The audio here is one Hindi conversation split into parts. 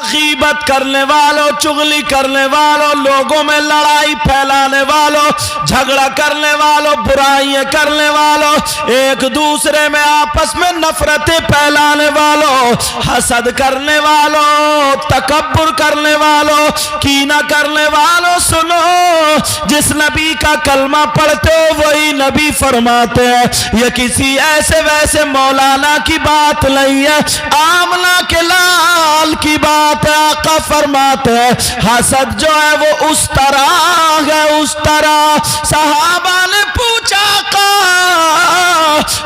गीबत करने वालों, चुगली करने वालों, लोगों में लड़ाई फैलाने वालों, झगड़ा करने वालों, बुराइयां करने वालों, एक दूसरे में आपस में नफरतें फैलाने वालों, हसद करने वालों, तकब्बुर करने वालों, कीना करने वालों, सुनो, जिस नबी का कलमा पढ़ते हो वही नबी फरमाते हैं ये किसी ऐसे वैसे मौलाना की बात नहीं है, आमना के लाल की बात है। आका फरमाते हैं हसद जो है वो उस तरह है, उस तरह। सहाबा ने पूछा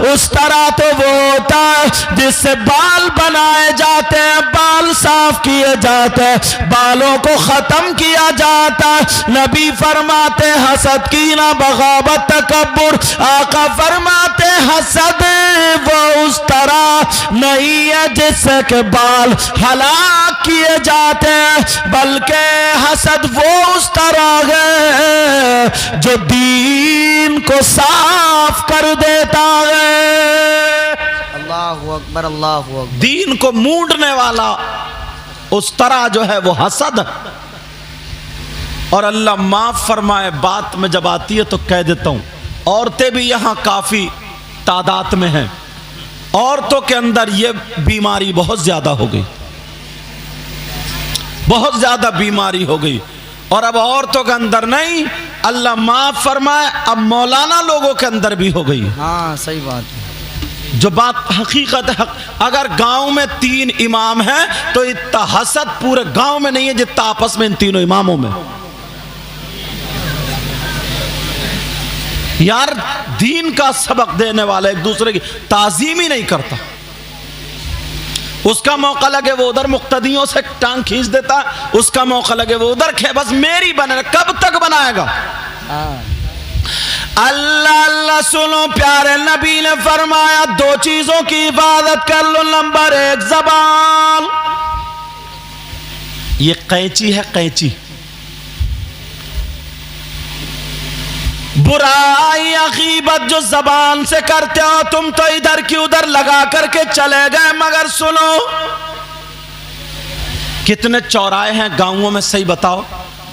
उस तरह तो वो होता है जिससे बाल बनाए जाते हैं, बाल साफ किए जाते हैं, बालों को खत्म किया जाता है। नबी फरमाते हसद की ना बगावत तकब्बुर। आका फरमाते हसद वो उस तरह नहीं है जिससे के बाल हलाक किए जाते हैं, बल्कि हसद वो उस तरह है जो दीन को साफ कर देता है। अल्लाहु अकबर, अल्लाहु अकबर। दीन को मूंढने वाला उस तरह जो है वो हसद। और अल्लाह माफ फरमाए, बात में जब आती है तो कह देता हूं, औरतें भी यहां काफी तादाद में हैं, औरतों के अंदर ये बीमारी बहुत ज्यादा हो गई, बहुत ज्यादा बीमारी हो गई। और अब औरतों के अंदर नहीं, अल्लाह माफ फरमाए, अब मौलाना लोगों के अंदर भी हो गई। हाँ सही बात है। जो बात हकीकत है, अगर गांव में 3 इमाम हैं तो इतना हसद पूरे गांव में नहीं है जितना आपस में इन तीनों इमामों में। यार दीन का सबक देने वाला एक दूसरे की ताजीम ही नहीं करता, उसका मौका लगे वो उधर मुक्तदियों से टांग खींच देता, उसका मौका लगे वो उधर बस मेरी बने, कब तक बनाएगा। अल्लाह अल्लाह सुनो, प्यारे नबी ने फरमाया 2 चीजों की इबादत कर लो। नंबर 1 ज़बान, ये कैंची है, कैंची। बुराई या गीबत जो जबान से करते हो तुम तो इधर की उधर लगा करके चले गए, मगर सुनो, कितने चौराहे हैं गांवों में, सही बताओ,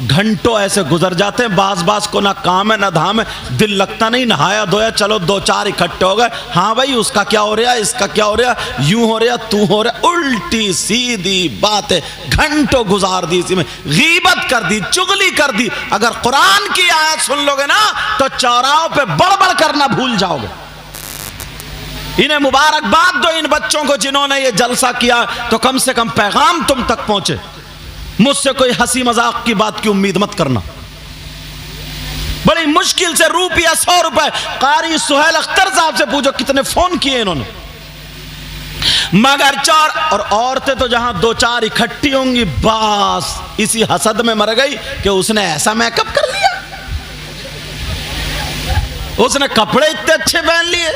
घंटों ऐसे गुजर जाते हैं, बास बास को ना काम है ना धाम है, दिल लगता नहीं, नहाया धोया, चलो 2-4 इकट्ठे हो गए, हाँ भाई उसका क्या हो रहा है, इसका क्या हो रहा है, यूं हो रहा, तू हो रहा, उल्टी सीधी बातें घंटों गुजार दी, इसी में गीबत कर दी, चुगली कर दी। अगर कुरान की आयत सुन लोगे ना तो चौराहों पे बड़बड़ करना भूल जाओगे। इन्हें मुबारकबाद दो इन बच्चों को जिन्होंने ये जलसा किया, तो कम से कम पैगाम तुम तक पहुंचे। मुझसे कोई हंसी मजाक की बात की उम्मीद मत करना। बड़ी मुश्किल से रुपया 100 रुपए कारी सुहेल अख्तर साहब से पूछो कितने फोन किए इन्होंने, मगर और औरतें तो जहां 2-4 इकट्ठी होंगी बस इसी हसद में मर गई कि उसने ऐसा मेकअप कर लिया, उसने कपड़े इतने अच्छे पहन लिए।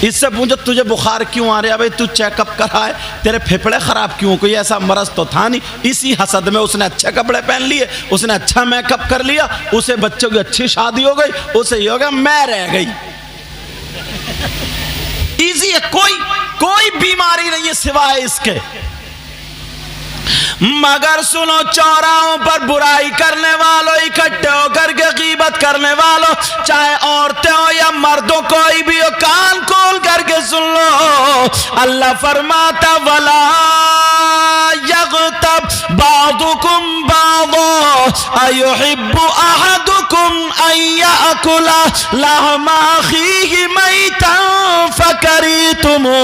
इससे पूछो तुझे बुखार क्यों आ रहा है, भाई तू चेकअप कराए, तेरे फेफड़े खराब क्यों, कोई ऐसा मरज तो था नहीं। इसी हसद में उसने अच्छे कपड़े पहन लिए, उसने अच्छा मेकअप कर लिया, उसे बच्चों की अच्छी शादी हो गई, उसे ये हो गया मैं रह गई। इजी है, कोई बीमारी नहीं है सिवाय इसके। मगर सुनो, चौराहों पर बुराई करने वालों, इकट्ठे होकर के गीबत करने वालों, चाहे औरतें हो या मर्दों, कोई भी हो, कान खोल करके सुन लो। अल्लाह फरमाता वला यग़तब बादुकुम बादा अयुहिब्बु अहदुकुम अन याकुला लहमा अखीहि मैतन फकरीतुमू।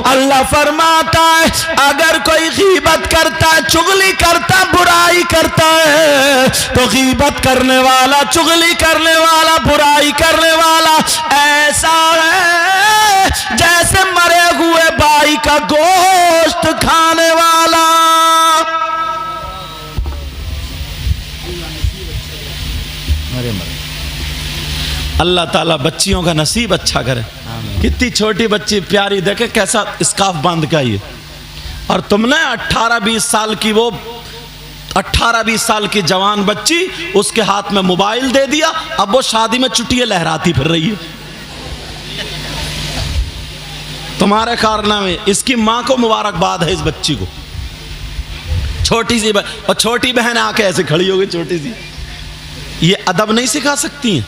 अल्लाह फरमाता है अगर कोई गीबत करता है, चुगली करता, बुराई करता है, तो गीबत करने वाला, चुगली करने वाला, बुराई करने वाला ऐसा है जैसे मरे हुए भाई का गोश्त खाने वाला। अल्लाह ताला बच्चियों का नसीब अच्छा करे। कितनी छोटी बच्ची प्यारी, देखे कैसा स्कार्फ बांध के आई है, और तुमने 18-20 साल की, वो 18-20 साल की जवान बच्ची, उसके हाथ में मोबाइल दे दिया, अब वो शादी में चुटिये लहराती फिर रही है। तुम्हारे कारनामे। इसकी माँ को मुबारकबाद है इस बच्ची को। छोटी सी और छोटी बहन आके ऐसे खड़ी हो गई छोटी सी। ये अदब नहीं सिखा सकती हैं?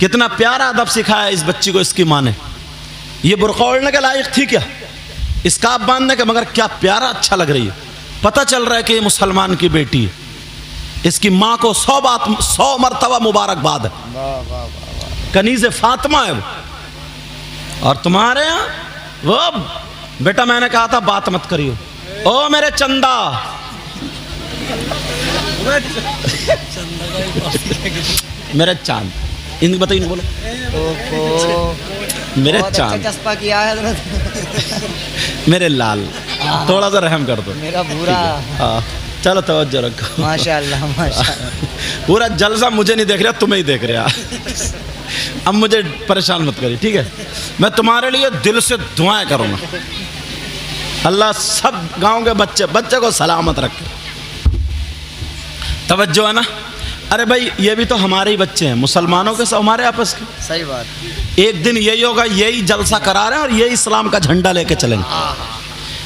कितना प्यारा अदब सिखाया इस बच्ची को इसकी माँ ने। ये बुर्का ओढ़ने के लायक थी क्या? स्कार्फ बांधने के? मगर क्या प्यारा अच्छा लग रही है। पता चल रहा है कि ये मुसलमान की बेटी है। इसकी माँ को 100 मरतबा मुबारकबाद है। कनीज़ फातिमा है वो। और तुम्हारे यहाँ वो बेटा, मैंने कहा था बात मत करियो। ओ मेरे चंदा, मेरे चांद, इन बताइए, बोलो मेरे चांद, चस्पा किया है मेरे लाल, थोड़ा सा रहम कर दो। मेरा बुरा। चलो तवज्जो रखो। माशाअल्लाह माशाअल्लाह। पूरा जलसा मुझे नहीं देख रहा, तुम्हें ही देख रहा। अब मुझे परेशान मत करिए, ठीक है? मैं तुम्हारे लिए दिल से दुआएं करूंगा। अल्लाह सब गांव के बच्चे को सलामत रखे। तवज्जो है ना? अरे भाई, ये भी तो हमारे ही बच्चे हैं, मुसलमानों के, सब हमारे आपस के। सही बात। एक दिन यही होगा, यही जलसा करा रहे हैं और यही इस्लाम का झंडा लेके चलेंगे।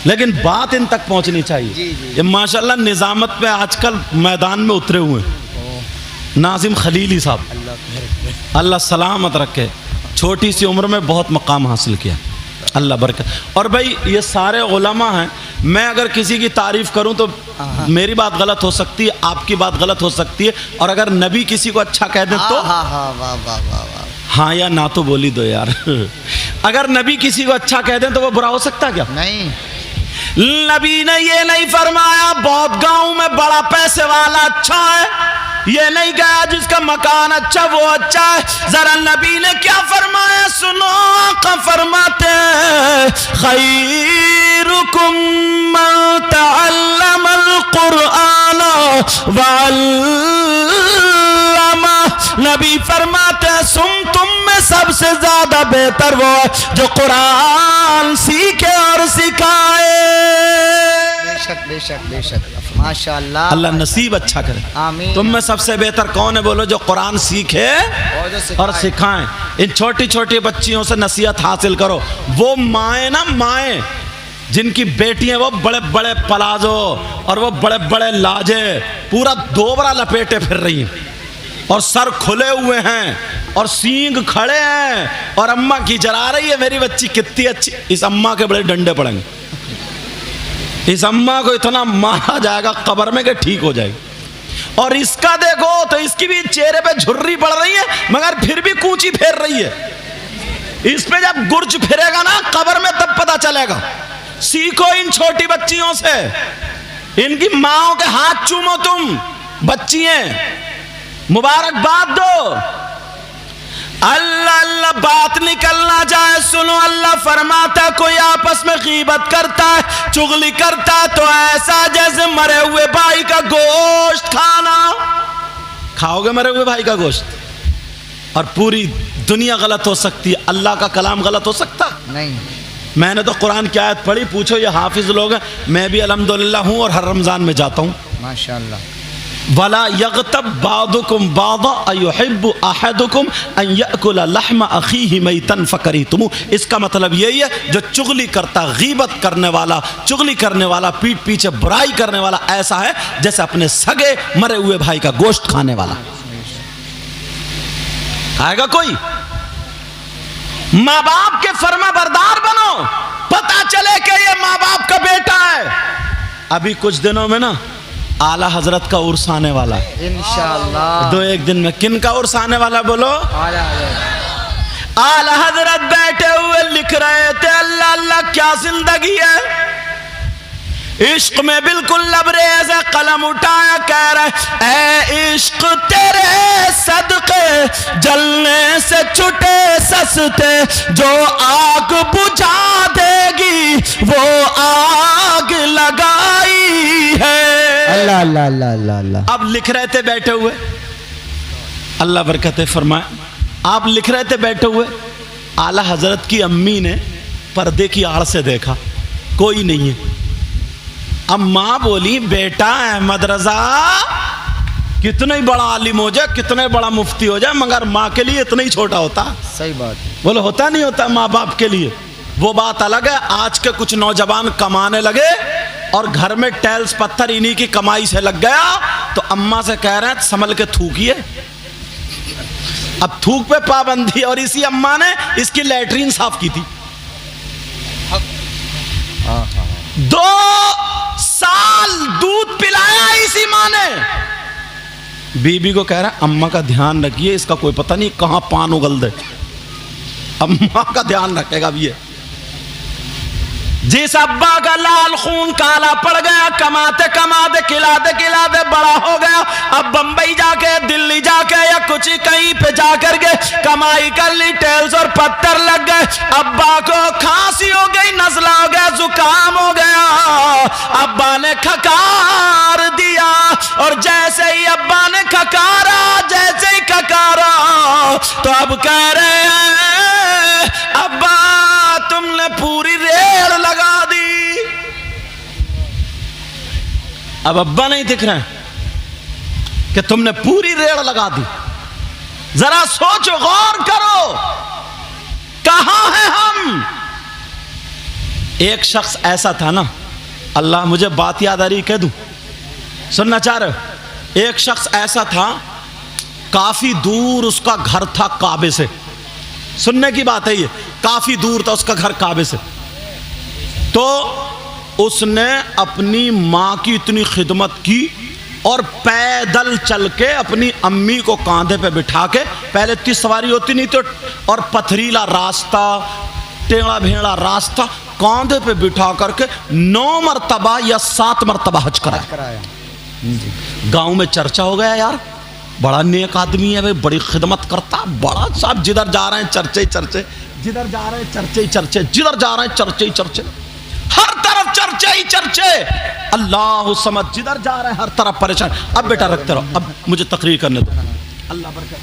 लेकिन बात इन तक पहुंचनी चाहिए। ये माशाल्लाह निजामत पे आजकल मैदान में उतरे हुए हैं नाजिम खलीली साहब, अल्लाह सलामत रखे। छोटी सी उम्र में बहुत मकाम हासिल किया, अल्लाह बरकत। और भाई ये सारे उलमा हैं। मैं अगर किसी की तारीफ करूं तो मेरी बात गलत हो सकती है, आपकी बात गलत हो सकती है। और अगर नबी किसी को अच्छा कह दें तो हाँ या ना तो बोली दो यार। अगर नबी किसी को अच्छा कह दें तो वो बुरा हो सकता है क्या? नहीं। नबी ने ये नहीं फरमाया बहुत गांव में बड़ा पैसे वाला अच्छा है, ये नहीं कहा जिसका मकान अच्छा वो अच्छा है। जरा नबी ने क्या फरमाया सुनो। आका फरमाते हैं खैरुकुम मन तअल्लमल कुरआन वअल्लमा। नबी फरमाते हैं तुम में सबसे ज्यादा बेहतर वो है जो कुरान सीखे और सिखाए। बेशक बेशक बेशक। माशाअल्लाह। अल्लाह नसीब अच्छा करे। आमीन। तुम में सबसे बेहतर कौन है? बोलो जो कुरान सीखे और सिखाएं। इन छोटी छोटी बच्चियों से नसीहत हासिल करो। वो माएँ ना, माएँ जिनकी बेटियां वो बड़े बड़े पलाजो और वो बड़े बड़े लाजे पूरा दोबरा लपेटे फिर रही हैं और सर खुले हुए हैं और सींग खड़े हैं और अम्मा की जरा रही है मेरी बच्ची कितनी अच्छी। इस अम्मा के बड़े डंडे पड़ेंगे। इस अम्मा को इतना मारा जाएगा कब्र में कि ठीक हो जाएगी। और इसका देखो तो इसकी भी चेहरे पे झुर्री पड़ रही है मगर फिर भी कूंची फेर रही है। इस पे जब गुर्ज फिरेगा ना कब्र में तब पता चलेगा। सीखो इन छोटी बच्चियों से, इनकी माओ के हाथ चूमो। तुम बच्चियां मुबारकबाद दो। अल्लाह अल्लाह बात निकलना जाए सुनो। अल्लाह फरमाता कोई आपस में गीबत करता है, चुगली करता है तो ऐसा जैसे मरे हुए भाई का गोश्त खाना। खाओगे मरे हुए भाई का गोश्त? और पूरी दुनिया गलत हो सकती है, अल्लाह का कलाम गलत हो सकता नहीं। मैंने तो कुरान की आयत पढ़ी, पूछो ये हाफिज लोग हैं, मैं भी अल्हम्दुलिल्लाह हूँ और हर रमज़ान में जाता हूँ। माशाअल्लाह। वला यग़तब बादुकुम बादा अयुहिब्बु अहदुकुम अन यअकुल लहम अखीहि मैतन फकरीतुमु। इसका मतलब यही है जो चुगली करता, गीबत करने वाला, चुगली करने वाला, पीठ पीछे बुराई करने वाला ऐसा है जैसे अपने सगे मरे हुए भाई का गोश्त खाने वाला। आएगा कोई? माँ बाप के फर्मा बरदार बनो, पता चले कि ये माँ बाप का बेटा है। अभी कुछ दिनों में ना आला हजरत का उर्स आने वाला है इंशाअल्लाह। 2-1 दिन में। किन का उर्स आने वाला बोलो? आला हजरत बैठे हुए लिख रहे थे अल्लाह अल्लाह क्या जिंदगी है। इश्क में बिल्कुल लबरेज है, कलम उठाया कह रहे ऐ इश्क तेरे सदके जलने से छुटे सस्ते, जो आग बुझा देगी वो आग लगाई है। अल्लाह अल्लाह अल्लाह अल्लाह अल्लाह। अब लिख रहे थे बैठे हुए, अल्लाह बरकतें फरमाए। आप लिख रहे थे बैठे हुए, आला हजरत की अम्मी ने पर्दे की आड़ से देखा कोई नहीं है। अब माँ बोली बेटा अहमद रजा कितना ही बड़ा आलिम हो जाए, कितना ही बड़ा मुफ्ती हो जाए, मगर माँ के लिए इतना ही छोटा होता। सही बात। बोलो होता नहीं होता माँ बाप के लिए वो बात अलग है। आज के कुछ नौजवान कमाने लगे और घर में टाइल्स पत्थर इन्हीं की कमाई से लग गया, तो अम्मा से कह रहे हैं संभल के थूकिए। अब थूक पे पाबंदी, और इसी अम्मा ने इसकी लैट्रीन साफ की थी। 2 साल दूध पिलाया इसी माँ ने। बीबी को कह रहा है अम्मा का ध्यान रखिए, इसका कोई पता नहीं कहां पान उगल दे। अम्मा का ध्यान रखेगा भी है। जिस अब्बा का लाल खून काला पड़ गया, कमाते कमाते खिलाते खिलाते बड़ा हो गया, अब बंबई जाके दिल्ली जाके या कुछ कहीं पे जाकर के कमाई कर ली, टेल्स और पत्थर लग गए। अब्बा को खांसी हो गई, नजला हो गया, जुकाम हो गया। अब्बा ने खकार दिया, और जैसे ही अब्बा ने खकारा, जैसे ही खकारा, तो अब कह रहे हैं अब्बा तुमने पूरी रेल लगा दी। अब अब्बा नहीं दिख रहे कि तुमने पूरी रेल लगा दी। जरा सोचो, गौर करो, कहां हैं हम। एक शख्स ऐसा था ना, अल्लाह मुझे बात याद आ रही, कह दूं, सुनना चाह रहे हो। एक शख्स ऐसा था, काफी दूर उसका घर था काबे से। सुनने की बात है ये, काफी दूर था उसका घर काबे से। तो उसने अपनी मां की इतनी खिदमत की और पैदल चल के अपनी अम्मी को कांधे पे बिठा के, पहले इतनी सवारी होती नहीं तो, और पथरीला रास्ता, टेढ़ा भेड़ा रास्ता, कांधे पे बिठा करके 9 मरतबा या 7 मरतबा हज कराया। गांव में चर्चा हो गया, यार बड़ा नेक आदमी है भाई, बड़ी खिदमत करता, बड़ा साहब, जिधर जा रहे हैं चर्चे ही चर्चे, जिधर जा रहे हैं चर्चे ही चर्चे, जिधर जा रहे हैं चर्चे ही चर्चे, हर तरफ चर्चे ही चर्चे। अल्लाह समझ, जिधर जा रहे हैं हर तरफ परेशान। अब बेटा रखते रहो, अब मुझे तकरीर करने दो। अल्लाह बरकत।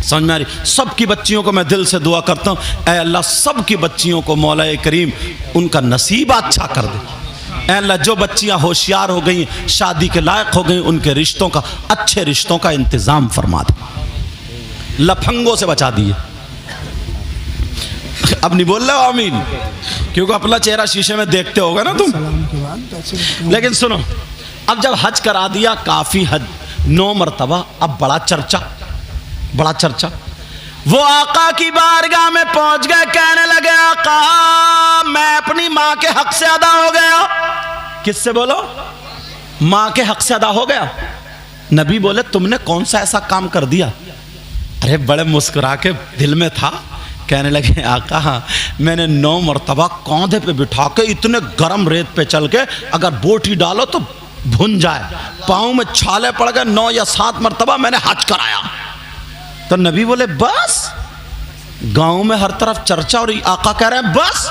समझ में आ रही? सबकी बच्चियों को मैं दिल से दुआ करता हूँ, ऐ अल्लाह सबकी बच्चियों को मौला करीम उनका नसीब अच्छा कर दे। ऐ अल्लाह जो बच्चियां होशियार हो गई, शादी के लायक हो गई, उनके रिश्तों का, अच्छे रिश्तों का इंतजाम फरमा दे, लफंगों से बचा दिए। अब नहीं बोल रहे हो आमीन, क्योंकि अपना चेहरा शीशे में देखते होगे ना तुम। लेकिन सुनो, अब जब हज करा दिया, काफी हज, 9 मरतबा, अब बड़ा चर्चा, बड़ा चर्चा। वो आका की बारगाह में पहुंच गए, कहने लगे आका मैं अपनी माँ के हक से अदा हो गया। किससे बोलो? माँ के हक से अदा हो गया। नबी बोले तुमने कौन सा ऐसा काम कर दिया? अरे बड़े मुस्कुरा के दिल में था, कहने लगे आका मैंने 9 मरतबा कांधे पे बिठा के इतने गर्म रेत पे चल के अगर बोटी डालो तो भुन जाए, पाँव में छाले पड़ गए, 9 या 7 मरतबा मैंने हज कराया। तो नबी बोले बस? गांव में हर तरफ चर्चा और आका कह रहे हैं बस?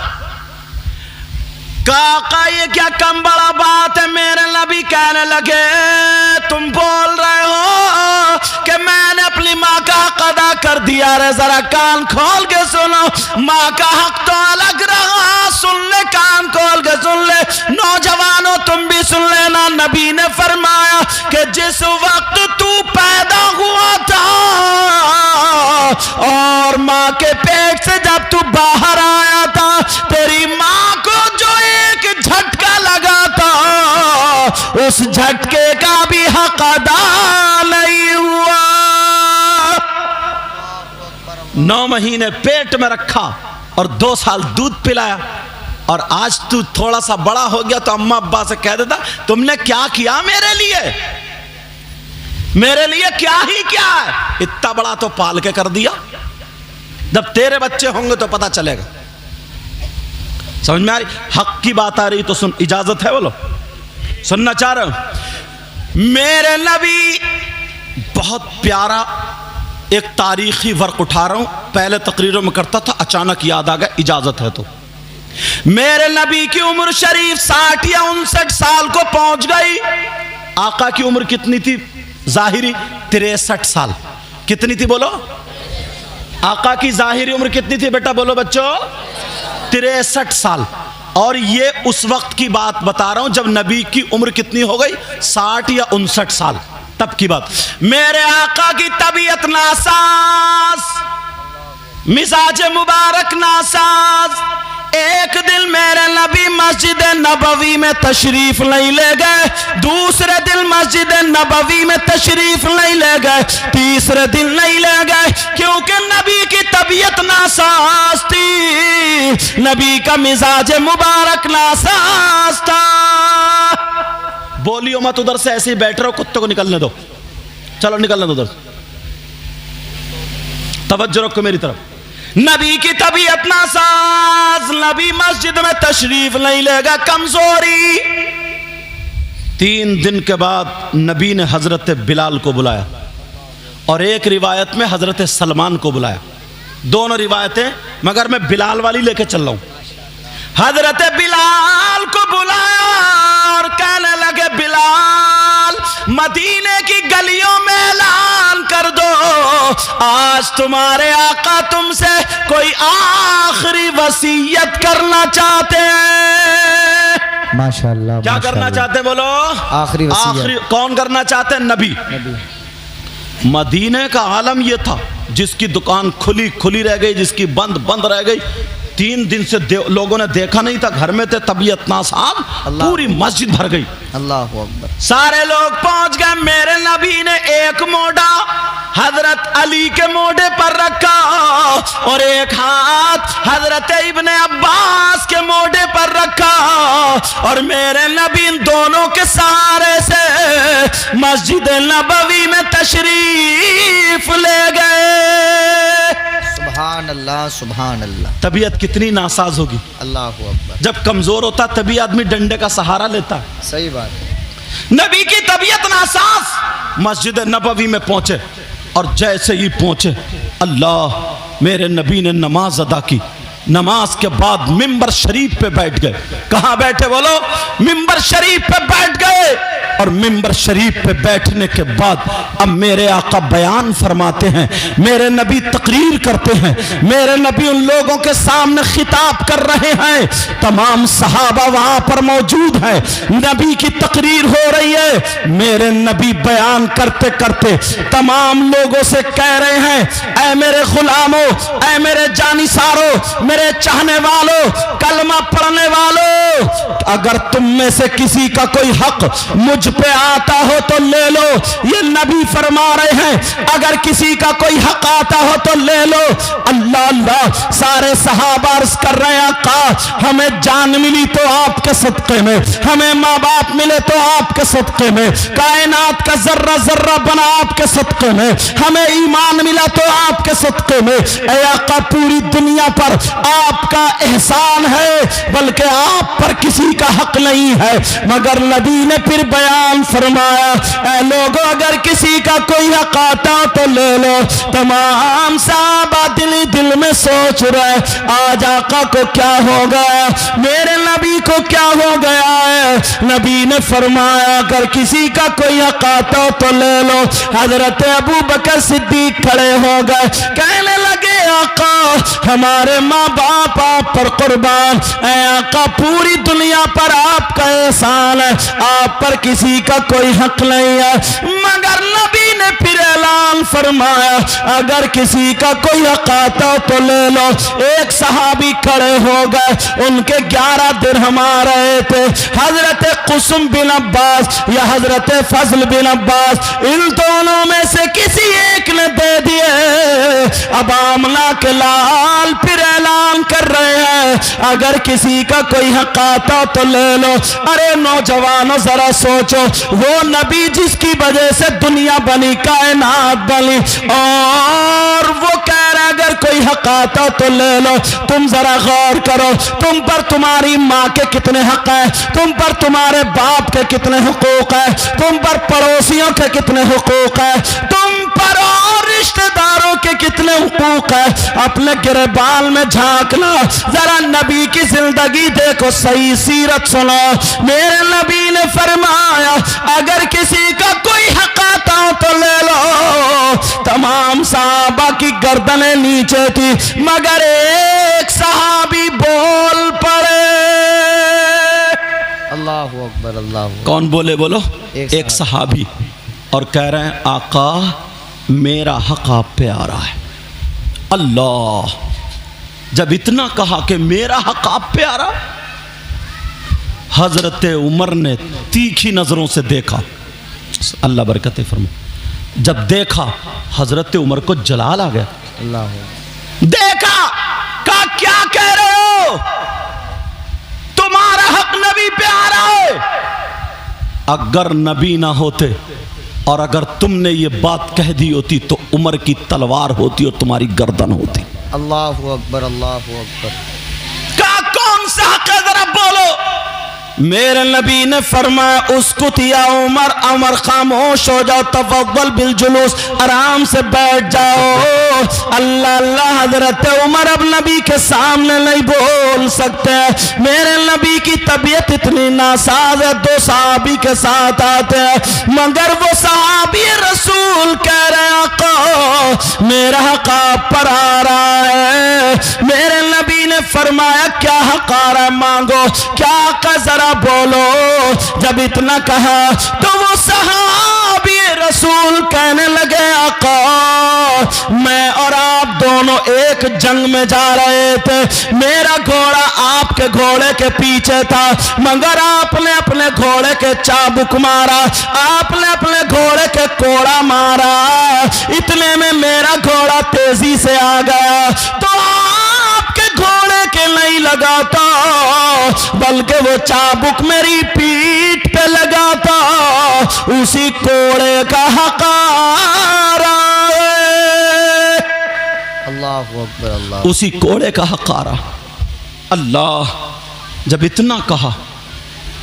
काका ये क्या कम बड़ा बात है। मेरे नबी कहने लगे तुम बोल रहे हो कि मैंने अपनी माँ का हक अदा कर दिया। रे जरा कान खोल के सुनो, माँ का हक तो अलग रहा, सुन ले, कान खोल के सुन ले, नौजवानों तुम भी सुन लेना। नबी ने फरमाया कि जिस वक्त तू पैदा हुआ था और माँ के पेट से जब तू बाहर आया था, तेरी माँ को जो एक झटका लगा था उस झटके का भी हक अदा नहीं हुआ। 9 महीने पेट में रखा और 2 साल दूध पिलाया, और आज तू थोड़ा सा बड़ा हो गया तो अम्मा अब्बा से कह देता तुमने क्या किया मेरे लिए, मेरे लिए क्या ही क्या है, इतना बड़ा तो पाल के कर दिया। जब तेरे बच्चे होंगे तो पता चलेगा। समझ में आ रही? हक की बात आ रही तो सुन, इजाजत है बोलो, सुनना चाह रहे हो? मेरे नबी, बहुत प्यारा एक तारीखी वर्क उठा रहा हूं, पहले तकरीरों में करता था, अचानक याद आ गया, इजाजत है तो। मेरे नबी की उम्र शरीफ 60 या 59 साल को पहुंच गई। आका की उम्र कितनी थी जाहिरी? 63 साल। कितनी थी बोलो? आका की जाहिरी उम्र कितनी थी बेटा बोलो बच्चों? 63 साल। और ये उस वक्त की बात बता रहा हूं जब नबी की उम्र कितनी हो गई? 60 या 59 साल, तब की बात। मेरे आका की तबीयत नासाज, मिजाज मुबारक नासाज। एक दिन मेरे नबी मस्जिद नबवी में तशरीफ नहीं ले गए, दूसरे दिन मस्जिद नबवी में तशरीफ नहीं ले गए, तीसरे दिन नहीं ले गए, क्योंकि नबी की तबीयत नासाज थी, नबी का मिजाज मुबारक नासाज था। बोलियो मत, उधर से ऐसे ही बैठ रहो, कुत्ते को निकलने दो, चलो निकलने दो उधर, तवज्जो रखो मेरी तरफ। नबी की तबीयत नासाज, नबी मस्जिद में तशरीफ नहीं लेगा, कमजोरी। 3 दिन के बाद नबी ने हजरत बिलाल को बुलाया और एक रिवायत में हजरत सलमान को बुलाया, दोनों रिवायतें, मगर मैं बिलाल वाली लेके चल रहा हूं। हजरत बिलाल को बुलाया और कहने लगे, बिलाल मदीने की गलियों में ऐलान कर दो, आज तुम्हारे आका तुमसे कोई आखिरी वसीयत करना चाहते हैं। माशाअल्लाह। क्या करना चाहते हैं बोलो? आखिरी वसीयत। आखिरी कौन करना चाहते हैं? नबी। मदीने का आलम यह था, जिसकी दुकान खुली खुली रह गई, जिसकी बंद बंद रह गई, 3 दिन से लोगों ने देखा नहीं था, घर में थे, तबीयत नासाब, पूरी मस्जिद भर गई। अल्लाह अकबर। सारे सारे लोग पहुंच गए। मेरे नबी ने एक मोढ़ा हजरत अली के मोढ़े पर रखा और एक हाथ हजरत इब्ने अब्बास के मोढ़े पर रखा, और मेरे नबी इन दोनों के सहारे से मस्जिद नबवी में तशरीफ ले गए। सुभान अल्लाह, सुभान अल्लाह। तबीयत कितनी नासाज होगी। अल्लाह अकबर। जब कमजोर होता तभी आदमी डंडे का सहारा लेता। सही बात है। नबी की तबीयत नासाज, मस्जिद नबवी में पहुंचे और जैसे ही पहुंचे, अल्लाह, मेरे नबी ने नमाज अदा की। नमाज के बाद मिंबर शरीफ पे बैठ गए। कहां बैठे बोलो? मिंबर शरीफ पे बैठ गए। और मिंबर शरीफ पे बैठने के बाद अब मेरे आका बयान फरमाते हैं, मेरे नबी तकरीर करते हैं, मेरे नबी उन लोगों के सामने खिताब कर रहे हैं। तमाम सहाबा वहां पर मौजूद हैं, नबी की तकरीर हो रही है। मेरे नबी बयान करते करते तमाम लोगों से कह रहे हैं, ऐ मेरे गुलामों, ऐ मेरे जानिसारों, मेरे चाहने वालों, कलमा पढ़ने वालों, अगर तुम में से किसी का कोई हक मुझ पे आता हो तो ले लो। ये नबी फरमा रहे हैं, अगर किसी का कोई हक आता हो तो ले लो। अल्लाह अल्लाह। सारे सहाबा अर्ज कर रहे हैं, आका हमें जान मिली तो आपके सदके में, हमें माँ बाप मिले तो आपके सदके में, कायनात का जर्रा जर्रा बना आपके सदके में, हमें ईमान मिला तो आपके सदके में। ऐ आका, पूरी दुनिया पर आपका एहसान है, बल्कि आप पर किसी का हक नहीं है। मगर नबी ने फिर बयान फरमाया, ऐ लोगों, अगर किसी का कोई हक आता तो ले लो। तमाम साहबा दिल दिल में सोच रहे, आज आका को क्या हो गया, मेरे नबी को क्या हो गया है। नबी ने फरमाया, अगर किसी का कोई हक आता तो ले लो। हजरत अबू बकर सिद्दीक खड़े हो गए, कहने लगे, आका हमारे माँ बाप आप पर कुर्बान, ऐ आका पूरी दुनिया पर आपका एहसान है, आप पर किसी का कोई हक नहीं है। मगर नबी ने फिर ऐलान फरमाया, अगर किसी का कोई हक आता तो ले लो। एक सहाबी खड़े हो गए, उनके 11 दिरहम आ रहे थे। हजरत कुसुम बिन अब्बास या हजरत फजल बिन अब्बास, इन दोनों में से किसी एक ने दे दिए। अब आमना के लाल फिर ऐलान कर रहे हैं, अगर किसी का कोई हक आता तो ले लो। अरे नौजवानों, जरा सोचो, वो नबी जिसकी वजह से दुनिया बनी, कायनात बनी, और वो कह रहा अगर कोई हक आता तो ले लो। तुम जरा गौर करो, तुम पर तुम्हारी माँ के कितने हक है, तुम पर तुम्हारे बाप के कितने हुकूक है, तुम पर पड़ोसियों के कितने हुकूक है, तुम पर और रिश्तेदारों के कितने हुकूक है। अपने गिरबान में झांकना, जरा नबी की जिंदगी देखो, सही सीरत सुनो। मेरे नबी ने फरमाया, अगर किसी का कोई हक आता हो तो ले लो। तमाम सहाबा की गर्दनें नीचे थी, मगर एक सहाबी बोल पड़े। अल्लाह अकबर, अल्लाह। कौन बोले बोलो? एक सहाबी, और कह रहे हैं, आका मेरा हक आप पे आ रहा है। अल्लाह जब इतना कहा कि मेरा हक आप पे आ रहा, हजरत उमर ने तीखी नजरों से देखा। अल्लाह बरकत फरमा। जब देखा हजरत उमर को जलाल आ गया। अल्लाह देखा, कहा क्या कह रहे हो, तुम्हारा हक नबी पे आ रहा है। अगर नबी ना होते और अगर तुमने ये बात कह दी होती तो उमर की तलवार होती और तुम्हारी गर्दन होती। अल्लाहु अकबर, अल्लाहु अकबर। का कौन सा हक है जरा बोलो। मेरे नबी ने फरमाया उसको या उमर, उमर खामोश हो जाओ, तफव्वल बिल जुलूस, आराम से बैठ जाओ। अल्लाह अल्लाह, हजरत उमर अब नबी के सामने नहीं बोल सकते। मेरे नबी की तबीयत इतनी नासाज है, दो सहाबी के साथ आते हैं, मगर वो सहाबी रसूल कह रहे हैं आका मेरा हक आप पर आ रहा है। मेरे नबी ने फरमाया क्या हक आ रहा है, मांगो। क्या का जरा बोलो। जब इतना कहा तो वो सहाबी रसूल कहने लगे आका मैं और आप दोनों एक जंग में जा रहे थे, मेरा घोड़ा आपके घोड़े के पीछे था, मगर आपने अपने घोड़े के चाबुक मारा, आपने अपने घोड़े के कोड़ा मारा, इतने में मेरा घोड़ा तेजी से आ गया तो आपके घोड़े के नहीं लगा था, बल्कि वो चाबुक मेरी पीठ पे लगा था। उसी कोड़े का हक आ रहा है। अल्लाहु अकबर, अल्लाह। उसी कोड़े का हक आ रहा। अल्लाह, जब इतना कहा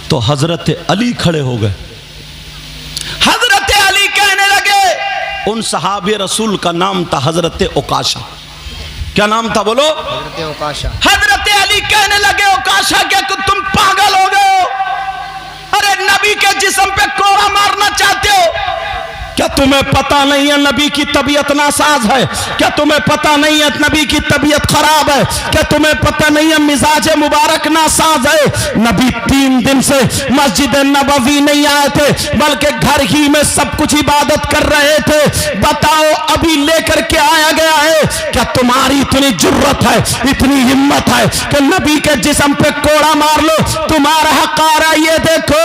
तो हजरत अली खड़े हो गए। हजरत अली कहने लगे, उन सहाबे रसूल का नाम था हजरत उकाशा। क्या नाम था बोलो? हजरत उकाशा। हजरत अली कहने लगे उकाशा क्या तुम पागल हो गए हो? अरे नबी के जिस्म पे कोड़ा मारना चाहते हो? क्या तुम्हें पता नहीं है नबी की तबीयत नासाज है? क्या तुम्हें पता नहीं है नबी की तबीयत खराब है? क्या तुम्हें पता नहीं है मिजाज मुबारक नासाज है? नबी 3 दिन से मस्जिद नबवी नहीं आए थे, बल्कि घर ही में सब कुछ इबादत कर रहे थे। बताओ अभी लेकर के आया गया है। क्या तुम्हारी इतनी जुर्रत है, इतनी हिम्मत है कि नबी के जिस्म पे कोड़ा मार लो? तुम्हारा हक आ रहा। ये देखो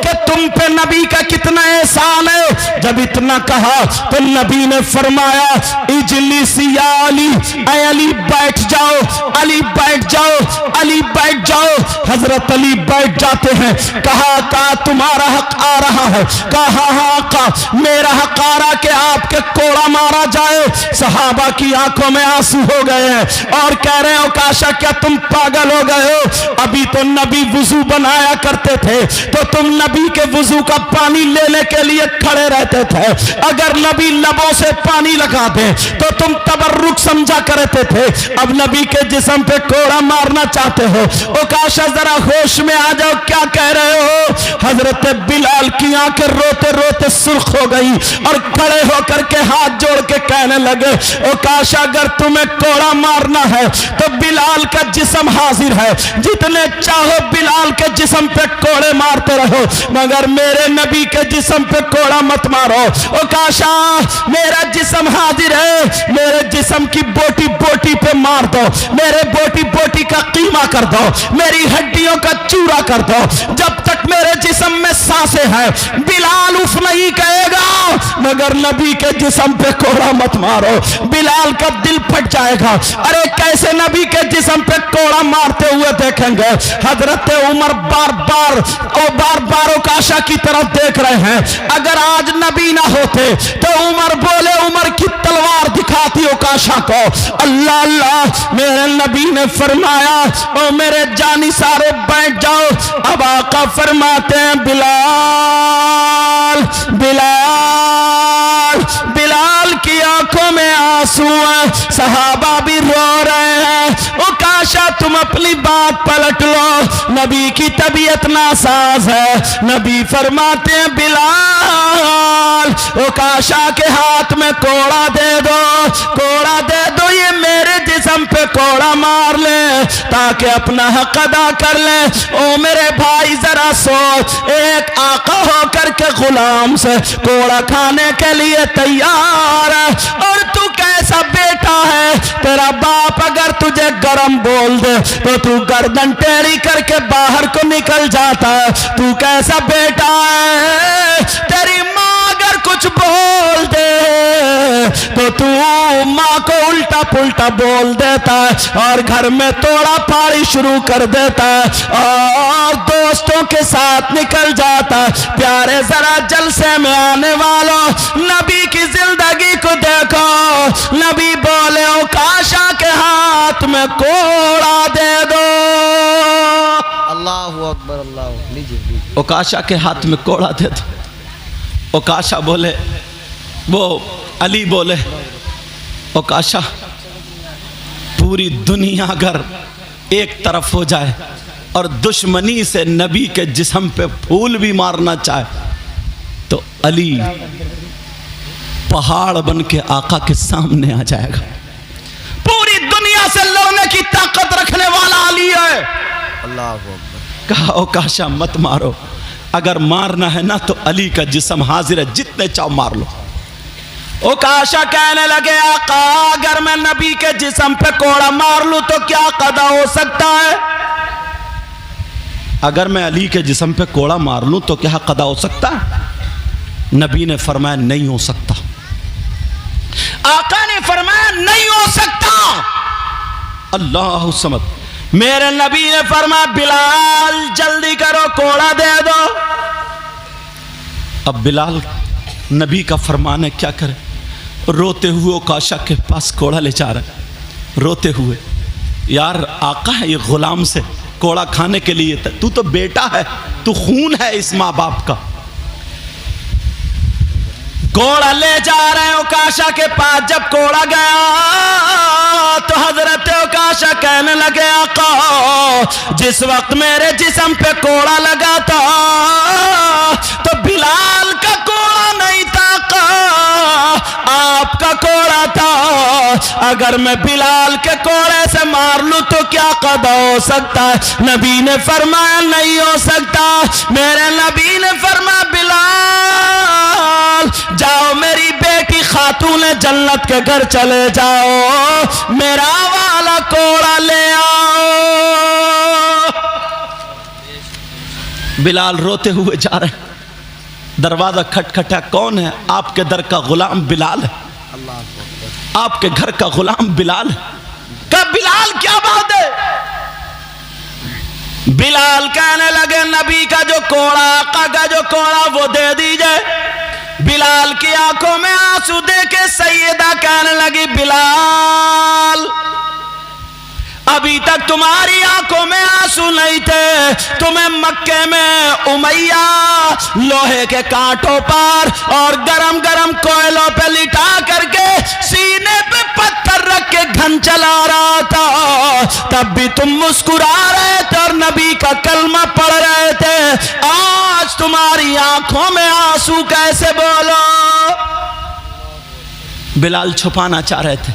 कि तुम पे नबी का कितना एहसान है। जब इतना कहा तो नबी ने फरमाया इजलिस या अली, ऐ अली बैठ जाओ, अली बैठ जाओ, अली बैठ जाओ। हजरत अली बैठ जाते हैं। कहा तुम्हारा हक आ रहा है? कहा हाँ का मेरा हक आ रहा कि आपके कोड़ा मारा जाए। सहाबा की आंखों में आंसू हो गए हैं और कह रहे हो काशा क्या तुम पागल हो गए हो? अभी तो नबी वुजू बनाया करते थे तो तुम नबी के वुजू का पानी लेने के लिए खड़े रहते थे। अगर नबी लबों से पानी लगा दे तो तुम तबर्रुक समझा करते थे। अब नबी के जिस्म पे कोड़ा मारना चाहते हो? ओ काशा जरा होश में आ जाओ, क्या कह रहे हो? हजरत बिलाल की आंखें रोते रोते सुर्ख हो गई और खड़े होकर के हाथ जोड़ के कहने लगे ओ काशा अगर तुम्हें कोड़ा मारना है तो बिलाल का जिस्म हाजिर है, जितने चाहो बिलाल के जिस्म पे कोड़े मारते रहो, मगर मेरे नबी के जिस्म पे कोड़ा मत मारो। ओ काशा मेरा जिस्म हाजिर है, मेरे जिस्म की बोटी बोटी पे मार दो, मेरे बोटी बोटी का कीमा कर दो, मेरी हड्डियों का चूरा कर दो। जब तक मेरे जिस्म में सांसें हैं बिलाल उफ नहीं कहेगा, मगर नबी के जिस्म पे कोड़ा मत मारो, बिलाल का दिल फट जाएगा। अरे कैसे नबी के जिस्म पे कोड़ा मारते हुए देखेंगे? हजरत उमर बार बार काशा की तरफ देख रहे हैं। अगर आज नबी ना होते तो उमर बोले, उमर की तलवार दिखाती हो काशा को। अल्लाह अल्लाह, मेरे नबी ने फरमाया ओ मेरे जानी सारे बैठ जाओ। अब आका फरमाते हैं बिलाल बिलाल बिलाल की आंखों में आंसू हैं, सहाबा भी रो रहे हैं। ओ काशा तुम अपनी बात पलट लो, नबी की तबीयत नासाज है। नबी फरमाते हैं बिलाल ओ काशा के हाथ में कोड़ा दे दो, कोड़ा दे दो, ये मेरे जिस्म पे कोड़ा मार ले ताकि अपना हक अदा कर ले। ओ मेरे भाई जरा सोच, एक आका होकर के गुलाम से कोड़ा खाने के लिए तैयार है और तू कैसे कैसा बेटा है, तेरा बाप अगर तुझे गरम बोल दे तो तू गर्दन टेढ़ी करके बाहर को निकल जाता है। तू कैसा बेटा है, तेरी माँ अगर कुछ बोल दे तो तू माँ को उल्टा पुल्टा बोल देता है और घर में तोड़ा फाड़ी शुरू कर देता है और दोस्तों के साथ निकल जाता है। प्यारे जरा जलसे में आने वालों, नबी की जिंदगी को देखो। नबी बोले ओकाशा के हाथ में कोड़ा दे दो। अल्लाह अकबर अल्लाह। लीजिए लीजिए। ओकाशा के हाथ में कोड़ा दे दो। ओकाशा बोले, वो अली बोले ओकाशा पूरी दुनिया अगर एक तरफ हो जाए और दुश्मनी से नबी के जिस्म पे फूल भी मारना चाहे तो अली पहाड़ बन के आका के सामने आ जाएगा। पूरी दुनिया से लड़ने की ताकत रखने वाला अली है। अल्लाह अकबर। कहा ओकाशा मत मारो, अगर मारना है ना तो अली का जिस्म हाजिर है, जितने चाहो मार लो। ओकाशा कहने लगे आका अगर मैं नबी के जिस्म पे कोड़ा मार लूं तो क्या कदा हो सकता है? अगर मैं अली के जिस्म पे कोड़ा मार लूं तो क्या कदा हो सकता है? नबी ने फरमाया नहीं हो सकता। आका ने फरमाया नहीं हो सकता। अल्लाह समझ। मेरे नबी ने फरमाया बिलाल जल्दी करो कोड़ा दे दो। अब बिलाल नबी का फरमान है, क्या करे? रोते हुए ओकाशा के पास कोड़ा ले जा रहा, रोते हुए। यार आका है ये गुलाम से कोड़ा खाने के लिए, तू तो बेटा है, तू खून है इस माँ बाप का। कोड़ा ले जा रहे हैं ओकाशा के पास। जब कोड़ा गया तो हजरत ओकाशा कहने लगे आका जिस वक्त मेरे जिस्म पे कोड़ा लगा था तो बिलाल का कोड़ा नहीं था, आपका कोड़ा था। अगर मैं बिलाल के कोड़े से मार लूं तो क्या कदा हो सकता है? नबी ने फरमाया नहीं हो सकता। मेरे नबी ने फरमाया बिलाल जाओ मेरी बेटी खातून जन्नत के घर चले जाओ, मेरा वाला कोड़ा ले आओ। बिलाल रोते हुए जा रहे हैं। दरवाजा खटखटा, कौन है? आपके दर का गुलाम बिलाल है, आपके घर का गुलाम बिलाल है। का बिलाल क्या बात है? बिलाल कहने लगे नबी का जो कोड़ा, आका का जो कोड़ा वो दे दीजिए। बिलाल की आंखों में आंसू देके सैयदा कहने लगी बिलाल अभी तक तुम्हारी आंखों में आंसू नहीं थे, तुम्हें मक्के में उमैया लोहे के कांटों पर और गरम गरम कोयलों पे लिटा करके सीने पे पत्थर रख के घन चला रहा था, तब भी तुम मुस्कुरा रहे थे और नबी का कलमा पढ़ रहे थे। आज तुम्हारी आंखों में आंसू कैसे? बोलो। बिलाल छुपाना चाह रहे थे।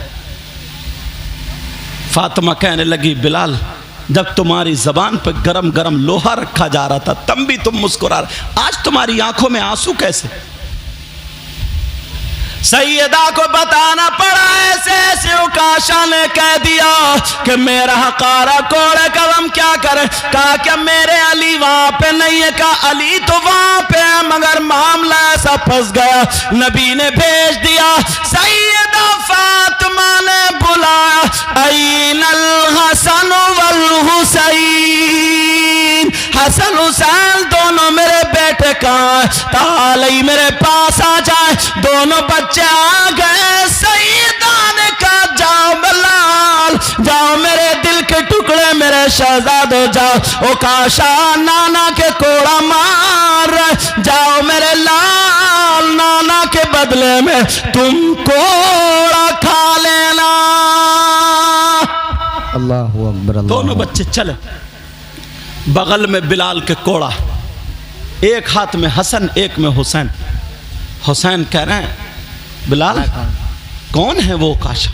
फातिमा कहने लगी बिलाल जब तुम्हारी जबान पर गरम गरम लोहा रखा जा रहा था तब भी तुम मुस्कुरा रहे, आज तुम्हारी आंखों में आंसू कैसे? सैयदा को बताना पड़ा। ऐसे ऐसे उकाशा ने कह दिया कि मेरा हकारा कोड़े का हम क्या करें? कहा क्या मेरे अली वहां पे नहीं है? कहा अली तो वहां पे है मगर मामला ऐसा फंस गया, नबी ने भेज दिया। सैयदा फातिमा ने बुलाया ऐनल हसन वल हुसैन, हसन हुसैन दोनों मेरे बेटे कहाँ? तालई मेरे पास आ जाए। दोनों बच्चे आ गए। सैयदा ने कहा जाओ बिलाल जाओ मेरे दिल के टुकड़े मेरे शहजादो जाओ। ओकाशा नाना के कोड़ा मार, जाओ मेरे लाल नाना के बदले में तुम कोड़ा खा लेना। अल्लाहु अकबर अल्लाह। दोनों बच्चे चले, बगल में बिलाल के कोड़ा, एक हाथ में हसन एक में हुसैन। हुसैन कह रहे हैं बिलाल कौन है वो ओकाशा?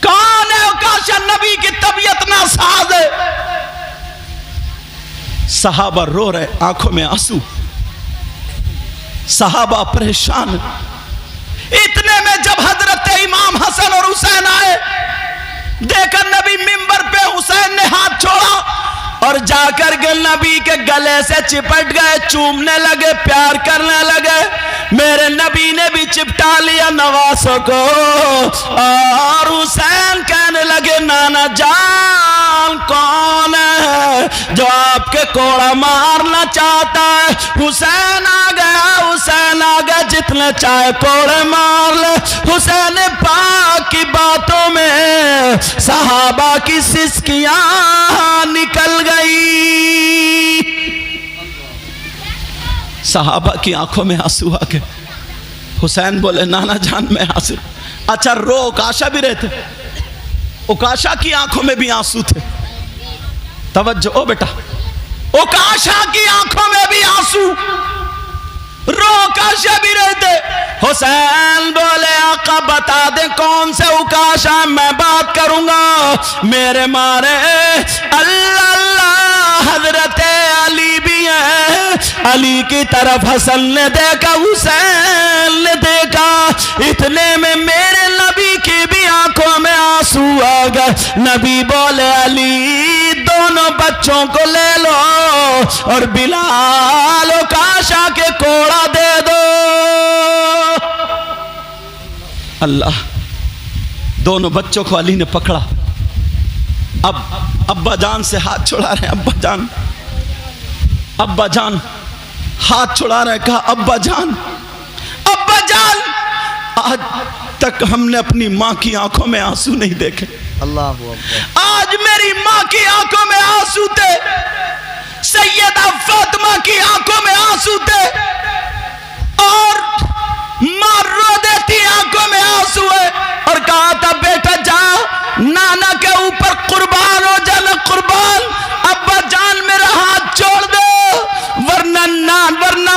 कौन है ओकाशा? नबी की तबीयत नासाज है। सहाबा रो रहे, आंखों में आंसू, सहाबा परेशान। इतने में जब हजरत हसन और हुसैन आए, देखा नबी मिंबर पे हुसैन ने हाथ छोड़ा और जाकर के नबी के गले से चिपट गए, चूमने लगे, प्यार करने लगे। मेरे नबी ने भी चिपटा लिया नवासों को और हुसैन कहने लगे नाना जान कौन है जो आपके कोड़ा मारना चाहता है? हुसैन आ गया, हुसैन आ गया, जितने चाहे कोड़े मार ले। हुसैन पाक की बातों में सहाबा की सिसकियां निकल गई, सहाबा की आंखों में आंसू आ गए। हुसैन बोले नाना जान मैं आंसू, अच्छा रो, उकाशा भी रहते, उकाशा की आंखों में भी आंसू थे। तवज्जो ओ बेटा, उकाशा की आंखों में भी आंसू, रो उकाशा भी रहते। हुसैन बोले आका बता दे कौन से उकाशा, मैं बात करूंगा। मेरे मारे अल्लाह अल्लाह हजरत अली भी है, अली की तरफ हसन ने देखा, हुसैन ने देखा, इतने में मेरे नबी की भी आंखों में आंसू आ गए। नबी बोले अली दोनों बच्चों को ले लो और बिलाल उकाशा के कोड़ा दे दो। अल्लाह, दोनों बच्चों को अली ने पकड़ा। अब अब्बा जान से हाथ छुड़ा रहे हैं, अब्बा जान, अब्बा जान हाथ छुड़ा रहे, कहा अब्बा जान, अब्बा जान, आज तक हमने अपनी माँ की आंखों में आंसू नहीं देखे, अल्लाह अकबर। आज मेरी माँ की आंखों में आंसू थे, सैयदा फातिमा की आंखों में आंसू थे और मां रो देती आंखों में आंसू है। और कहा था बेटा जा नाना के ऊपर कुर्बान हो जाना, कुर्बान। अब्बा जान मेरा हाथ छोड़ दो वरना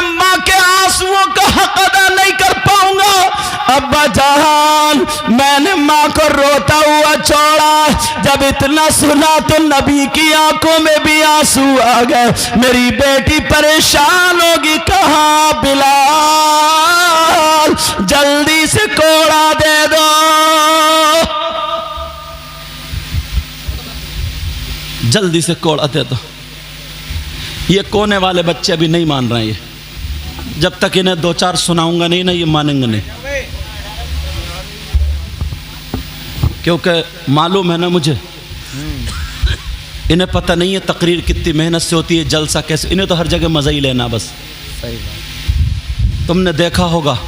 मां के आंसुओं का हक अदा नहीं कर पाऊंगा। अब्बा जान मैंने मां को रोता हुआ छोड़ा, जब इतना सुना तो नबी की आंखों में भी आंसू आ गए। मेरी बेटी परेशान होगी, कहा बिलाल जल्दी से कोड़ा दे दो। जल्दी से कोड़ा दे दो। ये कोने वाले बच्चे अभी नहीं मान रहे हैं, ये जब तक इन्हें दो चार सुनाऊंगा नहीं ना ये मानेंगे नहीं, क्योंकि मालूम है ना मुझे, इन्हें पता नहीं है तकरीर कितनी मेहनत से होती है, जलसा कैसे, इन्हें तो हर जगह मज़ा ही लेना बस। सही बात। तुमने देखा होगा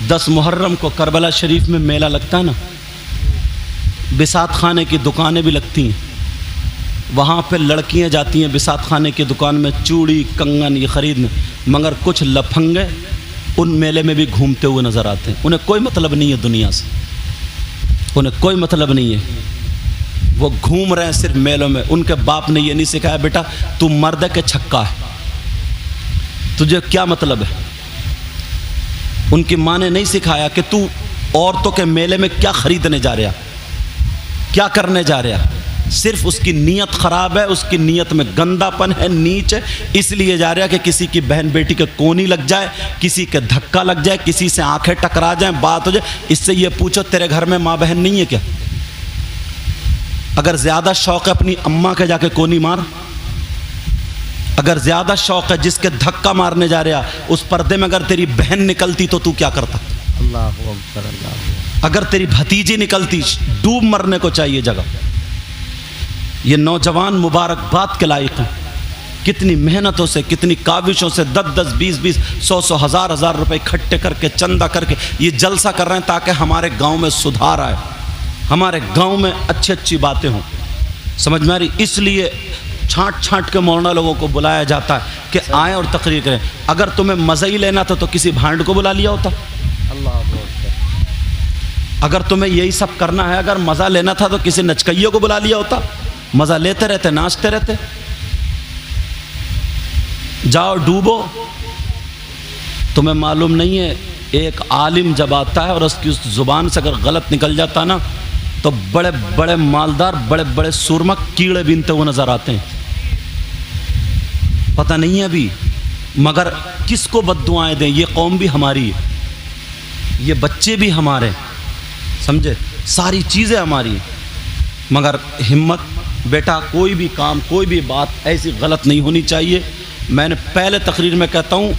10 मुहर्रम को करबला शरीफ में मेला लगता है ना, बिसात खाने की दुकानें भी लगती हैं, वहाँ पे लड़कियाँ जाती हैं बिसात खाने की दुकान में चूड़ी कंगन ये ख़रीदने, मगर कुछ लफंगे उन मेले में भी घूमते हुए नज़र आते हैं। उन्हें कोई मतलब नहीं है दुनिया से, उन्हें कोई मतलब नहीं है, वो घूम रहे हैं सिर्फ मेलों में। उनके बाप ने ये नहीं सिखाया बेटा तू मर्द के छक्का है, तुझे क्या मतलब है। उनकी माँ ने नहीं सिखाया कि तू औरतों के मेले में क्या खरीदने जा रहा, क्या करने जा रहा। सिर्फ उसकी नीयत ख़राब है, उसकी नीयत में गंदापन है, नीच है, इसलिए जा रहा कि किसी की बहन बेटी के कोनी लग जाए, किसी के धक्का लग जाए, किसी से आंखें टकरा जाएं, बात हो जाए। इससे ये पूछो तेरे घर में माँ बहन नहीं है क्या? अगर ज़्यादा शौक़ है अपनी अम्मा के जाके कोनी मार, अगर ज़्यादा शौक़ है जिसके धक्का मारने जा रहा उस पर्दे में अगर तेरी बहन निकलती तो तू क्या करता? अल्लाह अकबर, अल्लाह। अगर तेरी भतीजी निकलती डूब मरने को चाहिए जगह। ये नौजवान मुबारकबाद के लायक हैं, कितनी मेहनतों से कितनी काविशों से 10-10, 20-20, 100-100, हज़ार रुपए इकट्ठे करके चंदा करके ये जलसा कर रहे हैं ताकि हमारे गांव में सुधार आए, हमारे गांव में अच्छी अच्छी बातें हों। समझ में आ रही? इसलिए छांट छांट के मौलाना लोगों को बुलाया जाता है कि आएँ और तकरीर करें। अगर तुम्हें मज़ा ही लेना था तो किसी भांड को बुला लिया होता। अल्लाह अकबर। अगर तुम्हें यही सब करना है, अगर मज़ा लेना था तो किसी नचकइयों को बुला लिया होता, मज़ा लेते रहते, नाचते रहते। जाओ डूबो। तुम्हें मालूम नहीं है एक आलिम जब आता है और उसकी उस ज़ुबान से अगर गलत निकल जाता ना तो बड़े बड़े मालदार बड़े बड़े सुरमा कीड़े बीनते हुए नज़र आते हैं। पता नहीं है अभी, मगर किसको बद्दुआएं दें? ये कौम भी हमारी है, ये बच्चे भी हमारे। समझे, सारी चीज़ें हमारी हैं। मगर हिम्मत बेटा, कोई भी काम, कोई भी बात ऐसी गलत नहीं होनी चाहिए। मैंने पहले तकरीर में कहता हूँ,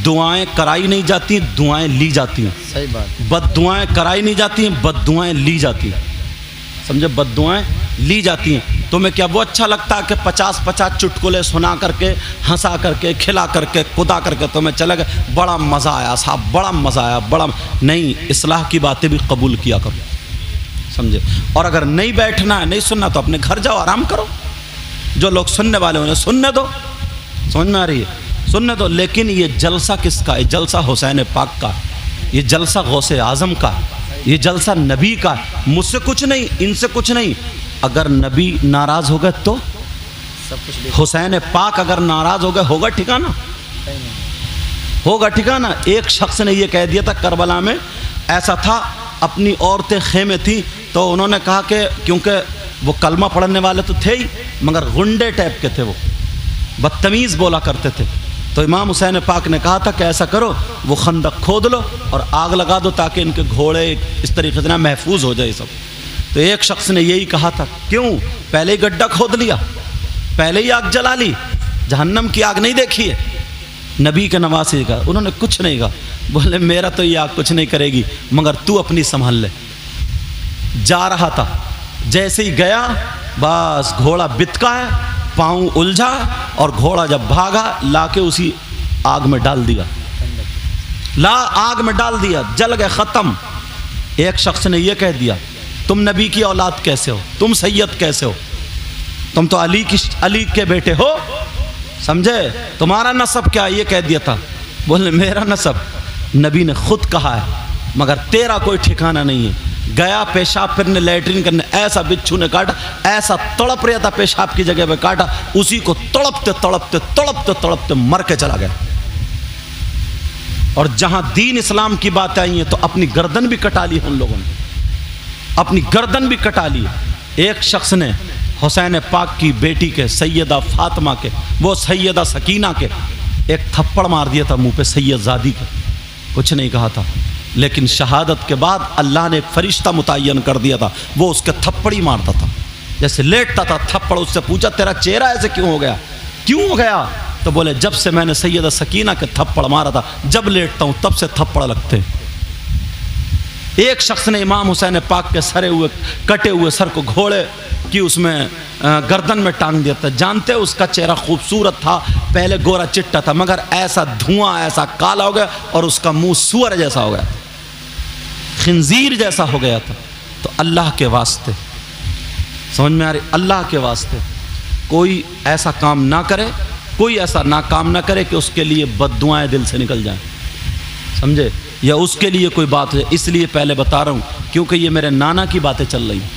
दुआएं कराई नहीं जाती, दुआएं ली जाती हैं। सही बात। बद्दुआएं कराई नहीं जाती हैं, बद्दुआएं ली जाती हैं। समझे, बद्दुआएं ली जाती हैं। तुम्हें क्या वो अच्छा लगता है कि 50-50 चुटकुले सुना करके, हंसा करके, खिला करके, कुदा करके तुम्हें चले गए, बड़ा मज़ा आया साहब, बड़ा मज़ा आया, बड़ा नहीं। इस्लाह की बातें भी कबूल किया करो, समझे। और अगर नहीं बैठना है, नहीं सुनना, तो अपने घर जाओ, आराम करो। जो लोग सुनने वाले उन्हें सुनने दो, समझ में आ रही है, सुनने दो। लेकिन ये जलसा किसका? ये जलसा हुसैन पाक का, ये जलसा गौसे आज़म का, ये जलसा नबी का। मुझसे कुछ नहीं, इनसे कुछ नहीं। अगर नबी नाराज़ हो गए तो सब कुछ हुसैन पाक अगर नाराज़ हो गए, होगा ठिकाना? होगा ठिकाना? एक शख्स ने ये कह दिया था करबला में, ऐसा था, अपनी औरतें खेमे थी, तो उन्होंने कहा कि क्योंकि वो कलमा पढ़ने वाले तो थे ही, मगर गुंडे टाइप के थे, वो बदतमीज़ बोला करते थे। तो इमाम हुसैन पाक ने कहा था कि ऐसा करो, वो खंदक खोद लो और आग लगा दो, ताकि इनके घोड़े इस तरीके से ना महफूज हो जाए सब। तो एक शख्स ने यही कहा था, क्यों? पहले ही गड्ढा खोद लिया, पहले ही आग जला ली, जहन्नम की आग नहीं देखी है? नबी के नवासी का उन्होंने कुछ नहीं कहा। बोले मेरा तो ये आग कुछ नहीं करेगी, मगर तू अपनी संभाल ले। जा रहा था, जैसे ही गया, बस घोड़ा बितका है, पाँव उलझा, और घोड़ा जब भागा, लाके उसी आग में डाल दिया, आग में डाल दिया, जल गए, ख़त्म। एक शख्स ने यह कह दिया, तुम नबी की औलाद कैसे हो? तुम सैयद कैसे हो? तुम तो अली के बेटे हो, समझे? तुम्हारा नसब क्या? ये कह दिया था। बोले मेरा नसब नबी ने खुद कहा है, मगर तेरा कोई ठिकाना नहीं है। गया पेशाब करने, लैट्रिन करने, ऐसा बिच्छू ने काटा, ऐसा तड़प रहा था पेशाब की जगह पे, काटा, उसी को तड़पते तड़पते तड़पते तड़पते मर के चला गया। और जहां दीन इस्लाम की बात आई है, तो अपनी गर्दन भी कटा ली उन लोगों ने, अपनी गर्दन भी कटा ली। एक शख्स ने हुसैन पाक की बेटी के, सैयदा फातिमा के, वो सैयदा सकीना के, एक थप्पड़ मार दिया था मुंह पे, सैयदजादी के, कुछ नहीं कहा था। लेकिन शहादत के बाद अल्लाह ने एक फरिश्ता मुतय्यन कर दिया था, वो उसके थप्पड़ ही मारता था। जैसे लेटता था, थप्पड़, उससे पूछा तेरा चेहरा ऐसे क्यों हो गया, क्यों हो गया? तो बोले जब से मैंने सैयदा सकीना के थप्पड़ मारा था, जब लेटता हूँ तब से थप्पड़ लगते हैं। एक शख्स ने इमाम हुसैन पाक के सरे हुए, कटे हुए सर को घोड़े की उसमें गर्दन में टांग दिया था। जानते उसका चेहरा खूबसूरत था, पहले गोरा चिट्टा था, मगर ऐसा धुआं, ऐसा काला हो गया, और उसका मुंह सुअर जैसा हो गया, खिंजीर जैसा हो गया था। तो अल्लाह के वास्ते, समझ में आ रही? अल्लाह के वास्ते कोई ऐसा काम ना करे, कोई ऐसा ना काम ना करे कि उसके लिए बद्दुआएं दिल से निकल जाएं, समझे? या उसके लिए कोई बात है। इसलिए पहले बता रहा हूँ, क्योंकि ये मेरे नाना की बातें चल रही हैं।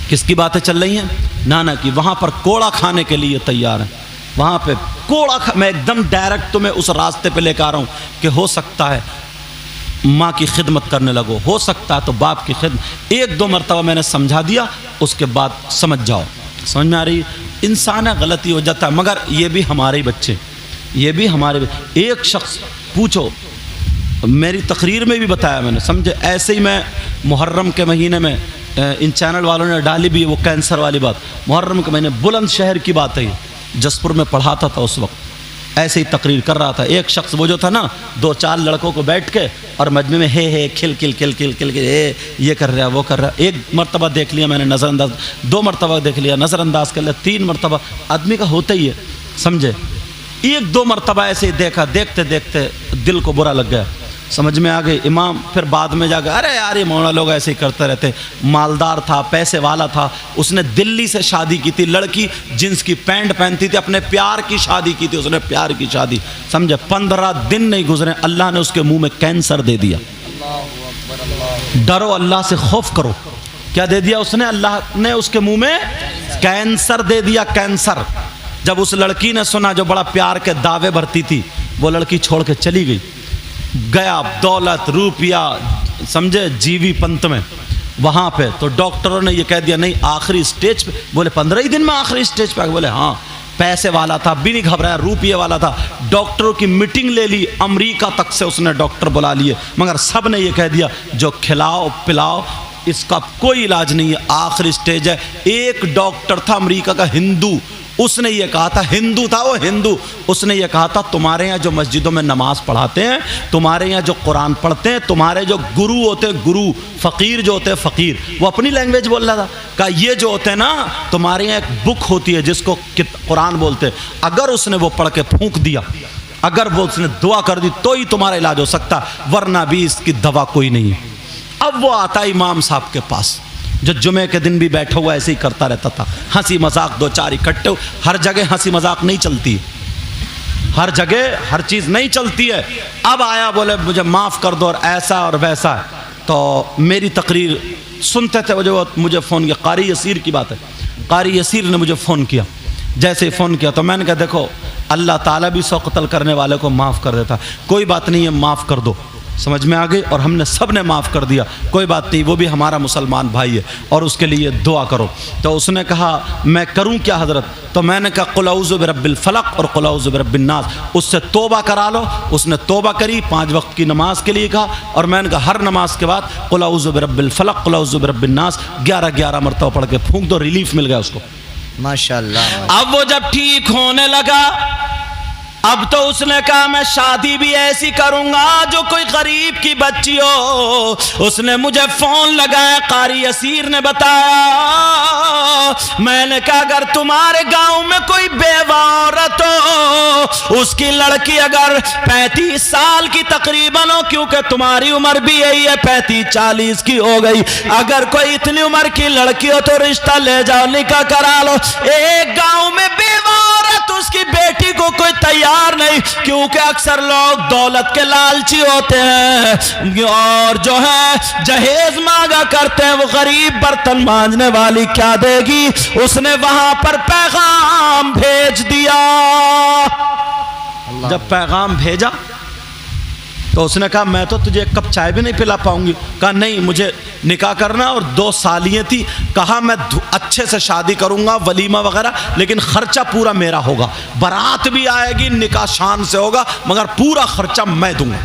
किसकी बातें चल रही हैं? नाना की। वहाँ पर कोड़ा खाने के लिए तैयार हैं, वहाँ पे कोड़ा मैं एकदम डायरेक्ट तुम्हें उस रास्ते पे लेकर आ रहा हूँ कि हो सकता है माँ की खिदमत करने लगो, हो सकता है तो बाप की खिदमत। एक दो मरतबा मैंने समझा दिया, उसके बाद समझ जाओ, समझ में आ रही? इंसान है, गलती हो जाता है, मगर ये भी हमारे ही बच्चे, ये भी हमारे। एक शख्स पूछो, मेरी तकरीर में भी बताया मैंने, समझे? ऐसे ही मैं मुहर्रम के महीने में, इन चैनल वालों ने डाली भी वो कैंसर वाली बात, मुहर्रम के महीने बुलंदशहर की बात है, जसपुर में पढ़ाता था उस वक्त, ऐसे ही तकरीर कर रहा था। एक शख्स वो जो था ना, 2-4 लड़कों को बैठ के और मजमे में हे खिल खिल खिल खिल खिल के ये कर रहा, वो कर रहा। एक मरतबा देख लिया मैंने नज़रअंदाज, 2 मरतबा देख लिया नज़रअंदाज कर लिया, 3 मरतबा, आदमी का होता ही है, समझे? 1-2 मरतबा ऐसे ही देखा, देखते देखते दिल को बुरा लग गया, समझ में आ गई। इमाम फिर बाद में जाकर, अरे यार ये मौलाना लोग ऐसे ही करते रहते। मालदार था, पैसे वाला था, उसने दिल्ली से शादी की थी, लड़की जींस की पैंट पहनती थी, अपने प्यार की शादी की थी उसने, प्यार की शादी, समझे? 15 दिन नहीं गुजरे, अल्लाह ने उसके मुंह में कैंसर दे दिया। डरो, अल्लाह से खौफ करो। क्या दे दिया उसने? अल्लाह ने उसके मुंह में कैंसर दे दिया, कैंसर। जब उस लड़की ने सुना, जो बड़ा प्यार के दावे भरती थी, वो लड़की छोड़ के चली गई, गया दौलत रुपया, समझे, जीवी पंत में वहाँ पे। तो डॉक्टरों ने ये कह दिया, नहीं आखिरी स्टेज पे। बोले 15 ही दिन में आखिरी स्टेज पे? बोले हाँ, पैसे वाला था, भी नहीं घबराया, रुपये वाला था। डॉक्टरों की मीटिंग ले ली, अमेरिका तक से उसने डॉक्टर बुला लिए, मगर सब ने ये कह दिया जो खिलाओ पिलाओ इसका कोई इलाज नहीं है, आखिरी स्टेज है। एक डॉक्टर था अमेरिका का, हिंदू, उसने ये कहा था, हिंदू था वो, हिंदू, उसने ये कहा था तुम्हारे यहाँ जो मस्जिदों में नमाज पढ़ाते हैं, तुम्हारे यहाँ जो कुरान पढ़ते हैं, तुम्हारे जो गुरु होते हैं, गुरु, फ़कीर जो होते हैं फ़कीर, वो अपनी लैंग्वेज बोल रहा था, कहा ये जो होते हैं ना, तुम्हारे यहाँ एक बुक होती है जिसको कुरान बोलते हैं, अगर उसने वो पढ़ के फूंक दिया, अगर वो उसने दुआ कर दी तो ही तुम्हारा इलाज हो सकता, वरना भी इसकी दवा कोई नहीं है। अब वो आता इमाम साहब के पास, जो जुमे के दिन भी बैठा हुआ ऐसे ही करता रहता था, हंसी मजाक दो चार इकट्ठे, हर जगह हंसी मजाक नहीं चलती, हर जगह हर चीज़ नहीं चलती है। अब आया, बोले मुझे माफ़ कर दो और ऐसा और वैसा है। तो मेरी तकरीर सुनते थे, जो मुझे फ़ोन किया, कारी यसीर की बात है, कारी यसीर ने मुझे फ़ोन किया। जैसे फ़ोन किया तो मैंने कहा देखो अल्लाह ताला भी 100 कत्ल करने वाले को माफ़ कर देता, कोई बात नहीं है, माफ़ कर दो। समझ में आ गई, और हमने सब ने माफ़ कर दिया, कोई बात नहीं, वो भी हमारा मुसलमान भाई है और उसके लिए दुआ करो। तो उसने कहा मैं करूं क्या हज़रत? तो मैंने कहा कुल औज़ु बिरब्बिल फलक और कुल औज़ु बिरब्बिन नास, उससे तौबा करा लो। उसने तौबा करी, 5 वक्त की नमाज के लिए कहा, और मैंने कहा हर नमाज के बाद कुल औज़ु बिरब्बिल फलक कुल औज़ु बिरब्बिन नास 11-11 मरतबा पढ़ के फूंक दो, रिलीफ मिल गया उसको, माशाअल्लाह। अब वो जब ठीक होने लगा, अब तो उसने कहा मैं शादी भी ऐसी करूंगा जो कोई गरीब की बच्ची हो। उसने मुझे फोन लगाया, कारी यसीर ने बताया, मैंने कहा अगर तुम्हारे गांव में कोई बेवा औरत हो, उसकी लड़की अगर 35 साल की तकरीबन हो, क्योंकि तुम्हारी उम्र भी यही है, 35-40 की हो गई, अगर कोई इतनी उम्र की लड़की हो तो रिश्ता ले जाओ, निकाह करा लो। एक गांव में बेवा औरत, उसकी बेटी को कोई तैयार नहीं, क्योंकि अक्सर लोग दौलत के लालची होते हैं और जो है जहेज मांगा करते हैं, वो गरीब बर्तन मांजने वाली क्या देगी। उसने वहां पर पैगाम भेज दिया। जब पैगाम भेजा तो उसने कहा मैं तो तुझे 1 कप चाय भी नहीं पिला पाऊंगी। कहा नहीं, मुझे निकाह करना और 2 सालियाँ थी, कहा मैं अच्छे से शादी करूंगा, वलीमा वगैरह, लेकिन खर्चा पूरा मेरा होगा, बारात भी आएगी, निकाह शान से होगा, मगर पूरा खर्चा मैं दूंगा।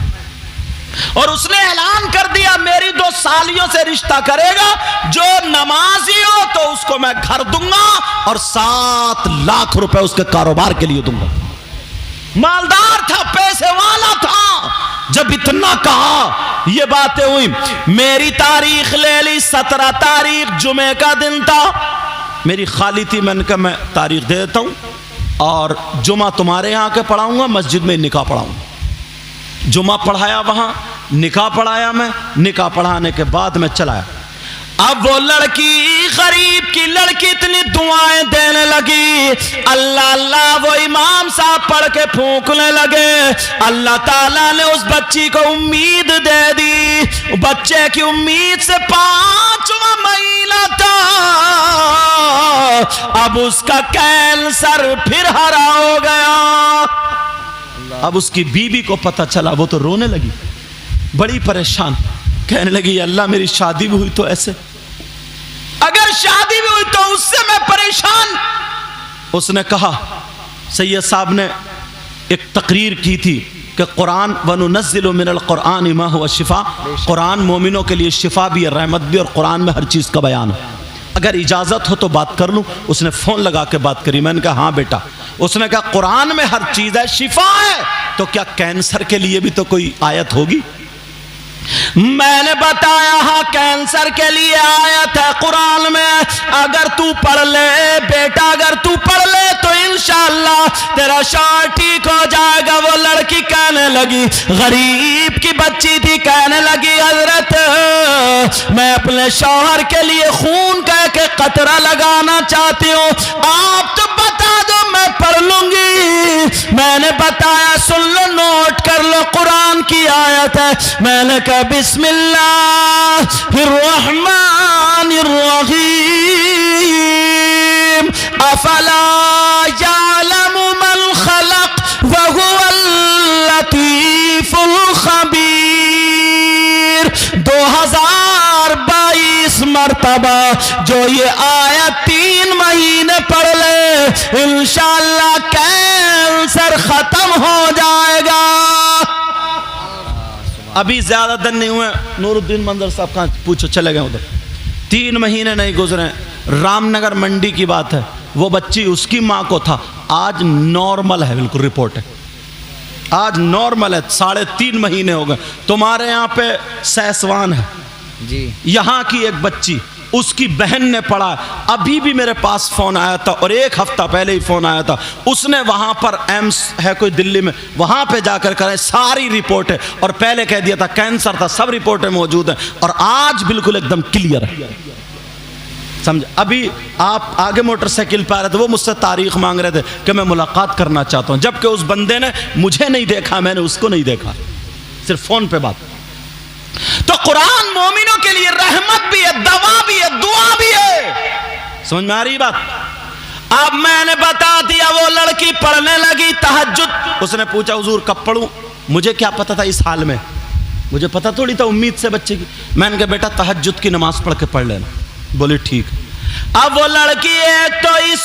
और उसने ऐलान कर दिया मेरी 2 सालियों से रिश्ता करेगा जो नमाजी हो तो उसको मैं घर दूंगा और 7 लाख रुपए उसके कारोबार के लिए दूंगा। मालदार था, पैसे वाला था। जब इतना कहा, ये बातें हुई, मेरी तारीख ले ली, 17 तारीख जुमे का दिन था, मेरी खाली थी, मैंने कहा मैं तारीख दे देता हूं और जुमा तुम्हारे यहाँ के पढ़ाऊंगा, मस्जिद में निकाह पढ़ाऊंगा। जुमा पढ़ाया, वहां निकाह पढ़ाया, मैं निकाह पढ़ाने के बाद मैं चलाया। अब वो लड़की, गरीब की लड़की, इतनी दुआएं देने लगी, अल्लाह अल्लाह, वो इमाम साहब पढ़ के फूंकने लगे। अल्लाह ताला ने उस बच्ची को उम्मीद दे दी। बच्चे की उम्मीद से 5वां महीना था, अब उसका कैंसर फिर हरा हो गया। अब उसकी बीबी को पता चला, वो तो रोने लगी, बड़ी परेशान, कहने लगी अल्लाह मेरी शादी भी हुई तो ऐसे, अगर शादी भी हुई तो उससे मैं परेशान। उसने कहा, सैयद साहब ने एक तकरीर की थी कि कुरान वनुनज़्ज़िलु मिनल कुरान मा हुवा शिफा, कुरान मोमिनों के लिए शिफा भी है, रहमत भी, और कुरान में हर चीज़ का बयान है, अगर इजाज़त हो तो बात कर लूँ। उसने फ़ोन लगा के बात करी, मैंने कहा हाँ बेटा। उसने कहा कुरान में हर चीज़ है, शिफा है, तो क्या कैंसर के लिए भी तो कोई आयत होगी? मैंने बताया हाँ, कैंसर के लिए आयत है कुरान में, अगर तू पढ़ ले बेटा, अगर तू पढ़ ले तो इंशाअल्लाह तेरा शौहर ठीक हो जाएगा। वो लड़की कहने लगी, गरीब की बच्ची थी, कहने लगी हजरत मैं अपने शौहर के लिए खून कह के कतरा लगाना चाहती हूँ, आप तो बता दो मैं पढ़ लूंगी। मैंने बताया सुन लो, नोट कर लो, कुरान की आयत है। मैंने कहा बिस्मिल्लाहिर्रहमानिर्रहीम, अफला यअलमु मन खलक व हुवल लतीफुल खबीर। 2022 मरतबा मर्तबा जो ये आयत 3 महीने पढ़ ले इंशाअल्लाह कैंसर खत्म हो जाएगा। अभी ज्यादा दिन नहीं हुए, नूरुद्दीन मंजर साहब कहाँ पूछो चले गए उधर, 3 महीने नहीं गुजरे, रामनगर मंडी की बात है, वो बच्ची उसकी माँ को था, आज नॉर्मल है, बिल्कुल रिपोर्ट है, आज नॉर्मल है, 3.5 महीने हो गए। तुम्हारे यहाँ पे सैसवान है जी, यहाँ की एक बच्ची, उसकी बहन ने पढ़ा, अभी भी मेरे पास फोन आया था और 1 हफ्ता पहले ही फोन आया था, उसने वहां पर एम्स है कोई दिल्ली में, वहां पे जाकर कराए, सारी रिपोर्ट है, और पहले कह दिया था कैंसर था, सब रिपोर्टें मौजूद हैं, और आज बिल्कुल एकदम क्लियर है, समझ। अभी आप आगे मोटरसाइकिल पे आ रहे थे, वो मुझसे तारीख मांग रहे थे कि मैं मुलाकात करना चाहता हूं, जबकि उस बंदे ने मुझे नहीं देखा, मैंने उसको नहीं देखा, सिर्फ फोन पे बात। तो कुरान मोमिनों के लिए रहमत भी है, दवा भी है, दुआ भी है, समझ में आ रही बात। अब मैंने बता दिया, वो लड़की पढ़ने लगी तहज्जुद, उसने पूछा हुजूर कब पढ़ूं, मुझे क्या पता था इस हाल में, मुझे पता थोड़ी था उम्मीद से बच्चे की, मैंने कहा बेटा तहज्जुद की नमाज पढ़ के पढ़ लेना, बोली ठीक। अब वो लड़की है तो इस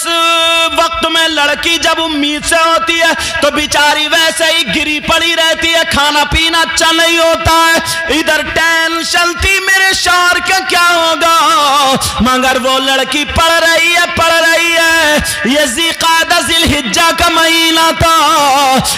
वक्त में लड़की जब उम्मीद से होती है तो बेचारी वैसे ही गिरी पड़ी रहती है, खाना पीना अच्छा नहीं होता है, इधर टेंशन थी मेरे शौहर का क्या होगा, मगर वो लड़की पढ़ रही है, ये ज़िक़ादा ज़िलहिज्जा का महीना था,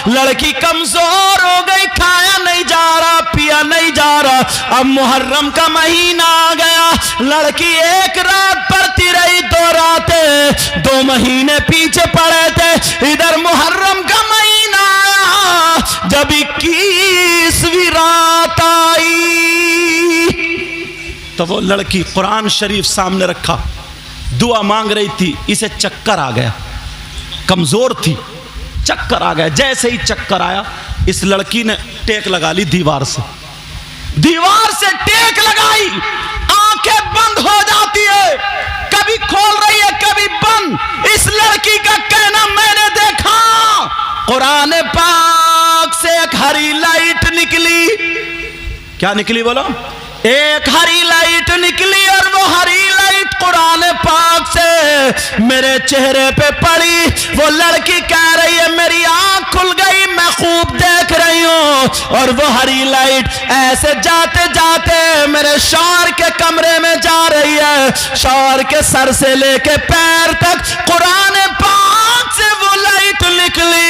लड़की कमजोर हो गई, खाया नहीं जा रहा, पिया नहीं जा रहा, अब मुहर्रम का महीना आ गया, लड़की एक रात पढ़ती रही, 2 रातें, 2 महीने पीछे पड़े थे, इधर मुहर्रम का महीना आया, जब 21वीं रात आई तो वो लड़की कुरान शरीफ सामने रखा, दुआ मांग रही थी, इसे चक्कर आ गया, कमजोर थी, चक्कर आ गया, जैसे ही चक्कर आया इस लड़की ने टेक लगा ली दीवार से टेक लगाई, आंखें बंद हो जाती है, कभी खोल रही है कभी बंद। इस लड़की का कहना मैंने देखा कुरान पाक से एक हरी लाइट निकली, क्या निकली बोलो, एक हरी लाइट निकली, और वो हरी लाइट कुरान पाक से मेरे चेहरे पे पड़ी। वो लड़की कह रही है मेरी आंख खुल गई, मैं खूब देख रही हूं, और वो हरी लाइट ऐसे जाते जाते मेरे शौहर के कमरे में जा रही है, शौहर के सर से लेके पैर तक कुरान पाक से वो लाइट निकली,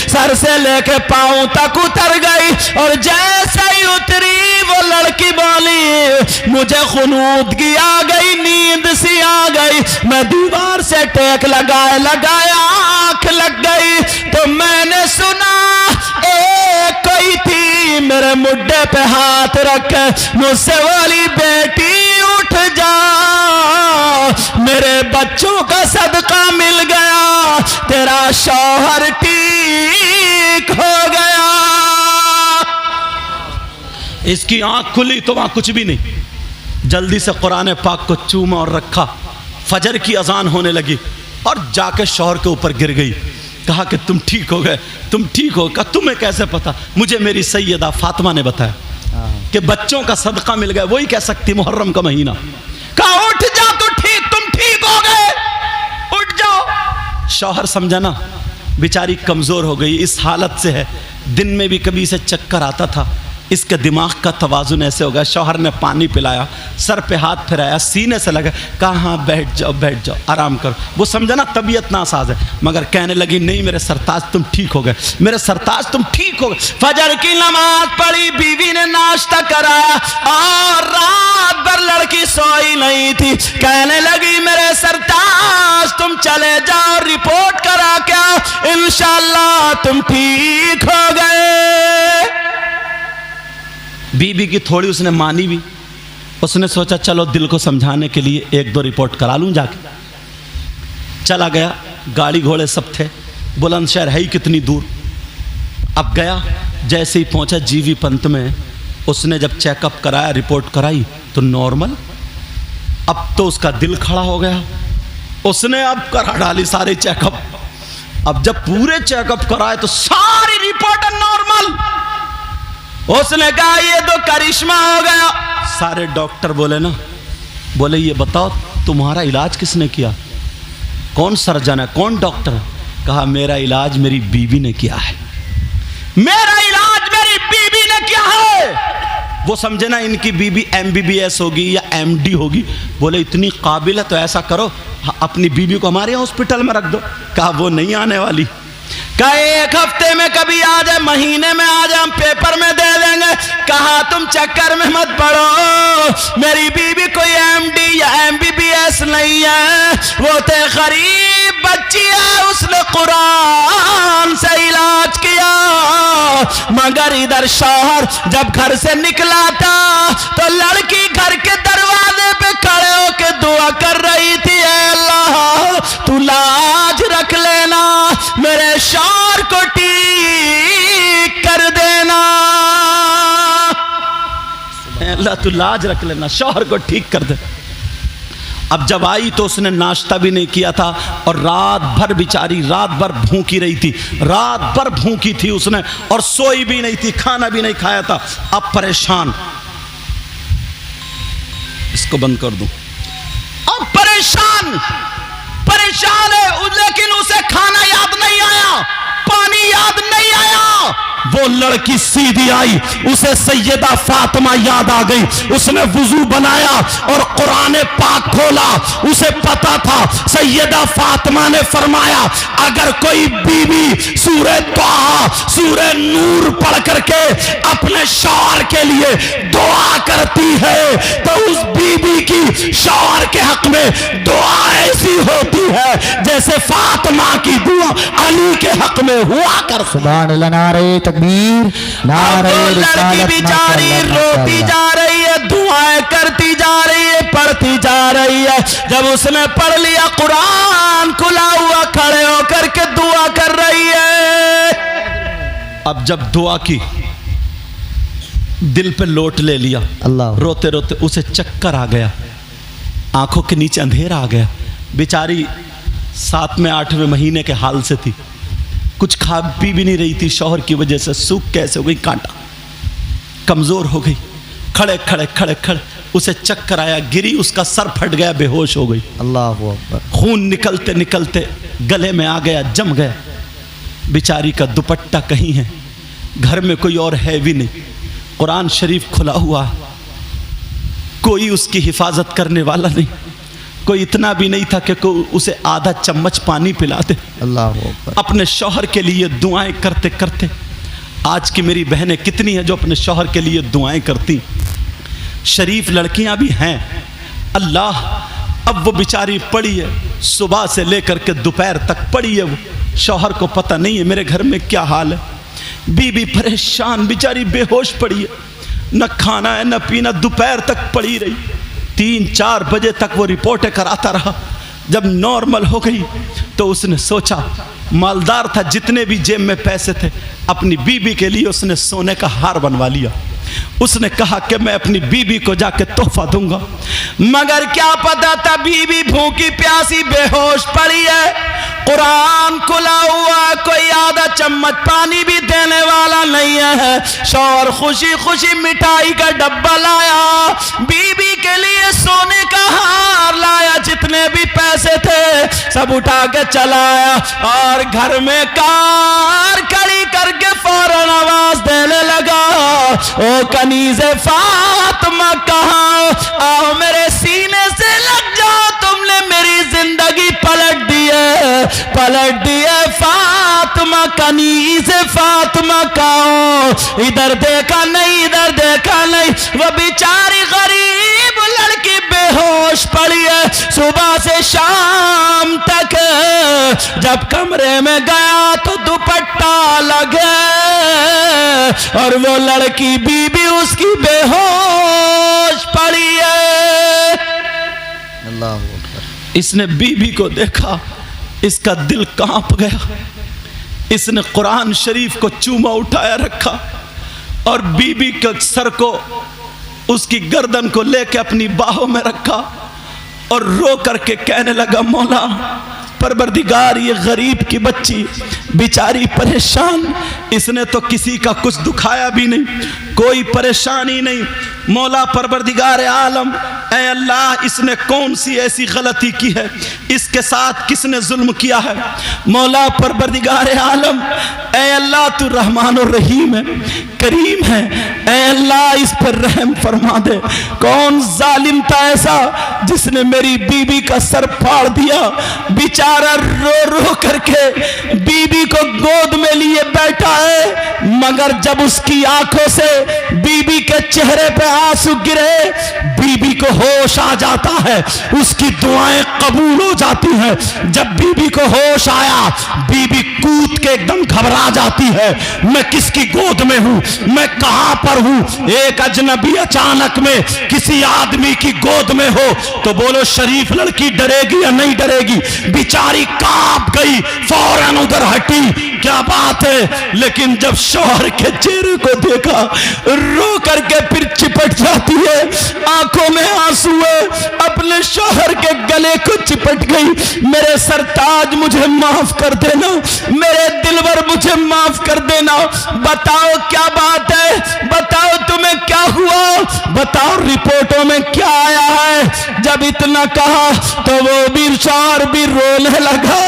सर से लेके पांव तक उतर गई, और जैसे ही उतरी वो लड़की बोली मुझे खुनूदगी आ गई, नींद सी आ गई, मैं दीवार से टेक लगाए आंख लग गई, तो मैंने सुना एक कोई थी मेरे मुड्ढे पे हाथ रखे, मुझसे बोली बेटी उठ जा, मेरे बच्चों का सदका मिल गया, तेरा शौहर ठीक हो गया। इसकी आंख खुली तो वहां कुछ भी नहीं, जल्दी से कुरान पाक को चूमा और रखा, फजर की अजान होने लगी, और जाके शौहर के ऊपर गिर गई, कहा कि तुम ठीक हो गए, तुम ठीक हो, कहा तुम्हें कैसे पता, मुझे मेरी सैयदा फातिमा ने बताया कि बच्चों का सदका मिल गया, वही कह सकती मुहर्रम का महीना, कहा उठ जा तो ठीक, तुम ठीक हो गए, उठ जाओ। शौहर समझा ना, बेचारी कमजोर हो गई, इस हालत से है, दिन में भी कभी इसे चक्कर आता था, इसके दिमाग का तवाजुन ऐसे हो गया। शौहर ने पानी पिलाया, सर पे हाथ फिराया, सीने से लगा, कहा हाँ बैठ जाओ आराम करो, वो समझा ना तबीयत नासाज है, मगर कहने लगी नहीं मेरे सरताज तुम ठीक हो गए, मेरे सरताज तुम ठीक हो गए। फजर की नमाज पढ़ी, बीवी ने नाश्ता कराया, और रात भर लड़की सोई नहीं थी, कहने लगी मेरे सरताज तुम चले जाओ रिपोर्ट करा क्या, इंशाअल्लाह तुम ठीक हो गए। बीबी की थोड़ी उसने मानी भी, उसने सोचा चलो दिल को समझाने के लिए 1-2 रिपोर्ट करा लूं जाके, चला गया, गाड़ी घोड़े सब थे, बुलंदशहर है ही कितनी दूर, अब गया, जैसे ही पहुंचा जीवी पंत में, उसने जब चेकअप कराया, रिपोर्ट कराई तो नॉर्मल, अब तो उसका दिल खड़ा हो गया, उसने अब करा डाली सारे चेकअप, अब जब पूरे चेकअप कराए तो सारी रिपोर्ट नॉर्मल, उसने कहा ये तो करिश्मा हो गया, सारे डॉक्टर बोले ना, बोले ये बताओ तुम्हारा इलाज किसने किया, कौन सर्जन है, कौन डॉक्टर है? कहा मेरा इलाज मेरी बीवी ने किया है, मेरा इलाज मेरी बीवी ने किया है। वो समझे ना इनकी बीवी MBBS होगी या MD होगी। बोले इतनी काबिल है तो ऐसा करो अपनी बीवी को हमारे हॉस्पिटल में रख दो। कहा वो नहीं आने वाली। कहा एक हफ्ते में कभी आ जाए, महीने में आ जाए, हम पेपर में दे देंगे। कहा तुम चक्कर में मत पड़ो, मेरी बीवी कोई MD या MBBS नहीं है, वो तो गरीब बच्ची है, उसने कुरान से इलाज किया। मगर इधर शौहर जब घर से निकला था तो लड़की घर के दरवाजे पे खड़े होके दुआ कर रही थी, अल्लाह तू लाज रख लेना, मेरे शौहर को ठीक कर देना, अल्लाह तू लाज रख लेना, शौहर को ठीक कर दे। अब जब आई तो उसने नाश्ता भी नहीं किया था और रात भर बेचारी रात भर भूखी रही थी, रात भर भूखी थी उसने और सोई भी नहीं थी, खाना भी नहीं खाया था। अब परेशान, इसको बंद कर दूं, अब परेशान है, लेकिन उसे खाना याद नहीं आया, पानी याद नहीं आया। वो लड़की सीधी आई, उसे सैयदा फातिमा याद आ गई, उसने वुजू बनाया और कुरान पाक खोला। उसे पता था सैयदा फातिमा ने फरमाया अगर कोई बीवी सूरह तोहा, सूरह नूर पढ़ करके अपने शौहर के लिए दुआ करती है तो उस बीवी की शौहर के हक में दुआ ऐसी होती है जैसे फातिमा की दुआ अली के हक में हुआ कर। सुभान अल्लाह, नारे तकबीर, नारे लड़की बेचारी रोती जा रही है, दुआएं करती जा रही है, पढ़ती जा रही है। जब उसने पढ़ लिया कुरान खुला हुआ, खड़े होकर के दुआ कर रही है। अब जब दुआ की, दिल पे लोट ले लिया, अल्लाह, रोते रोते उसे चक्कर आ गया, आंखों के नीचे अंधेरा आ गया। बेचारी 7वें 8वें महीने के हाल से थी, कुछ खा पी भी नहीं रही थी, शौहर की वजह से सूख कैसे हो गई, कांटा, कमजोर हो गई। खड़े खड़े खड़े खड़े उसे चक्कर आया, गिरी, उसका सर फट गया, बेहोश हो गई। अल्लाहु अकबर। खून निकलते निकलते गले में आ गया, जम गया। बेचारी का दुपट्टा कहीं है, घर में कोई और है भी नहीं, कुरान शरीफ खुला हुआ, कोई उसकी हिफाजत करने वाला नहीं, कोई इतना भी नहीं था कि कोई उसे आधा चम्मच पानी पिला दे। अल्लाहु अकबर। अपने शौहर के लिए दुआएं करते करते, आज की मेरी बहनें कितनी हैं जो अपने शौहर के लिए दुआएं करती, शरीफ लड़कियां भी हैं। अल्लाह, अब वो बेचारी पड़ी है, सुबह से लेकर के दोपहर तक पड़ी है, वो शौहर को पता नहीं है मेरे घर में क्या हाल है। बीबी परेशान, बेचारी बेहोश पड़ी है, न खाना है न पीना, दोपहर तक पड़ी रही। 3-4 बजे तक वो रिपोर्टें कराता रहा। जब नॉर्मल हो गई तो उसने सोचा, मालदार था, जितने भी जेब में पैसे थे अपनी बीबी के लिए उसने सोने का हार बनवा लिया। उसने कहा कि मैं अपनी बीबी को जाके तोहफा दूंगा, मगर क्या पता था बीबी भूखी प्यासी बेहोश पड़ी है, कुरान खुला हुआ, कोई आधा चम्मच पानी भी देने वाला नहीं है। शौहर खुशी खुशी मिठाई का डब्बा लाया, बीबी के लिए सोने का हार लाया, जितने भी पैसे थे सब उठा के चलाया और घर में कार खड़ी करके फौरन आवाज देने लगा, ओ कनीज़े फातिमा कहाँ, आओ मेरे सीने से लग जाओ, तुमने मेरी जिंदगी पलट दी है, पलट दी है फातिमा, कनीज़े फातिमा कहाँ, इधर देखा नहीं, इधर देखा नहीं। वो बेचारी गरीब लड़की बेहोश पड़ी है, सुबह से शाम तक। जब कमरे में गया तो दुपट्टा लगे और वो लड़की बीबी उसकी बेहोश पड़ी है। अल्लाहु अकबर। इसने बीबी को देखा, इसका दिल कांप गया। इसने कुरान शरीफ को चूमा उठाया रखा और बीबी के सर को, उसकी गर्दन को लेके अपनी बाहों में रखा और रो करके कहने लगा, मौला परवरदिगार ये गरीब की बच्ची बेचारी परेशान, इसने तो किसी का कुछ दुखाया भी नहीं, कोई परेशानी नहीं। मौला परवरदिगार आलम, ऐ अल्लाह इसने कौन सी ऐसी गलती की है, इसके साथ किसने जुल्म किया है। मौला परवरदिगार आलम, ऐ अल्लाह तू रहमान और रहीम है, करीम है, ऐ अल्लाह इस पर रहम फरमा दे। कौन जालिम था ऐसा जिसने मेरी बीबी का सर फाड़ दिया। बेचारा रो रो करके बीबी को गोद में लिए बैठा है, मगर जब उसकी आंखों से बीबी के चेहरे पे आंसू गिरे, बीबी को होश आ जाता है, उसकी दुआएं कबूल हो जाती हैं। जब बीबी को होश आया, बीबी कूद के एकदम घबरा जाती है, मैं किसकी गोद में हूं, मैं कहां पर हूं। एक अजनबी अचानक में किसी आदमी की गोद में हो तो बोलो शरीफ लड़की डरेगी या नहीं डरेगी। बेचारी कांप गई, फौरन उधर हटी, क्या बात है। लेकिन जब शौहर के चेहरे को देखा, रो करके फिर चिपट जाती है, आंखों में आंसू है, अपने शौहर के गले को चिपट गई। मेरे सरताज मुझे माफ कर देना, मेरे दिलवर मुझे माफ कर देना, बताओ क्या बात है, बताओ तुम्हें क्या हुआ, बताओ रिपोर्टों में क्या आया है। जब इतना कहा तो वो भी शौहर भी रोने लगा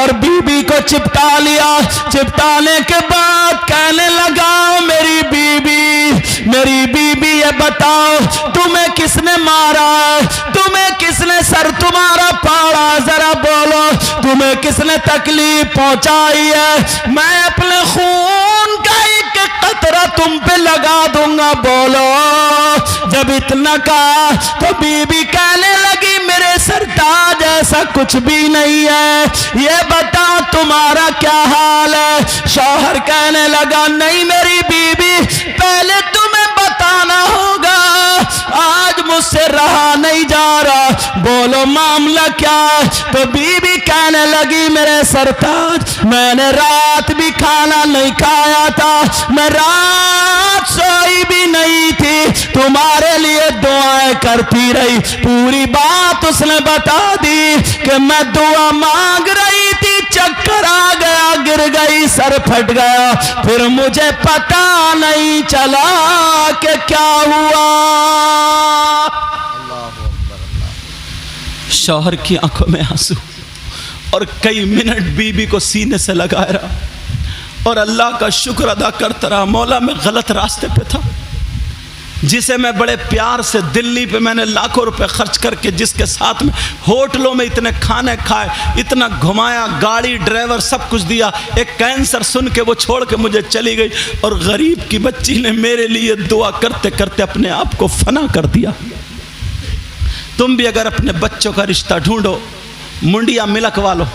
और बीबी को चिपटा लिया। चिपटाने के बाद कहने लगा, मेरी बीबी ये बताओ तुम्हें किसने मारा, तुम्हें किसने सर तुम्हारा फाड़ा, जरा बोलो तुम्हें किसने तकलीफ पहुंचाई है। मैं अपने खून का एक कतरा तुम पे लगा दूंगा, बोलो। जब इतना कहा तो बीबी कहने लगी, मेरे सरताज ऐसा कुछ भी नहीं है, ये बताओ तुम्हारा क्या हाल है। शौहर कहने लगा, नहीं मेरी बीबी, पहले तुम्हें बताना होगा, आज मुझसे रहा नहीं जा रहा, बोलो मामला क्या। तो बीबी कहने लगी, मेरे सरताज मैंने रात भी खाना नहीं खाया था, मैं रात सोई भी नहीं थी, तुम्हारे लिए दुआएं करती रही। पूरी बात उसने बता दी कि मैं दुआ मांग रही थी, चक्कर आ गया, गिर गई, सर फट गया, फिर मुझे पता नहीं चला कि क्या हुआ। शौहर की आंखों में आंसू और कई मिनट बीबी को सीने से लगाया रहा और अल्लाह का शुक्र अदा करता रहा। मौला मैं गलत रास्ते पे था, जिसे मैं बड़े प्यार से दिल्ली पे मैंने लाखों रुपए खर्च करके, जिसके साथ में होटलों में इतने खाने खाए, इतना घुमाया, गाड़ी ड्राइवर सब कुछ दिया, एक कैंसर सुन के वो छोड़ के मुझे चली गई और गरीब की बच्ची ने मेरे लिए दुआ करते करते अपने आप को फना कर दिया। तुम भी अगर अपने बच्चों का रिश्ता ढूंढो, मुंडिया मिलक वालों,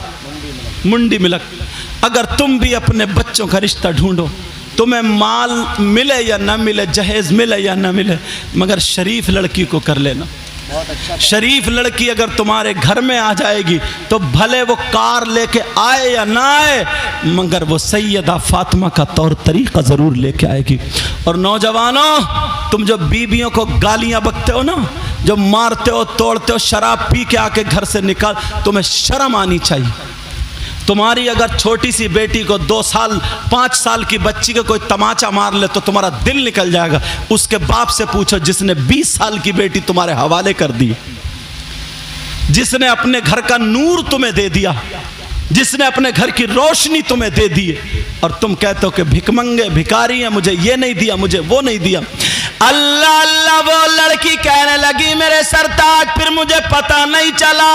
मुंडी मिलक, अगर तुम भी अपने बच्चों का रिश्ता ढूंढो, तुम्हें माल मिले या ना मिले, जहेज मिले या ना मिले, मगर शरीफ लड़की को कर लेना। शरीफ लड़की अगर तुम्हारे घर में आ जाएगी तो भले वो कार लेके आए या ना आए, मगर वो सैयदा फातिमा का तौर तरीका जरूर लेके आएगी। और नौजवानों, तुम जो बीबियों को गालियां बकते हो ना, जो मारते हो तोड़ते हो, शराब पी के आके घर से निकाल, तुम्हें शर्म आनी चाहिए। तुम्हारी अगर छोटी सी बेटी को 2 साल 5 साल की बच्ची को कोई तमाचा मार ले तो तुम्हारा दिल निकल जाएगा। उसके बाप से पूछो जिसने 20 साल की बेटी तुम्हारे हवाले कर दी, जिसने अपने घर का नूर तुम्हें दे दिया, जिसने अपने घर की रोशनी तुम्हें दे दी, और तुम कहते हो कि भिकमंगे भिखारी हैं, मुझे ये नहीं दिया, मुझे वो नहीं दिया। अल्लाह अल्लाह, वो लड़की कहने लगी, मेरे सरताज फिर मुझे पता नहीं चला।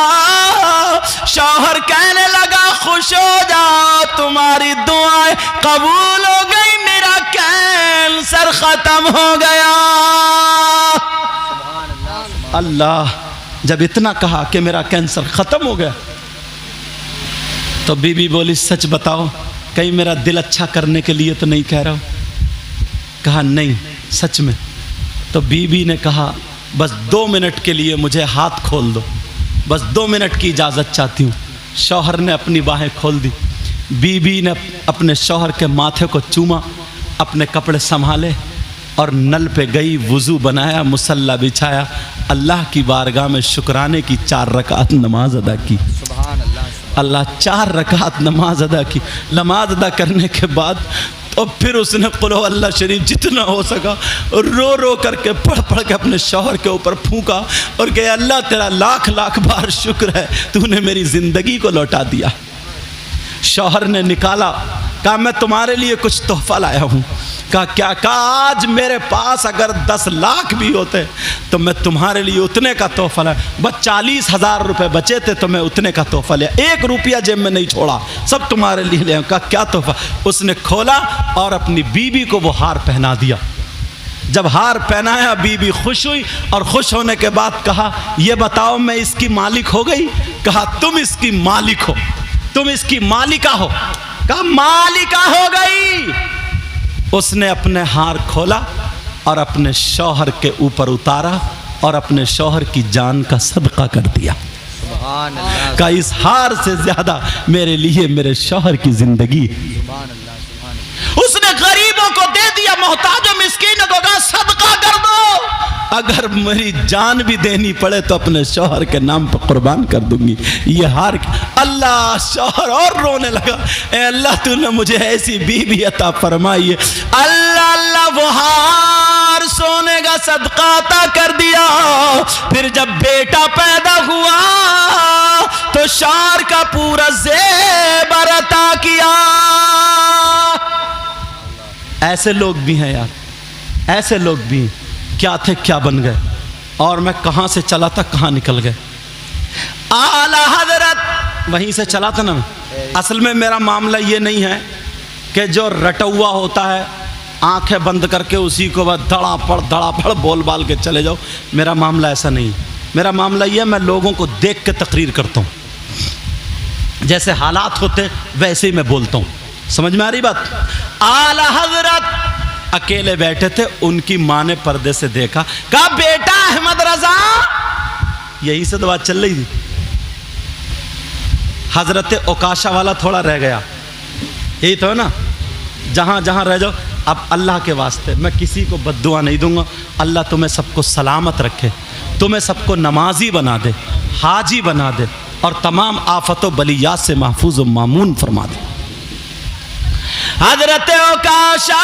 शौहर कहने लगा, खुश हो जाओ, तुम्हारी दुआएं कबूल हो गई, मेरा कैंसर खत्म हो गया। अल्लाह जब इतना कहा कि मेरा कैंसर खत्म हो गया, तो बीबी बोली, सच बताओ, कहीं मेरा दिल अच्छा करने के लिए तो नहीं कह रहा हो। कहा नहीं, सच में। तो बीबी ने कहा, बस 2 मिनट के लिए मुझे हाथ खोल दो, बस 2 मिनट की इजाज़त चाहती हूँ। शौहर ने अपनी बाहें खोल दी, बीबी ने अपने शौहर के माथे को चूमा, अपने कपड़े संभाले और नल पे गई, वुज़ू बनाया, मुसल्ला बिछाया, अल्लाह की बारगाह में शुक्राने की 4 रकात नमाज अदा की। सुभान अल्लाह। अल्लाह 4 रकात नमाज अदा की। नमाज अदा करने के बाद तो फिर उसने कुल अल्लाह शरीफ जितना हो सका रो रो करके पढ़ पढ़ के अपने शौहर के ऊपर फूंका और कहा अल्लाह तेरा लाख लाख बार शुक्र है, तूने मेरी ज़िंदगी को लौटा दिया। शौहर ने निकाला, कहा मैं तुम्हारे लिए कुछ तोहफा लाया हूँ। कहा क्या? कहा आज मेरे पास अगर 10 लाख भी होते तो मैं तुम्हारे लिए उतने का तोहफा लाया। बस 40,000 रुपये बचे थे तो मैं उतने का तोहफा लिया, 1 रुपया जेब में नहीं छोड़ा, सब तुम्हारे लिए ले। कहा क्या तोहफा? उसने खोला और अपनी बीवी को वो हार पहना दिया। जब हार पहनाया बीवी खुश हुई और खुश होने के बाद कहा ये बताओ मैं इसकी मालिक हो गई? कहा तुम इसकी मालिक हो, तुम इसकी मालिका हो। कहा मालिका हो गई। उसने अपने हार खोला और अपने शौहर के ऊपर उतारा और अपने शौहर की जान का सदका कर दिया। सुभान अल्लाह। का इस हार से ज्यादा मेरे लिए मेरे शौहर की जिंदगी। सुभान अल्लाह, सुभान अल्लाह। उसने गरीबों को दे दिया, मोहताजों मिस्कीनों को कहा सदका कर दो। अगर मेरी जान भी देनी पड़े तो अपने शौहर के नाम पर कुर्बान कर दूंगी। ये हार अल्लाह, शौहर और रोने लगा, ए अल्लाह तूने मुझे ऐसी बीवी अता फरमाई है। अल्लाह अल्लाह, वो हार सोने का सदका अता कर दिया। फिर जब बेटा पैदा हुआ तो शौहर का पूरा ज़ेवर अता किया। ऐसे लोग भी हैं यार, ऐसे लोग भी क्या थे क्या बन गए, और मैं कहां से चला था कहां निकल गए। आला हजरत वहीं से चला था ना मैं। असल में मेरा मामला ये नहीं है कि जो रटुआ होता है आंखें बंद करके उसी को बस धड़ापड़ बोल बाल के चले जाओ। मेरा मामला ऐसा नहीं। मेरा मामला ये है मैं लोगों को देख के तकरीर करता हूँ, जैसे हालात होते वैसे ही मैं बोलता हूँ। समझ में आ रही बात? आला हजरत अकेले बैठे थे, उनकी माँ ने पर्दे से देखा, कहा बेटा अहमद रजा, यही से तो बात चल रही थी। हजरत ओकाशा वाला थोड़ा रह गया, यही तो है ना, जहां जहां रह जाओ। अब अल्लाह के वास्ते मैं किसी को बद्दुआ नहीं दूंगा। अल्लाह तुम्हें सबको सलामत रखे, तुम्हें सबको नमाजी बना दे, हाजी बना दे और तमाम आफतों बलियात से महफूज व मामून फरमा दे। हजरत ओकाशा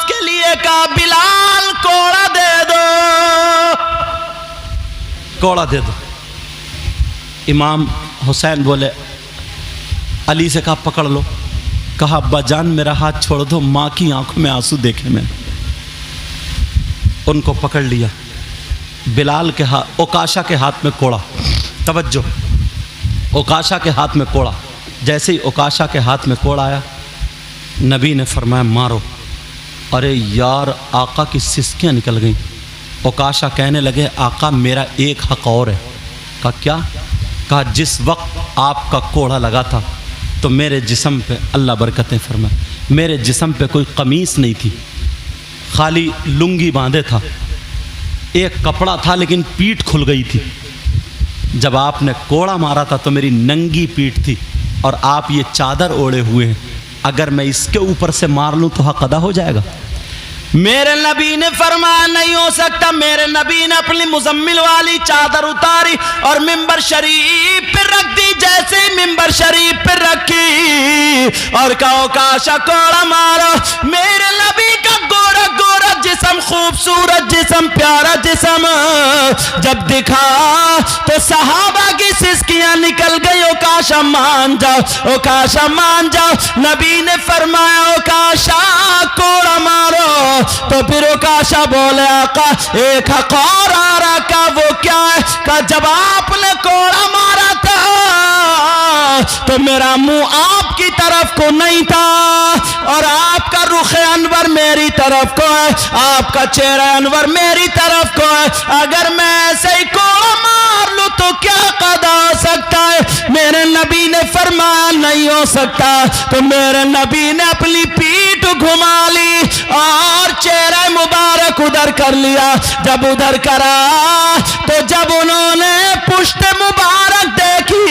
के लिए का बिलाल कोड़ा दे दो, कोड़ा दे दो। इमाम हुसैन बोले, अली से कहा पकड़ लो। कहा अब्बा जान मेरा हाथ छोड़ दो, माँ की आंखों में आंसू देखे मैंने। उनको पकड़ लिया, बिलाल के हाथ, ओकाशा के हाथ में कोड़ा। तवज्जो, ओकाशा के हाथ में कोड़ा। जैसे ही ओकाशा के हाथ में कोड़ा आया, नबी ने फरमाया मारो। अरे यार, आका की सिसकियाँ निकल गईं। ओकाशा कहने लगे आका मेरा एक हक और है। कहा क्या? कहा जिस वक्त आपका कोड़ा लगा था तो मेरे जिस्म पे अल्लाह बरकतें फरमाए, मेरे जिस्म पे कोई कमीज़ नहीं थी, खाली लुंगी बांधे था, एक कपड़ा था लेकिन पीठ खुल गई थी। जब आपने कोड़ा मारा था तो मेरी नंगी पीठ थी और आप ये चादर ओढ़े हुए हैं। अगर मैं इसके ऊपर से मार लूं तो हक अदा हो जाएगा। मेरे नबी ने फरमाया नहीं हो सकता। मेरे नबी ने अपनी मुजम्मिल वाली चादर उतारी और मिंबर शरीफ पर रख दी। जैसे ही मिंबर शरीफ पर रखी और कहा ओकाशा कोड़ा मारो। मेरे नबी का गोरा गोरा जिस्म, खूबसूरत जिस्म, प्यारा जिस्म जब दिखा तो सहाबा की सिसकियां निकल गई। ओकाशा मान जाओ, ओकाशा मान जाओ। नबी ने फरमाया ओकाशा कोड़ा मारो। तो फिर ओकाशा बोले आका एक हक और आ रहा। का वो क्या है? का जब आपने कोड़ा मारा था तो मेरा मुंह आपकी तरफ को नहीं था और आपका रुख अनवर मेरी तरफ को है, आपका चेहरा अनवर मेरी तरफ को है। अगर मैं ऐसे ही कोड़ा मार लूं तो क्या कदा हो सकता है? मेरे नबी ने फरमाया नहीं हो सकता। तो मेरे नबी ने अपनी पीठ घुमा ली और चेहरा मुबारक उधर कर लिया। जब उधर करा तो जब उन्होंने पुश्त मुबारक देखी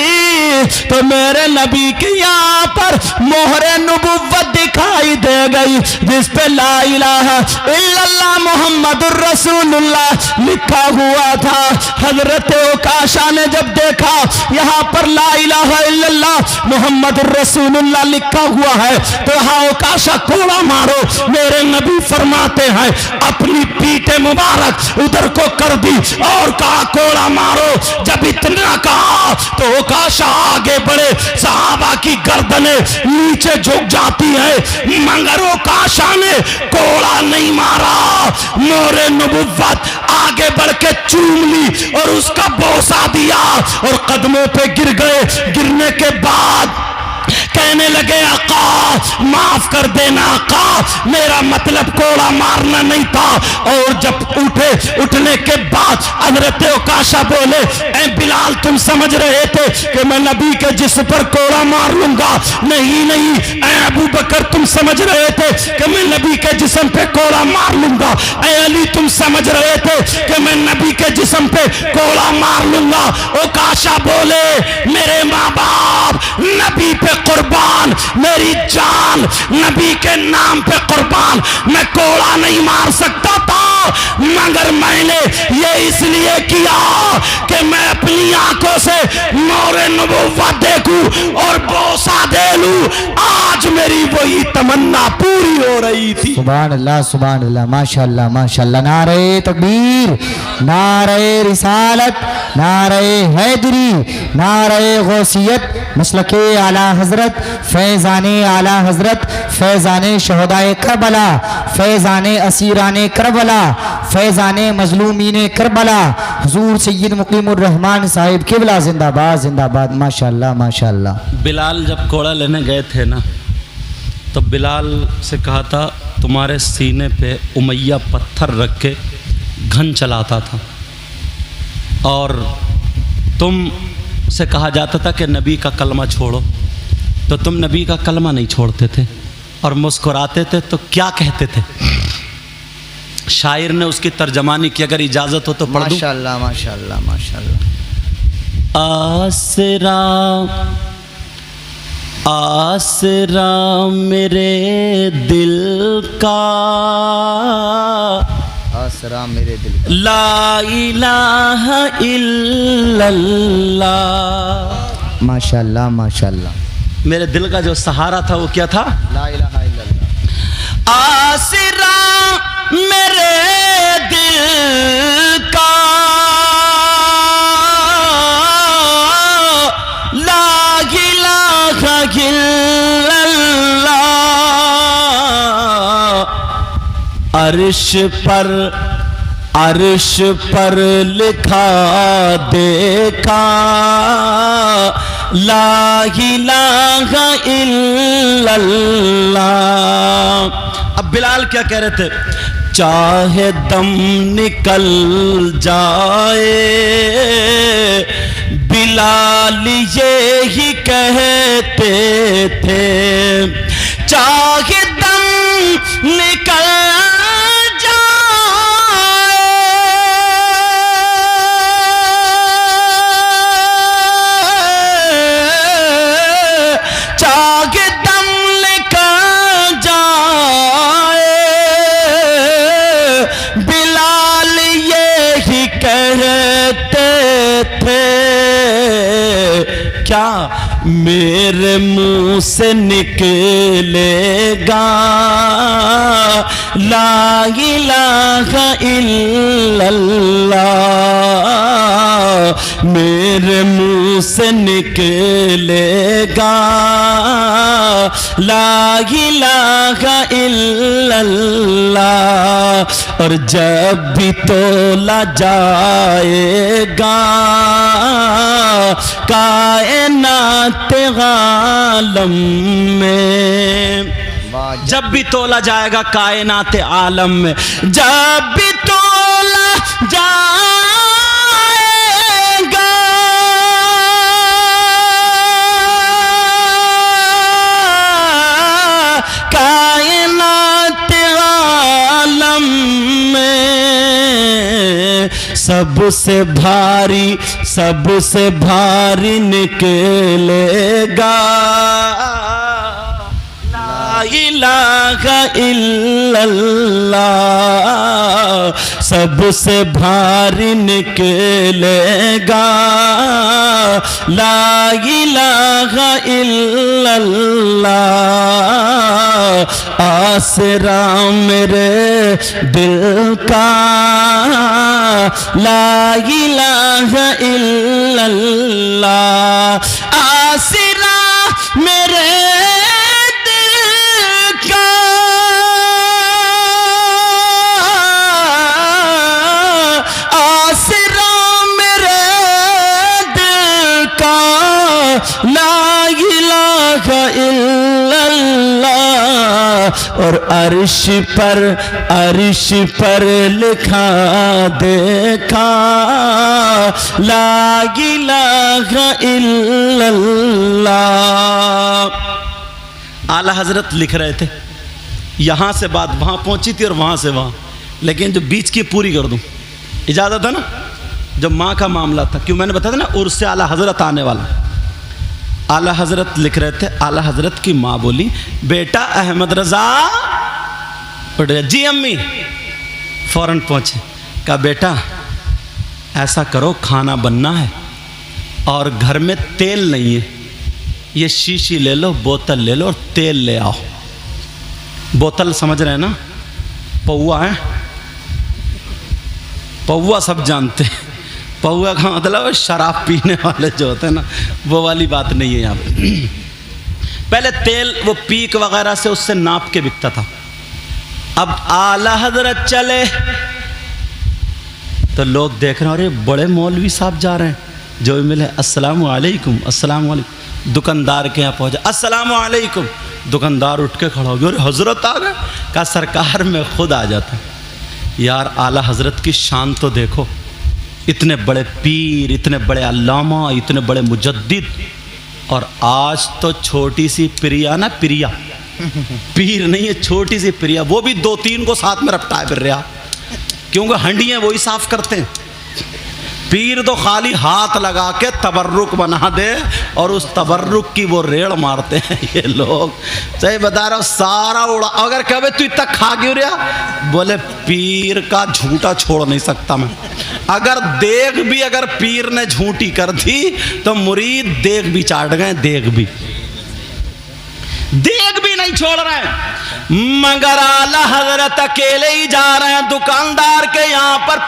तो मेरे नबी के यहाँ पर मोहरे नबुव्वत दिखाई दिखाई दे गई जिस पे ला इलाहा इल्लल्लाह मुहम्मदुर रसूलुल्लाह लिखा हुआ था। हजरत ओकाशा ने जब देखा यहाँ पर ला इलाहा इल्लल्लाह मुहम्मदुर रसूलुल्लाह लिखा हुआ है तो हाँ ओकाशा कोड़ा मारो। मेरे नबी फरमाते हैं अपनी पीठे मुबारक उधर को कर दी और कहा कोड़ा मारो। जब इतना कहा तो ओकाशा आगे बढ़े, सहाबा की गर्दने नीचे झुक जाती है मगर ओकाशा ने कोड़ा नहीं मारा। मोरे नबुव्वत आगे बढ़ के चूम ली और उसका बोसा दिया और कदमों पे गिर गए। गिरने के बाद कहने लगे आका माफ कर देना आका, मेरा मतलब कोड़ा मारना नहीं था। और जब उठने के बाद हजरत ओकाशा बोले ऐ बिलाल तुम समझ रहे थे कि मैं नबी के जिस्म पर कोड़ा मार लूंगा? नहीं नहीं। ऐ अबू बकर तुम समझ रहे थे कि मैं नबी के जिस्म पे कोड़ा मार लूंगा? ऐ अली तुम समझ रहे थे कि मैं नबी के जिस्म पे कोड़ा मार लूंगा? ओकाशा बोले मेरे माँ बाप नबी पे कुर्बान, मेरी जान नबी के नाम पे कुर्बान, मैं कोड़ा नहीं मार सकता था मगर मैंने ये इसलिए किया कि मैं अपनी आंखों से नूरे नबुव्वत देखूं और बोसा दे लूं। आज मेरी वही तमन्ना पूरी हो रही थी। सुभान अल्लाह माशाअल्लाह माशाअल्लाह। नारे तकबीर, नारे रिसालत, नारे हैदरी, नारे गौसियत, मसलके आला हजरत, फैज़ाने आला हजरत, फैज़ाने शहदाए करबला, फैज़ाने असीराने करबला, फैज़ाने मजलूमीने करबला, हुजूर सैयद मुकीमुर रहमान साहिब किबला जिंदाबाद जिंदाबाद। माशाअल्लाह माशाअल्लाह। बिलाल जब कोड़ा लेने गए थे ना तो बिलाल से कहा था तुम्हारे सीने पे उमैया पत्थर रख के घन चलाता था और तुम से कहा जाता था कि नबी का कलमा छोड़ो, तो तुम नबी का कलमा नहीं छोड़ते थे और मुस्कुराते थे। तो क्या कहते थे? शायर ने उसकी तर्जमानी की, अगर इजाज़त हो तो पढ़ दूं। माशाअल्लाह माशाअल्लाह माशाअल्लाह। आसरा आसरा मेरे दिल का, आसरा मेरे दिल का, ला इलाहा इल्लल्लाह। माशाअल्लाह माशाअल्लाह। मेरे दिल का जो सहारा था वो क्या था? ला इलाहा इल्लल्लाह। आसरा मेरे दिल का, ला इलाहा इल्लल्लाह। अर्श पर लिखा देखा, ला इलाहा इल्लल्लाह। अब बिलाल क्या कह रहे थे? चाहे दम निकल जाए बिलाल ये ही कहते थे, चाहे दम निकल क्या मेरे मुंह से निकलेगा ला इलाहा इल्लल्लाह, मेरे मुंह से निकलेगा ला इलाहा इल्लल्लाह। और जब भी तोला जाएगा कायनात आलम में, जब भी तोला जाएगा कायनात आलम में, जब भी तोला जाएगा कायनात आलम में, सबसे भारी निकलेगा ला इलाहा इल्लल्लाह सबसे भारी निकलेगा, ला इलाहा इल्लल्लाह आसरा मेरे दिल का, ला इलाहा इल्लल्लाह आसरा मेरे दिल का, आसरा मेरे दिल का, ला इलाहा इल्लल्लाह। और अर्श पर लिखा देखा, ला इलाहा इल्लल्लाह। आला हजरत लिख रहे थे, यहां से बात वहां पहुंची थी और वहां से वहां, लेकिन जो बीच की पूरी कर दूं, इजाजत है ना? जब माँ का मामला था, क्यों मैंने बताया था ना उर्स से आला हजरत आने वाला। आला हजरत लिख रहे थे, आला हजरत की माँ बोली, बेटा अहमद रजा उठ गया। जी अम्मी। फौरन पहुंचे, कहा बेटा ऐसा करो, खाना बनना है और घर में तेल नहीं है, ये शीशी ले लो, बोतल ले लो और तेल ले आओ। बोतल समझ रहे हैं ना, पौआ है, पौआ सब जानते हैं। पौआ का मतलब शराब पीने वाले जो होते हैं ना, वो वाली बात नहीं है यहाँ पे। पहले तेल वो पीक वगैरह से उससे नाप के बिकता था। अब आला हजरत चले तो लोग देख रहे हैं, अरे बड़े मौलवी साहब जा रहे हैं, जो भी मिले अस्सलाम वालेकुम, अस्सलाम वालेकुम। दुकानदार के यहाँ पहुँचे, अस्सलाम वालेकुम। दुकानदार उठ के खड़ा हो गया, अरे हजरत आ गए। कहा सरकार मैं खुद आ जाता। यार आला हजरत की शान तो देखो, इतने बड़े पीर, इतने बड़े अल्लामा, इतने बड़े मुजद्दिद, और आज तो छोटी सी प्रिया ना, प्रिया पीर नहीं है, छोटी सी प्रिया, वो भी 2-3 को साथ में रपटाए फिर रहा, क्योंकि हंडियां वही साफ करते हैं। पीर तो खाली हाथ लगा के तबर्रुक बना दे और उस तबर्रुक की वो रेड़ मारते हैं ये लोग। सही बता रहा हूँ, सारा उड़ा। अगर कहे तू इतना खा क्यों रहा, बोले पीर का झूठा छोड़ नहीं सकता मैं। अगर देग भी अगर पीर ने झूठी कर दी तो मुरीद देग भी चाट गए, देग भी नहीं छोड़ रहे हैं। मगर आला हजरत अकेले ही जा रहे हैं। दुकानदार के यहाँ पर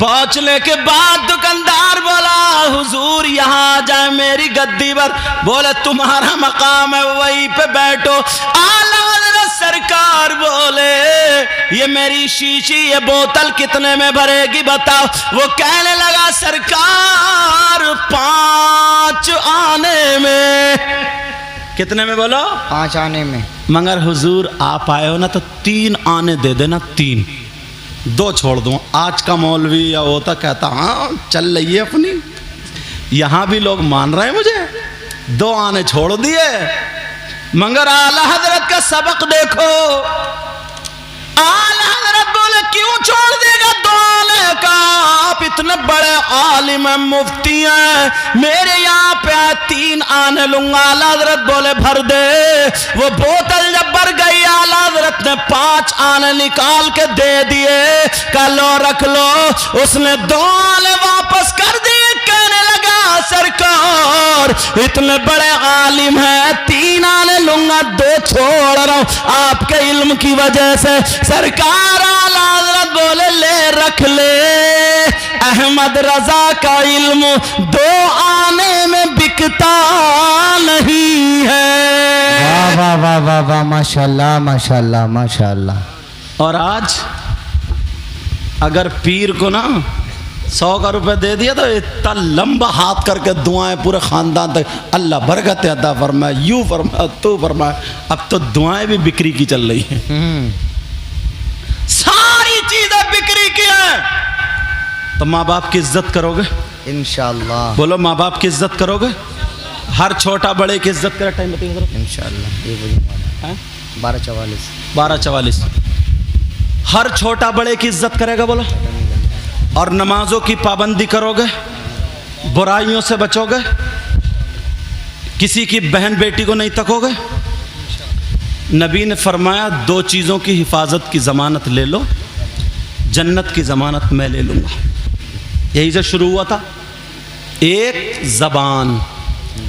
पहुंचने के बाद दुकानदार बोला, हुजूर यहाँ आ जाए मेरी गद्दी पर। बोले तुम्हारा मकाम है, वहीं पे बैठो। आला हजरत सरकार बोले, ये मेरी शीशी, ये बोतल कितने में भरेगी बताओ। वो कहने लगा, सरकार 5 आने में। कितने में बोलो? 5 आने में। मगर हुजूर आप आए हो ना, तो 3 आने दे देना, 3, 2 छोड़ दूं। आज का मौलवी या होता कहता हाँ चल रही है अपनी। यहां भी लोग मान रहे हैं मुझे, 2 आने छोड़ दिए। मगर आला हजरत का सबक देखो। आला हजरत बोले क्यों छोड़ देगा 2 आने का? आप इतने बड़े आलिम हैं, मुफ्ती हैं, मेरे यहाँ पे 3 आने लूंगा। आला हजरत बोले भर दे। वो बोतल जब भर गई, आला हजरत ने 5 आने निकाल के दे दिए। कल लो रख लो। उसने 2 आने वापस कर दिए। कहने लगा, सरकार इतने बड़े आलिम हैं, 3 आने लूंगा, 2 छोड़ रहा हूं आपके इल्म की वजह से। सरकार आला हजरत बोले ले रख ले। अहमद रजा का इल्म 2 आने में बिकता नहीं है। वाह वाह वाह वाह वाह, माशाल्लाह माशाल्लाह माशाल्लाह। और आज अगर पीर को ना 100 का रुपए दे दिया तो इतना लंबा हाथ करके दुआएं पूरे खानदान तक, अल्लाह बरकत अदा फरमाए, यूं फरमाए, तो फरमाए। अब तो दुआएं भी बिक्री की चल रही हैं। सारी चीजें बिक्री की हैं। तो माँ बाप की इज्जत करोगे इंशाअल्लाह? बोलो माँ बाप की इज्जत करोगे? हर छोटा बड़े की इज्जत करे। टाइम बताइए इंशाअल्लाह। ये 12:44। 12:44। हर छोटा बड़े की इज्जत करेगा बोलो। और नमाजों की पाबंदी करोगे, बुराइयों से बचोगे, किसी की बहन बेटी को नहीं तकोगे, नबी ने फरमाया 2 चीज़ों की हिफाजत की ज़मानत ले लो, जन्नत की ज़मानत मैं ले लूँगा। यही से शुरू हुआ था। एक ज़बान,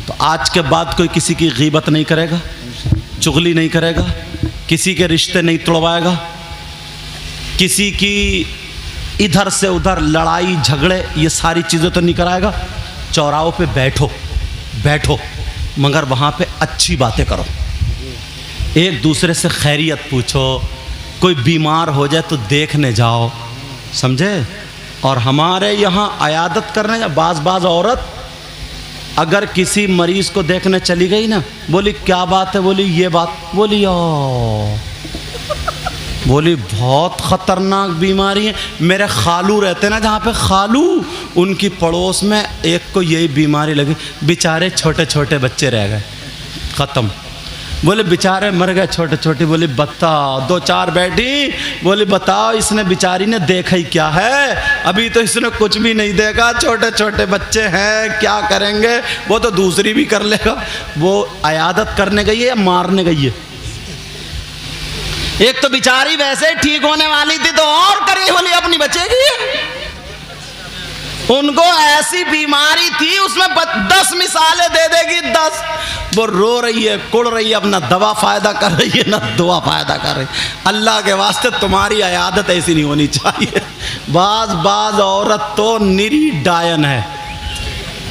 तो आज के बाद कोई किसी की गीबत नहीं करेगा, चुगली नहीं करेगा, किसी के रिश्ते नहीं तोड़वाएगा, किसी की इधर से उधर लड़ाई झगड़े ये सारी चीज़ें तो नहीं कराएगा। चौराहों पे बैठो मगर वहाँ पे अच्छी बातें करो, एक दूसरे से खैरियत पूछो, कोई बीमार हो जाए तो देखने जाओ, समझे। और हमारे यहाँ अयादत करने बाज औरत अगर किसी मरीज़ को देखने चली गई ना, बोली क्या बात है, बोली ये बात, बोली बोली बहुत ख़तरनाक बीमारी है। मेरे खालू रहते ना जहाँ पे, खालू उनकी पड़ोस में एक को यही बीमारी लगी, बेचारे छोटे छोटे बच्चे रह गए, ख़त्म। बोले बेचारे मर गए छोटे छोटे। बोले बताओ, 2-4 बैठी, बोले बताओ इसने बेचारी ने देखा ही क्या है, अभी तो इसने कुछ भी नहीं देखा, छोटे छोटे बच्चे हैं, क्या करेंगे, वो तो दूसरी भी कर लेगा। वो अयादत करने गई है या मारने गई है? एक तो बेचारी वैसे ठीक होने वाली थी तो और करी, बोली अपनी बचेगी। उनको ऐसी बीमारी थी उसमें 10 मिसालें दे देगी, 10। वो रो रही है, कुड़ रही है, अपना दवा फायदा कर रही है ना दुआ फायदा कर रही। अल्लाह के वास्ते तुम्हारी अयादत ऐसी नहीं होनी चाहिए। बाज औरत तो निरी डायन है,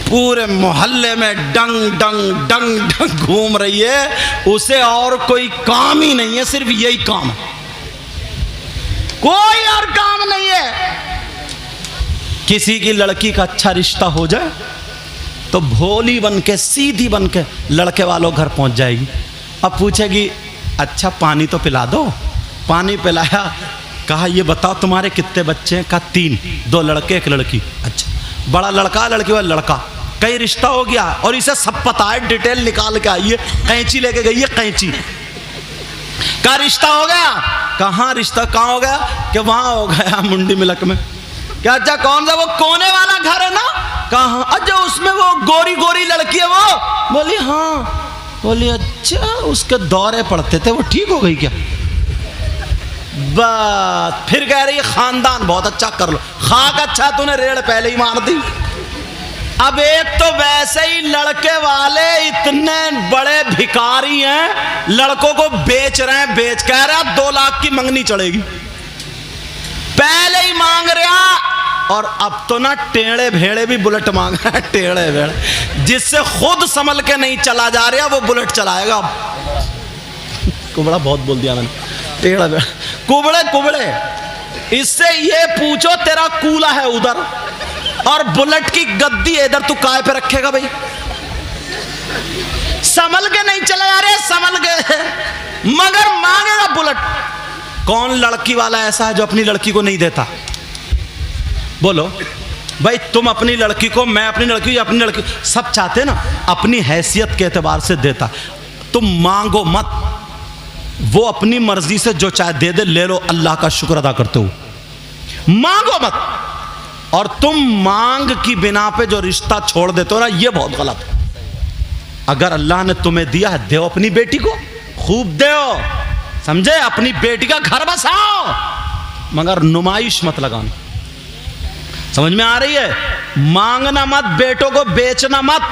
पूरे मोहल्ले में डंग डंग डंग डंग घूम रही है, उसे और कोई काम ही नहीं है, सिर्फ यही काम है, कोई और काम नहीं है। किसी की लड़की का अच्छा रिश्ता हो जाए तो भोली बन के, सीधी बन के लड़के वालों घर पहुंच जाएगी। अब पूछेगी अच्छा पानी तो पिला दो, पानी पिलाया, कहा ये बताओ तुम्हारे कितने बच्चे हैं, कहा 3, 2 लड़के 1 लड़की। अच्छा बड़ा लड़का लड़की वाला लड़का, कहीं रिश्ता हो गया और इसे सब पता है, डिटेल निकाल के आइए, कैंची लेके गई है, कैंची का रिश्ता हो गया। कहाँ रिश्ता कहाँ हो गया? कि वहाँ हो गया मुंडी मिलक में। क्या अच्छा कौन सा? वो कोने वाला घर है ना? कहाँ? अच्छा उसमें वो गोरी गोरी लड़की है वो? बोली हाँ। बोली अच्छा उसके दौरे पड़ते थे, वो ठीक हो गई क्या? बस फिर कह रही है खानदान बहुत अच्छा कर लो। खाक अच्छा तूने रेड़ पहले ही मार दी। अब एक तो वैसे ही लड़के वाले इतने बड़े भिखारी हैं, लड़कों को बेच रहे हैं, बेच कह रहा 2 लाख की मंगनी चढ़ेगी, पहले ही मांग रहा। और अब तो ना टेढ़े भेड़े भी बुलेट मांग रहा है, टेढ़े भेड़े, जिससे खुद संभल के नहीं चला जा रहा वो बुलेट चलाएगा। कुबड़ा बहुत बोल दिया मैंने, टेढ़ा भेड़ा, कुबड़े कुबड़े। इससे ये पूछो तेरा कूला है उधर और बुलेट की गद्दी इधर, तू काय पे रखेगा भाई? संभल के नहीं चले जा रहे, संभल के, मगर मांगेगा बुलेट। कौन लड़की वाला ऐसा है जो अपनी लड़की को नहीं देता? बोलो भाई, तुम अपनी लड़की को, मैं अपनी लड़की, अपनी लड़की, सब चाहते ना अपनी हैसियत के एतबार से देता। तुम मांगो मत, वो अपनी मर्जी से जो चाहे दे दे, ले लो, अल्लाह का शुक्र अदा करते हो, मांगो मत। और तुम मांग की बिना पे जो रिश्ता छोड़ देते हो ना, ये बहुत गलत है। अगर अल्लाह ने तुम्हें दिया है, दो अपनी बेटी को, खूब दो, समझे, अपनी बेटी का घर बसाओ, मगर नुमाइश मत लगाना। समझ में आ रही है? मांगना मत, बेटों को बेचना मत।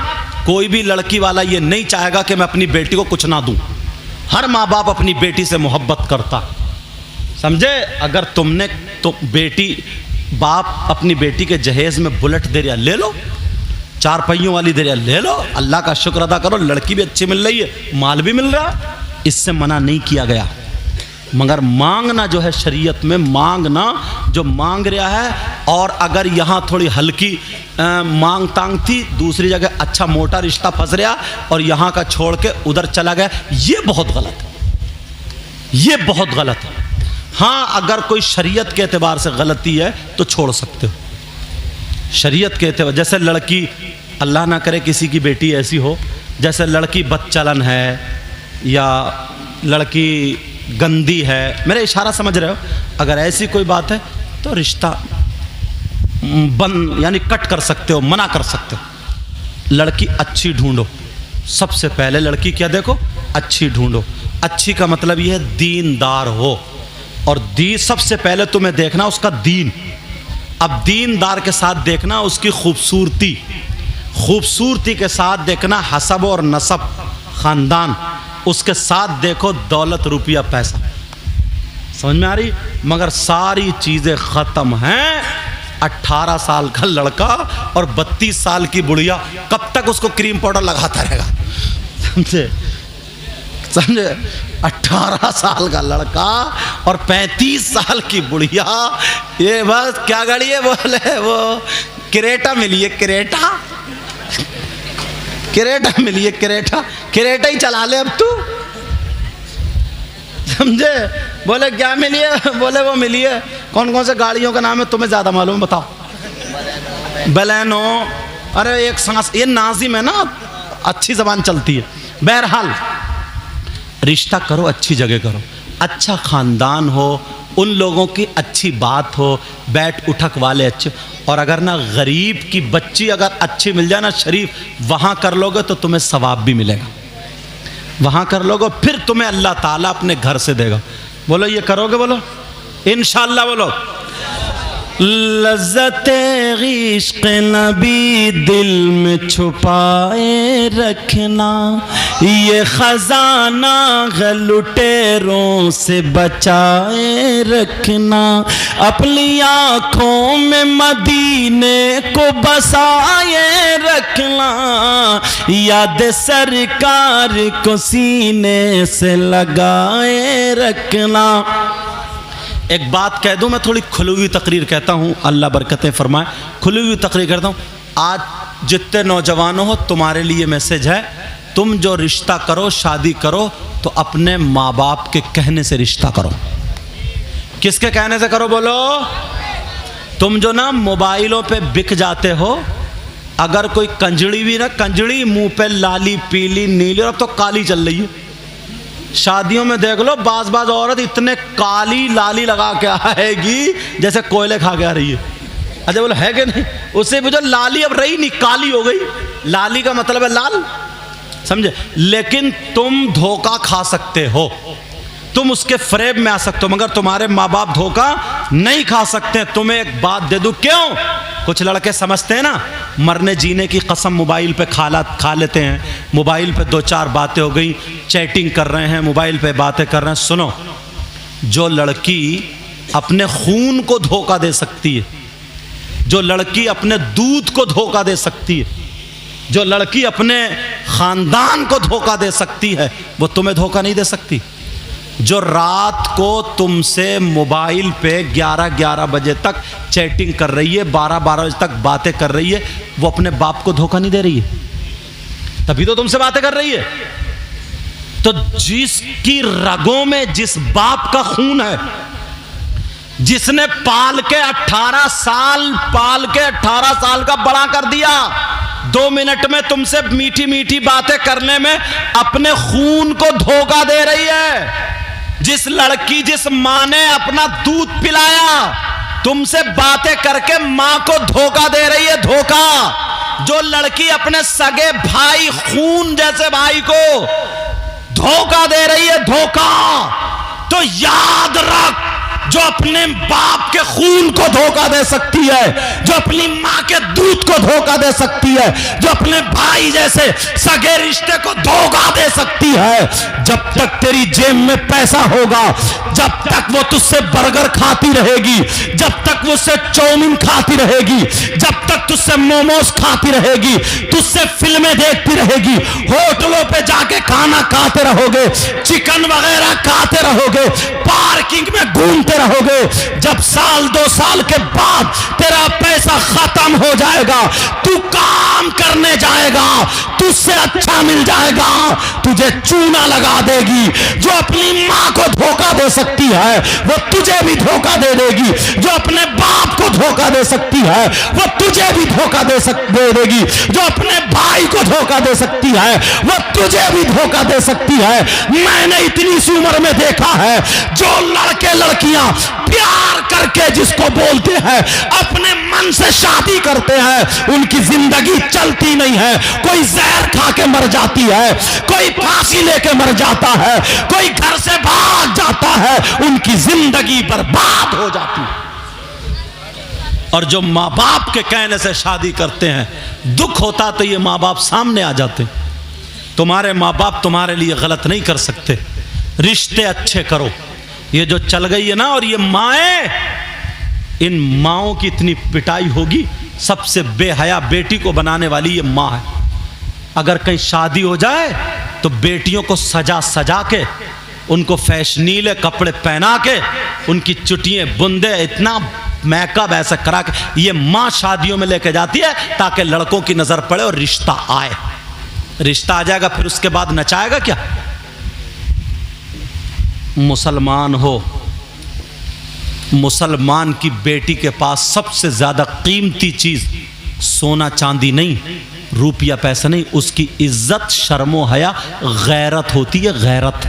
कोई भी लड़की वाला ये नहीं चाहेगा कि मैं अपनी बेटी को कुछ ना दूं। हर माँ बाप अपनी बेटी से मोहब्बत करता, समझे। अगर तुमने तो बेटी, बाप अपनी बेटी के जहेज में बुलेट दे रहा, ले लो, 4 पहियों वाली दे रहा, ले लो, अल्लाह का शुक्र अदा करो, लड़की भी अच्छी मिल रही है, माल भी मिल रहा, इससे मना नहीं किया गया। मगर मांगना जो है शरीयत में, मांगना जो मांग रहा है, और अगर यहाँ थोड़ी हल्की मांग तांग थी, दूसरी जगह अच्छा मोटा रिश्ता फंस रहा और यहाँ का छोड़ के उधर चला गया, ये बहुत गलत है, ये बहुत गलत है। हाँ, अगर कोई शरीयत के एतबार से गलती है तो छोड़ सकते हो, शरीयत के एतबार। जैसे लड़की, अल्लाह ना करे किसी की बेटी ऐसी हो, जैसे लड़की बदचलन है या लड़की गंदी है, मेरा इशारा समझ रहे हो, अगर ऐसी कोई बात है तो रिश्ता बंद, यानी कट कर सकते हो, मना कर सकते हो। लड़की अच्छी ढूंढो, सबसे पहले लड़की क्या देखो, अच्छी ढूंढो, अच्छी का मतलब यह है दीनदार हो, और दी सबसे पहले तुम्हें देखना उसका दीन। अब दीनदार के साथ देखना उसकी खूबसूरती, खूबसूरती के साथ देखना हसब और नसब, ख़ानदान, उसके साथ देखो दौलत रुपया पैसा। समझ में आ रही? मगर सारी चीज़ें ख़त्म हैं। 18 साल का लड़का और 32 साल की बुढ़िया, कब तक उसको क्रीम पाउडर लगाता रहेगा? समझे? समझे? 18 साल का लड़का और 35 साल की बुढ़िया, ये बस क्या गाड़ी है? बोले वो क्रेटा मिली है, क्रेटा, क्रेटा मिली है, क्रेटा, क्रेटा ही चला ले अब तू। समझे? बोले क्या मिली है? बोले वो मिली है। कौन कौन से गाड़ियों का नाम है तुम्हें ज़्यादा मालूम, बताओ। बलेनो, अरे एक सांस, ये नाजिम है ना, अच्छी जबान चलती है। बहरहाल रिश्ता करो, अच्छी जगह करो, अच्छा ख़ानदान हो, उन लोगों की अच्छी बात हो, बैठ उठक वाले अच्छे। और अगर ना गरीब की बच्ची अगर अच्छी मिल जाए ना, शरीफ, वहाँ कर लोगे तो तुम्हें सवाब भी मिलेगा, वहाँ कर लोगे, फिर तुम्हें अल्लाह ताला अपने घर से देगा। बोलो ये करोगे? बोलो इंशाअल्लाह। बोलो लज़्ज़ते इश्क़ नबी दिल में छुपाए रखना, ये ख़ज़ाना लुटेरों से बचाए रखना, अपनी आँखों में मदीने को बसाए रखना, याद सरकार को सीने से लगाए रखना। एक बात कह दूं, मैं थोड़ी खुली हुई तकरीर कहता हूं, अल्लाह बरकतें फरमाए, खुली हुई तकरीर करता हूं। आज जितने नौजवानों हो, तुम्हारे लिए मैसेज है, तुम जो रिश्ता करो, शादी करो, तो अपने माँ बाप के कहने से रिश्ता करो। किसके कहने से करो? बोलो। तुम जो ना मोबाइलों पे बिक जाते हो, अगर कोई कंजड़ी भी ना, कंजड़ी मुंह पे लाली पीली नीली और अब तो काली चल रही है, शादियों में देख लो, बाज बाज औरत इतने काली लाली लगा के आएगी जैसे कोयले खा के आ रही है। अच्छा बोलो है कि नहीं? उससे भी जो लाली अब रही नहीं, काली हो गई। लाली का मतलब है लाल, समझे? लेकिन तुम धोखा खा सकते हो, तुम उसके फ्रेब में आ सकते हो, मगर तुम्हारे माँ बाप धोखा नहीं खा सकते। तुम्हें एक बात दे दूं, क्यों? कुछ लड़के समझते हैं ना, मरने जीने की कसम मोबाइल पे खा लेते हैं, मोबाइल पे 2-4 बातें हो गई, चैटिंग कर रहे हैं, मोबाइल पे बातें कर रहे हैं। सुनो, जो लड़की अपने खून को धोखा दे सकती है, जो लड़की अपने दूध को धोखा दे सकती है, जो लड़की अपने खानदान को धोखा दे सकती है, वो तुम्हें धोखा नहीं दे सकती। जो रात को तुमसे मोबाइल पे 11-11 बजे तक चैटिंग कर रही है, 12-12 बजे तक बातें कर रही है, वो अपने बाप को धोखा नहीं दे रही है, तभी तो तुमसे बातें कर रही है। तो जिसकी रगों में जिस बाप का खून है, जिसने पाल के 18 साल का बड़ा कर दिया, 2 मिनट में तुमसे मीठी मीठी बातें करने में अपने खून को धोखा दे रही है। जिस लड़की, जिस माँ ने अपना दूध पिलाया, तुमसे बातें करके माँ को धोखा दे रही है, धोखा। जो लड़की अपने सगे भाई, खून जैसे भाई को धोखा दे रही है, धोखा। तो याद रख, जो अपने बाप के खून को धोखा दे सकती है, जो अपनी माँ के दूध को धोखा दे सकती है, जो अपने भाई जैसे सगे रिश्ते को धोखा दे सकती है, जब तक तेरी जेब में पैसा होगा, जब तक वो तुझसे बर्गर खाती रहेगी, जब तक वो उससे चाउमीन खाती रहेगी, जब तक तुझसे मोमोज खाती रहेगी, तुझसे फिल्में देखती रहेगी, होटलों पे जाके खाना खाते रहोगे, चिकन वगैरह खाते रहोगे, पार्किंग में घूमते रहोगे, जब 1-2 साल के बाद तेरा पैसा खत्म हो जाएगा, तू काम करने जाएगा, तुझसे अच्छा मिल जाएगा, तुझे चूना लगा देगी। जो अपनी माँ को धोखा दे सकती है, वो तुझे भी धोखा दे देगी। जो अपने बाप को धोखा दे सकती है, वो तुझे भी धोखा दे देगी। जो अपने भाई को धोखा दे सकती है, वो तुझे भी धोखा दे सकती है। मैंने इतनी सी उम्र में देखा है, जो लड़के लड़कियां प्यार करके जिसको बोलते हैं, अपने मन से शादी करते हैं, उनकी जिंदगी चलती नहीं है। कोई जहर खा के मर जाती है, कोई फांसी लेके मर जाता है, कोई घर से भाग जाता है, उनकी जिंदगी बर्बाद हो जाती है। और जो माँ बाप के कहने से शादी करते हैं, दुख होता तो ये माँ बाप सामने आ जाते। तुम्हारे माँ बाप तुम्हारे लिए गलत नहीं कर सकते, रिश्ते अच्छे करो। ये जो चल गई है ना, और ये माएँ, इन माओं की इतनी पिटाई होगी। सबसे बेहया बेटी को बनाने वाली ये माँ है। अगर कहीं शादी हो जाए तो बेटियों को सजा सजा के, उनको फैशनीले कपड़े पहना के, उनकी चुटियां बुंदे इतना मेकअप ऐसा करा के ये माँ शादियों में लेके जाती है, ताकि लड़कों की नजर पड़े और रिश्ता आए। रिश्ता आ जाएगा, फिर उसके बाद नचाएगा क्या? मुसलमान हो, मुसलमान की बेटी के पास सबसे ज्यादा कीमती चीज सोना चांदी नहीं, रुपया पैसा नहीं, उसकी इज्जत, शर्मो हया, गैरत होती है। गैरत।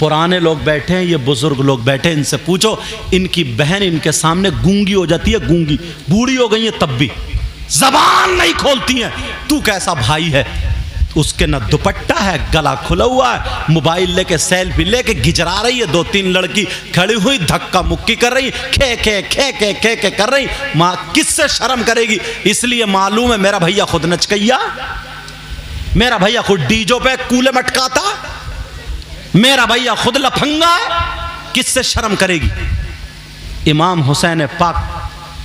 पुराने लोग बैठे हैं, ये बुजुर्ग लोग बैठे हैं, इनसे पूछो, इनकी बहन इनके सामने गूंगी हो जाती है, गूंगी, बूढ़ी हो गई है, तब भी जबान नहीं खोलती है। तू कैसा भाई है? उसके न दुपट्टा है, गला खुला हुआ है, मोबाइल लेके सेल्फी लेके गिजरा रही है। 2-3 लड़की खड़ी हुई धक्का मुक्की कर रही, खे खे खे खे खे खे कर रही। माँ किससे शर्म करेगी? इसलिए मालूम है मेरा भैया खुद नचकैया, मेरा भैया खुद डीजो पे कूले मटकाता, मेरा भैया खुद लफंगा है, किससे शर्म करेगी? इमाम हुसैन पाक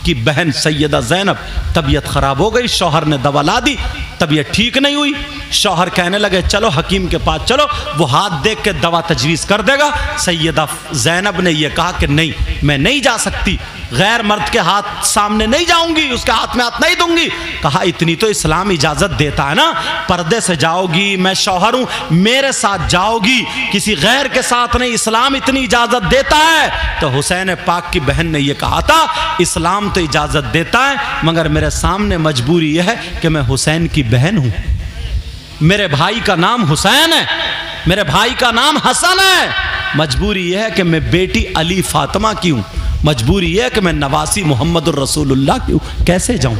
की बहन सैयदा ज़ैनब तबीयत खराब हो गई, शौहर ने दवा ला दी, तबीयत ठीक नहीं हुई। शौहर कहने लगे चलो हकीम के पास चलो, वो हाथ देख के दवा तजवीज़ कर देगा। सैयदा ज़ैनब ने यह कहा कि नहीं, मैं नहीं जा सकती, गैर मर्द के हाथ सामने नहीं जाऊंगी, उसके हाथ में हाथ नहीं दूंगी। कहा इतनी तो इस्लाम इजाज़त देता है ना, पर्दे से जाओगी, मैं शौहर हूँ, मेरे साथ जाओगी, किसी गैर के साथ नहीं, इस्लाम इतनी इजाज़त देता है। तो हुसैन पाक की बहन ने यह कहा था, इस्लाम तो इजाज़त देता है, मगर मेरे सामने मजबूरी यह है कि मैं हुसैन की बहन हूँ, मेरे भाई का नाम हुसैन है, मेरे भाई का नाम हसन है, मजबूरी यह है कि मैं बेटी अली फातिमा की हूँ, मजबूरी यह है कि मैं नवासी मोहम्मदुर रसूलुल्लाह की हूँ, कैसे जाऊँ?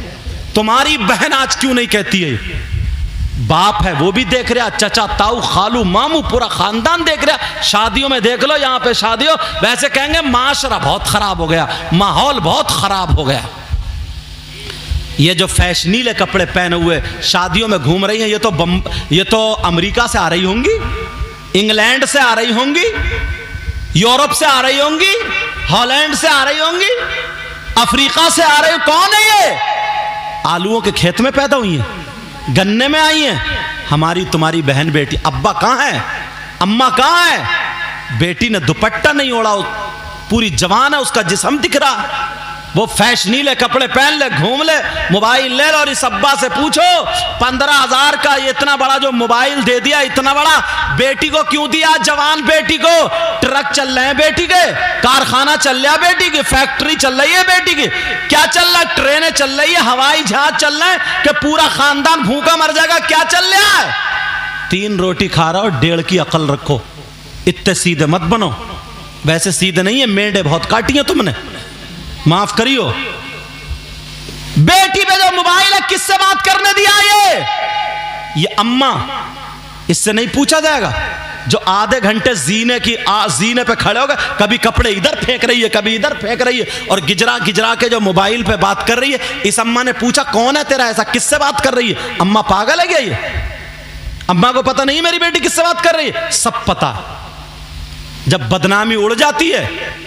तुम्हारी बहन आज क्यों नहीं कहती है? बाप है वो भी देख रहा, चचा ताऊ खालू मामू पूरा खानदान देख रहा। शादियों में देख लो, यहाँ पे शादी हो, वैसे कहेंगे माशरा बहुत खराब हो गया, माहौल बहुत खराब हो गया। ये जो फैशनीले कपड़े पहने हुए शादियों में घूम रही हैं, ये तो अमेरिका से आ रही होंगी, इंग्लैंड से आ रही होंगी, यूरोप से आ रही होंगी, हॉलैंड से आ रही होंगी, अफ्रीका से आ रही। कौन है ये? आलूओं के खेत में पैदा हुई हैं, गन्ने में आई हैं। हमारी तुम्हारी बहन बेटी, अब्बा कहाँ है, अम्मा कहाँ है? बेटी ने दुपट्टा नहीं ओढ़ा, पूरी जवान है, उसका जिस्म दिख रहा, वो फैशनीले कपड़े पहन ले, घूम ले, मोबाइल ले लो, और इस अब्बा से पूछो 15,000 का इतना बड़ा जो मोबाइल दे दिया, इतना बड़ा बेटी को क्यों दिया? जवान बेटी को, ट्रक चल रहे हैं बेटी के, कारखाना चल रहा है बेटी की, फैक्ट्री चल रही है बेटी की, क्या चल रहा है? ट्रेनें चल रही है, हवाई जहाज चल रहे हैं कि पूरा खानदान भूखा मर जाएगा, क्या चल रहा है? 3 रोटी खा रहा हो, 1.5 की अकल रखो, इतने सीधे मत बनो। वैसे सीधे नहीं है, मेंढे बहुत काटी है तुमने, माफ करियो। बेटी पे जो मोबाइल है, किससे बात करने दिया? ये अम्मा, इससे नहीं पूछा जाएगा? जो आधे घंटे जीने पे खड़े हो गए, कभी कपड़े इधर फेंक रही है, कभी इधर फेंक रही है, और गिजरा गिजरा के जो मोबाइल पे बात कर रही है। इस अम्मा ने पूछा कौन है तेरा ऐसा, किससे बात कर रही है? अम्मा पागल है क्या? ये अम्मा को पता नहीं मेरी बेटी किससे बात कर रही है? सब पता। जब बदनामी उड़ जाती है,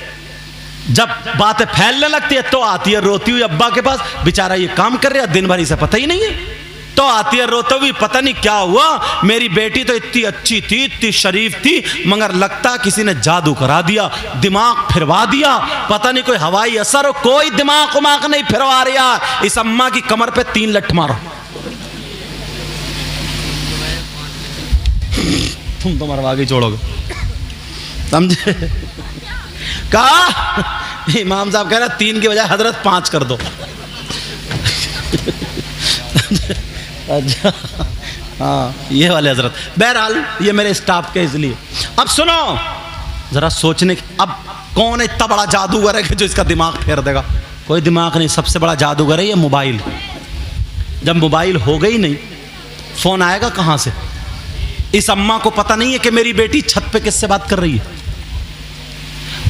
जब बातें फैलने लगती है, तो आती है रोती हुई अब्बा के पास, बेचारा ये काम कर रहा दिन भर, इसे पता ही नहीं है। तो आती है रोते हुई, पता नहीं क्या हुआ, मेरी बेटी तो इतनी अच्छी थी, इतनी शरीफ थी, मगर लगता किसी ने जादू करा दिया, दिमाग फिरवा दिया, पता नहीं कोई हवाई असर हो, कोई दिमाग उमाग नहीं फिरवा रहा। इस अम्मा की कमर पे 3 लठ मारो, तुम तो मरवा के छोड़ोगे, समझे? कहा इमाम साहब कह रहे 3 की बजाय हजरत 5 कर दो। अच्छा, हाँ ये वाले हजरत। बहरहाल ये मेरे स्टाफ के, इसलिए अब सुनो जरा सोचने की। अब कौन इतना बड़ा जादूगर है कि जो इसका दिमाग फेर देगा? कोई दिमाग नहीं, सबसे बड़ा जादूगर है ये मोबाइल। जब मोबाइल हो गई नहीं, फोन आएगा कहां से? इस अम्मा को पता नहीं है कि मेरी बेटी छत पे किससे बात कर रही है।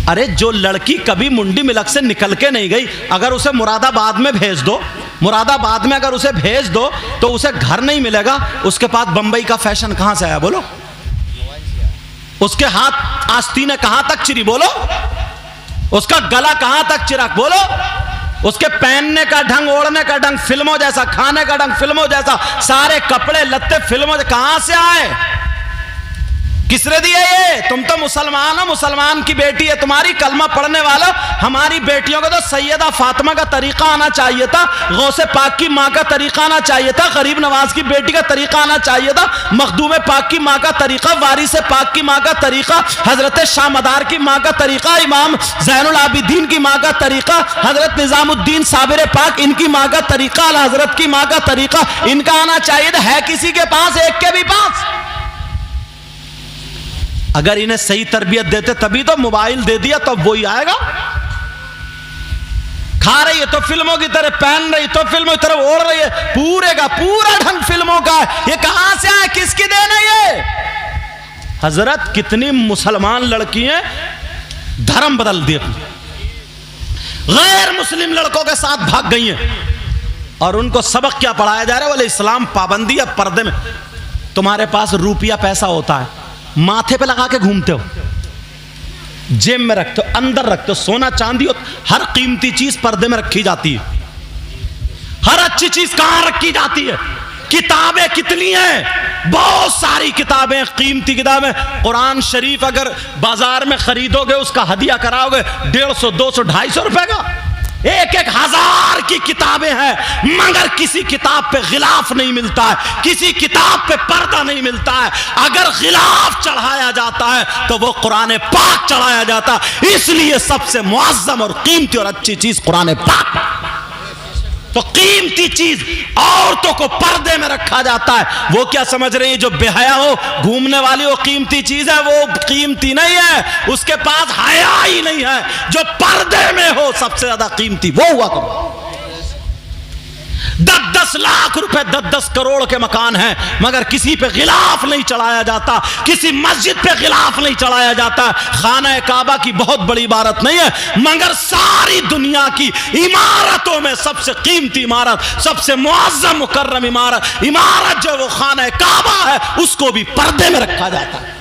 अरे जो लड़की कभी मुंडी मिलक से निकल के नहीं गई, अगर उसे मुरादाबाद में भेज दो, मुरादाबाद में अगर उसे भेज दो तो उसे घर नहीं मिलेगा। उसके पास बंबई का फैशन कहां से आया बोलो? उसके हाथ आस्तीनें कहां तक चिरी बोलो? उसका गला कहां तक चिरा बोलो? उसके पहनने का ढंग, ओढ़ने का ढंग फिल्मों जैसा, खाने का ढंग फिल्मों जैसा, सारे कपड़े लत्ते फिल्मों कहां से आए? किसने दिए ये? तुम तो मुसलमान हो, मुसलमान की बेटी है तुम्हारी, कलमा पढ़ने वाला। हमारी बेटियों को तो सैयदा फातिमा का तरीका आना चाहिए था, गौसे पाक की माँ का तरीका आना चाहिए था, गरीब नवाज की बेटी का तरीका आना चाहिए था, मखदूम पाक की माँ का तरीका, वारिस पाक की माँ का तरीका, हजरत शाहमदार की माँ का तरीका, इमाम ज़ैनुल आबिदीन की माँ का तरीका, हजरत निजामुद्दीन साबिर पाक इनकी माँ का तरीका, अल हजरत की माँ का तरीका इनका आना चाहिए था। है किसी के पास? एक के भी पास? अगर इन्हें सही तरबियत देते तभी तो। मोबाइल दे दिया तो वही आएगा। खा रही है तो फिल्मों की तरह, पहन रही तो फिल्मों की तरह, ओढ़ रही है, पूरे का पूरा ढंग फिल्मों का है। ये कहां से आए? किसकी देन है ये? हजरत कितनी मुसलमान लड़कियां धर्म बदल दिए, गैर मुस्लिम लड़कों के साथ भाग गई हैं, और उनको सबक क्या पढ़ाया जा रहा है? बोले इस्लाम पाबंदी है पर्दे में। तुम्हारे पास रुपया पैसा होता है, माथे पे लगा के घूमते हो, जेब में रखते हो, अंदर रखते हो, सोना चांदी हो, हर कीमती चीज पर्दे में रखी जाती है। हर अच्छी चीज कहां रखी जाती है? किताबें कितनी हैं? बहुत सारी किताबें, कीमती किताबें। कुरान शरीफ अगर बाजार में खरीदोगे, उसका हदिया कराओगे 150, 200, 250 रुपए का। एक एक हजार की किताबें हैं, मगर किसी किताब पे गिलाफ नहीं मिलता है, किसी किताब पे पर्दा नहीं मिलता है। अगर गिलाफ चढ़ाया जाता है तो वो कुरान पाक चढ़ाया जाता है। इसलिए सबसे मुअज्जम और कीमती और अच्छी चीज कुरान पाक। तो कीमती चीज औरतों को पर्दे में रखा जाता है। वो क्या समझ रही है जो बेहया हो, घूमने वाली, वो कीमती चीज है? वो कीमती नहीं है, उसके पास हया ही नहीं है। जो पर्दे में हो सबसे ज्यादा कीमती वो हुआ करो। 10-10 लाख रुपए, 10-10 करोड़ के मकान हैं, मगर किसी पे गिलाफ नहीं चढ़ाया जाता, किसी मस्जिद पे गिलाफ नहीं चढ़ाया जाता। खाना काबा की बहुत बड़ी इमारत नहीं है, मगर सारी दुनिया की इमारतों में सबसे कीमती इमारत, सबसे मुअज्जम मुकर्रम इमारत जो वो खाना काबा है, उसको भी पर्दे में रखा जाता है।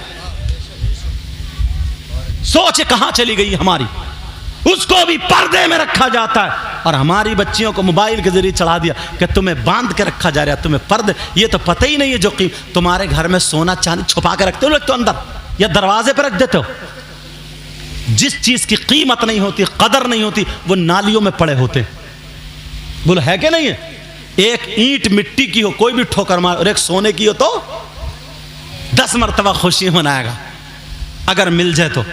सोच कहां चली गई हमारी? उसको भी पर्दे में रखा जाता है। और हमारी बच्चियों को मोबाइल के जरिए चढ़ा दिया कि तुम्हें बांध के रखा जा रहा है, तुम्हें पर्दे। ये तो पता ही नहीं है जो कि तुम्हारे घर में सोना चांदी छुपा के रखते हो, लगते हो अंदर या दरवाजे पर रख देते हो। जिस चीज की कीमत नहीं होती, कदर नहीं होती, वो नालियों में पड़े होते। बोलो है कि नहीं है? एक ईंट मिट्टी की हो, कोई भी ठोकर मार, और एक सोने की हो तो 10 मरतबा खुशी मनाएगा अगर मिल जाए तो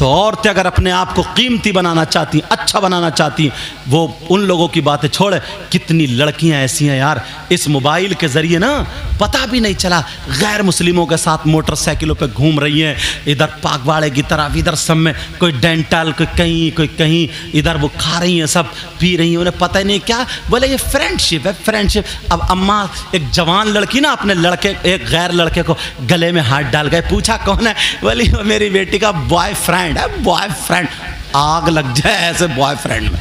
औरतें अगर अपने आप को कीमती बनाना चाहती, अच्छा बनाना चाहती, वो उन लोगों की बातें छोड़े। कितनी लड़कियां ऐसी हैं यार, इस मोबाइल के जरिए ना पता भी नहीं चला गैर मुस्लिमों के साथ मोटरसाइकिलों पे घूम रही हैं, इधर पागवाड़े की तरफ, इधर सब में कोई डेंटल, कोई कहीं, इधर वो खा रही हैं, सब पी रही हैं, उन्हें पता ही नहीं क्या। बोले ये फ्रेंडशिप है, फ्रेंडशिप। अब अम्मा एक जवान लड़की ना अपने लड़के, एक गैर लड़के को गले में हाथ डाल गए, पूछा कौन है? बोली मेरी बेटी का बॉयफ्रेंड है। बॉयफ्रेंड, आग लग जाए ऐसे बॉयफ्रेंड में।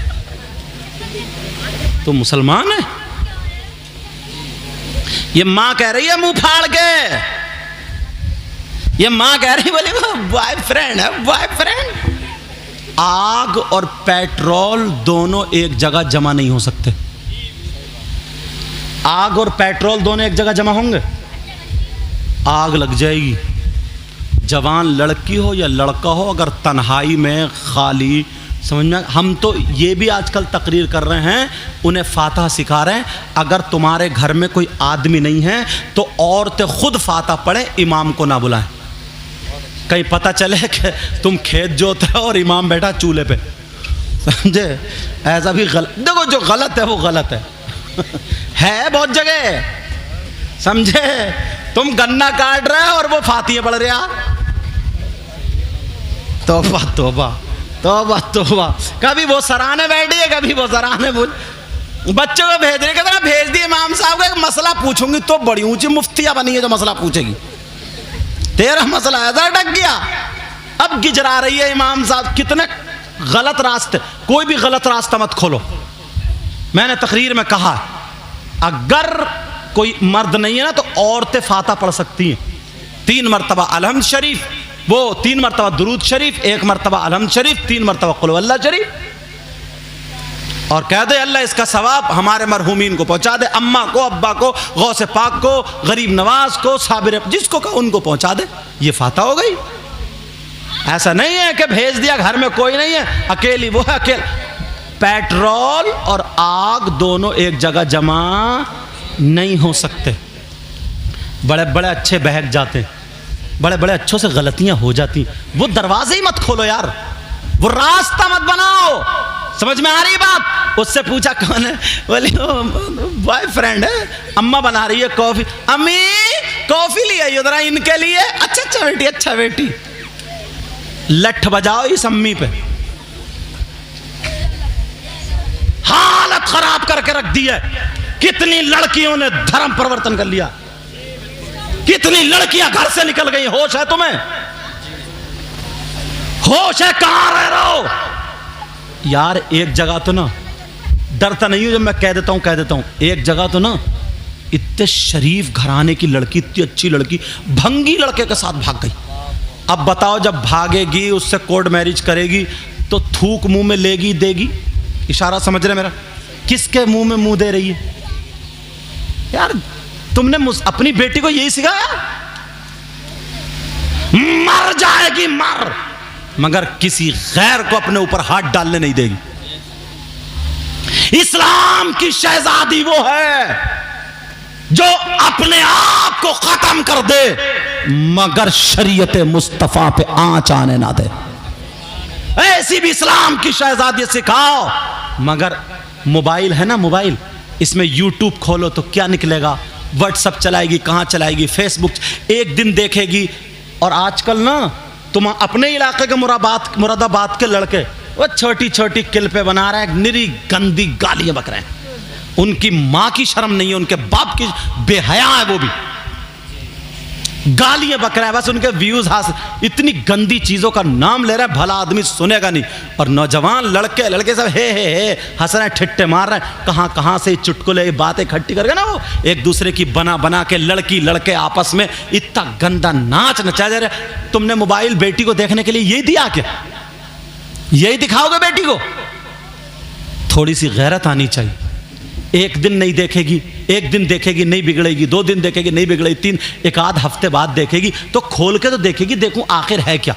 तो मुसलमान है? ये मां कह रही है मुंह फाड़ के, ये मां कह रही, बोली वो बॉयफ्रेंड है, बॉयफ्रेंड। आग और पेट्रोल दोनों एक जगह जमा नहीं हो सकते। आग और पेट्रोल दोनों एक जगह जमा होंगे, आग लग जाएगी। जवान लड़की हो या लड़का हो, अगर तन्हाई में खाली, समझ में। हम तो ये भी आजकल तकरीर कर रहे हैं, उन्हें फातिहा सिखा रहे हैं। अगर तुम्हारे घर में कोई आदमी नहीं है तो औरतें खुद फातिहा पढ़े, इमाम को ना बुलाएं। कहीं पता चले कि तुम खेत जोते हो और इमाम बैठा चूल्हे पे, समझे? ऐसा भी गलत। देखो जो गलत है वो गलत है बहुत जगह, समझे? तुम गन्ना काट रहे हो और वो फातिहा पढ़ रहा। तौबा तौबा तौबा तौबा। कभी वो सराहने बैठी है, कभी वो सराहने बोल। बच्चों को भेज रहे, कहते भेज दिए इमाम साहब का एक मसला पूछूंगी तो बड़ी ऊंची मुफ्तिया बनी है जो मसला पूछेगी। तेरा मसला ऐसा अटक गया, अब गिजरा रही है इमाम साहब। कितने गलत रास्ते, कोई भी गलत रास्ता मत खोलो। मैंने तकरीर में कहा अगर कोई मर्द नहीं है ना तो औरतें फाता पढ़ सकती हैं 3 मरतबा अलहम्द शरीफ, वो 3 मरतबा दुरूद शरीफ, 1 मरतबा अलहम्द शरीफ, 3 मरतबा कुल हुवल्लाह शरीफ, और कह दे अल्लाह इसका सवाब हमारे मरहूमीन को पहुंचा दे, अम्मा को, अब्बा को, गौसे पाक को, गरीब नवाज को, साबिर, जिसको कहा उनको पहुंचा दे। ये फाता हो गई। ऐसा नहीं है कि भेज दिया घर में कोई नहीं है, अकेली वो है, अकेले। पेट्रोल और आग दोनों एक जगह जमा नहीं हो सकते। बड़े बड़े अच्छे बहक जाते, बड़े बड़े अच्छों से गलतियां हो जाती। वो दरवाजे ही मत खोलो यार, वो रास्ता मत बनाओ। समझ में आ रही बात? उससे पूछा कौन है, बोले बॉयफ्रेंड है। अम्मा बना रही है कॉफी, अम्मी कॉफी ले आई उधर इनके लिए। अच्छा अच्छा बेटी, अच्छा बेटी। लठ बजाओ इस अम्मी पे, हालत खराब करके रख दी है। कितनी लड़कियों ने धर्म परिवर्तन कर लिया, कितनी लड़कियां घर से निकल गई। होश है तुम्हें? होश है? कहां रह रहे हो यार? एक जगह तो ना, डरता नहीं हूं जब मैं कह देता हूं, एक जगह तो ना इतने शरीफ घराने की लड़की, इतनी अच्छी लड़की भंगी लड़के के साथ भाग गई। अब बताओ जब भागेगी, उससे कोर्ट मैरिज करेगी तो थूक मुंह में लेगी देगी? इशारा समझ रहे मेरा? किसके मुंह में मुंह दे रही है यार? तुमने अपनी बेटी को यही सिखाया? मर जाएगी मर, मगर किसी गैर को अपने ऊपर हाथ डालने नहीं देगी। इस्लाम की शहजादी वो है जो अपने आप को खत्म कर दे मगर शरीयत मुस्तफा पे आंच आने ना दे। ऐसी भी इस्लाम की शहजादी सिखाओ। मगर मोबाइल है ना, मोबाइल, इसमें यूट्यूब खोलो तो क्या निकलेगा? व्हाट्सएप चलाएगी, कहां चलाएगी? फेसबुक एक दिन देखेगी। और आजकल ना तुम अपने इलाके के मुरादाबाद के लड़के वो छोटी छोटी क्लिपें बना रहे हैं, निरी गंदी गालियां बक रहे हैं। उनकी मां की शर्म नहीं है, उनके बाप की, बेहया है वो भी, गालियां बक रहा है बस उनके व्यूज हासिल। इतनी गंदी चीजों का नाम ले रहा है, भला आदमी सुनेगा नहीं। और नौजवान लड़के सब हे हंस रहे हैं, ठिट्टे मार रहे हैं। कहां कहां से चुटकुले बातें इकट्ठी करके ना वो एक दूसरे की बना के लड़की लड़के आपस में इतना गंदा नाच नचा जा रहा है। तुमने मोबाइल बेटी को देखने के लिए यही दिया क्या? यही दिखाओगे बेटी को? थोड़ी सी गैरत आनी चाहिए। एक दिन नहीं देखेगी, एक दिन देखेगी नहीं बिगड़ेगी, 2 दिन देखेगी नहीं बिगड़ेगी, 3 एक आध हफ्ते बाद देखेगी तो खोल के तो देखेगी, देखूं आखिर है क्या।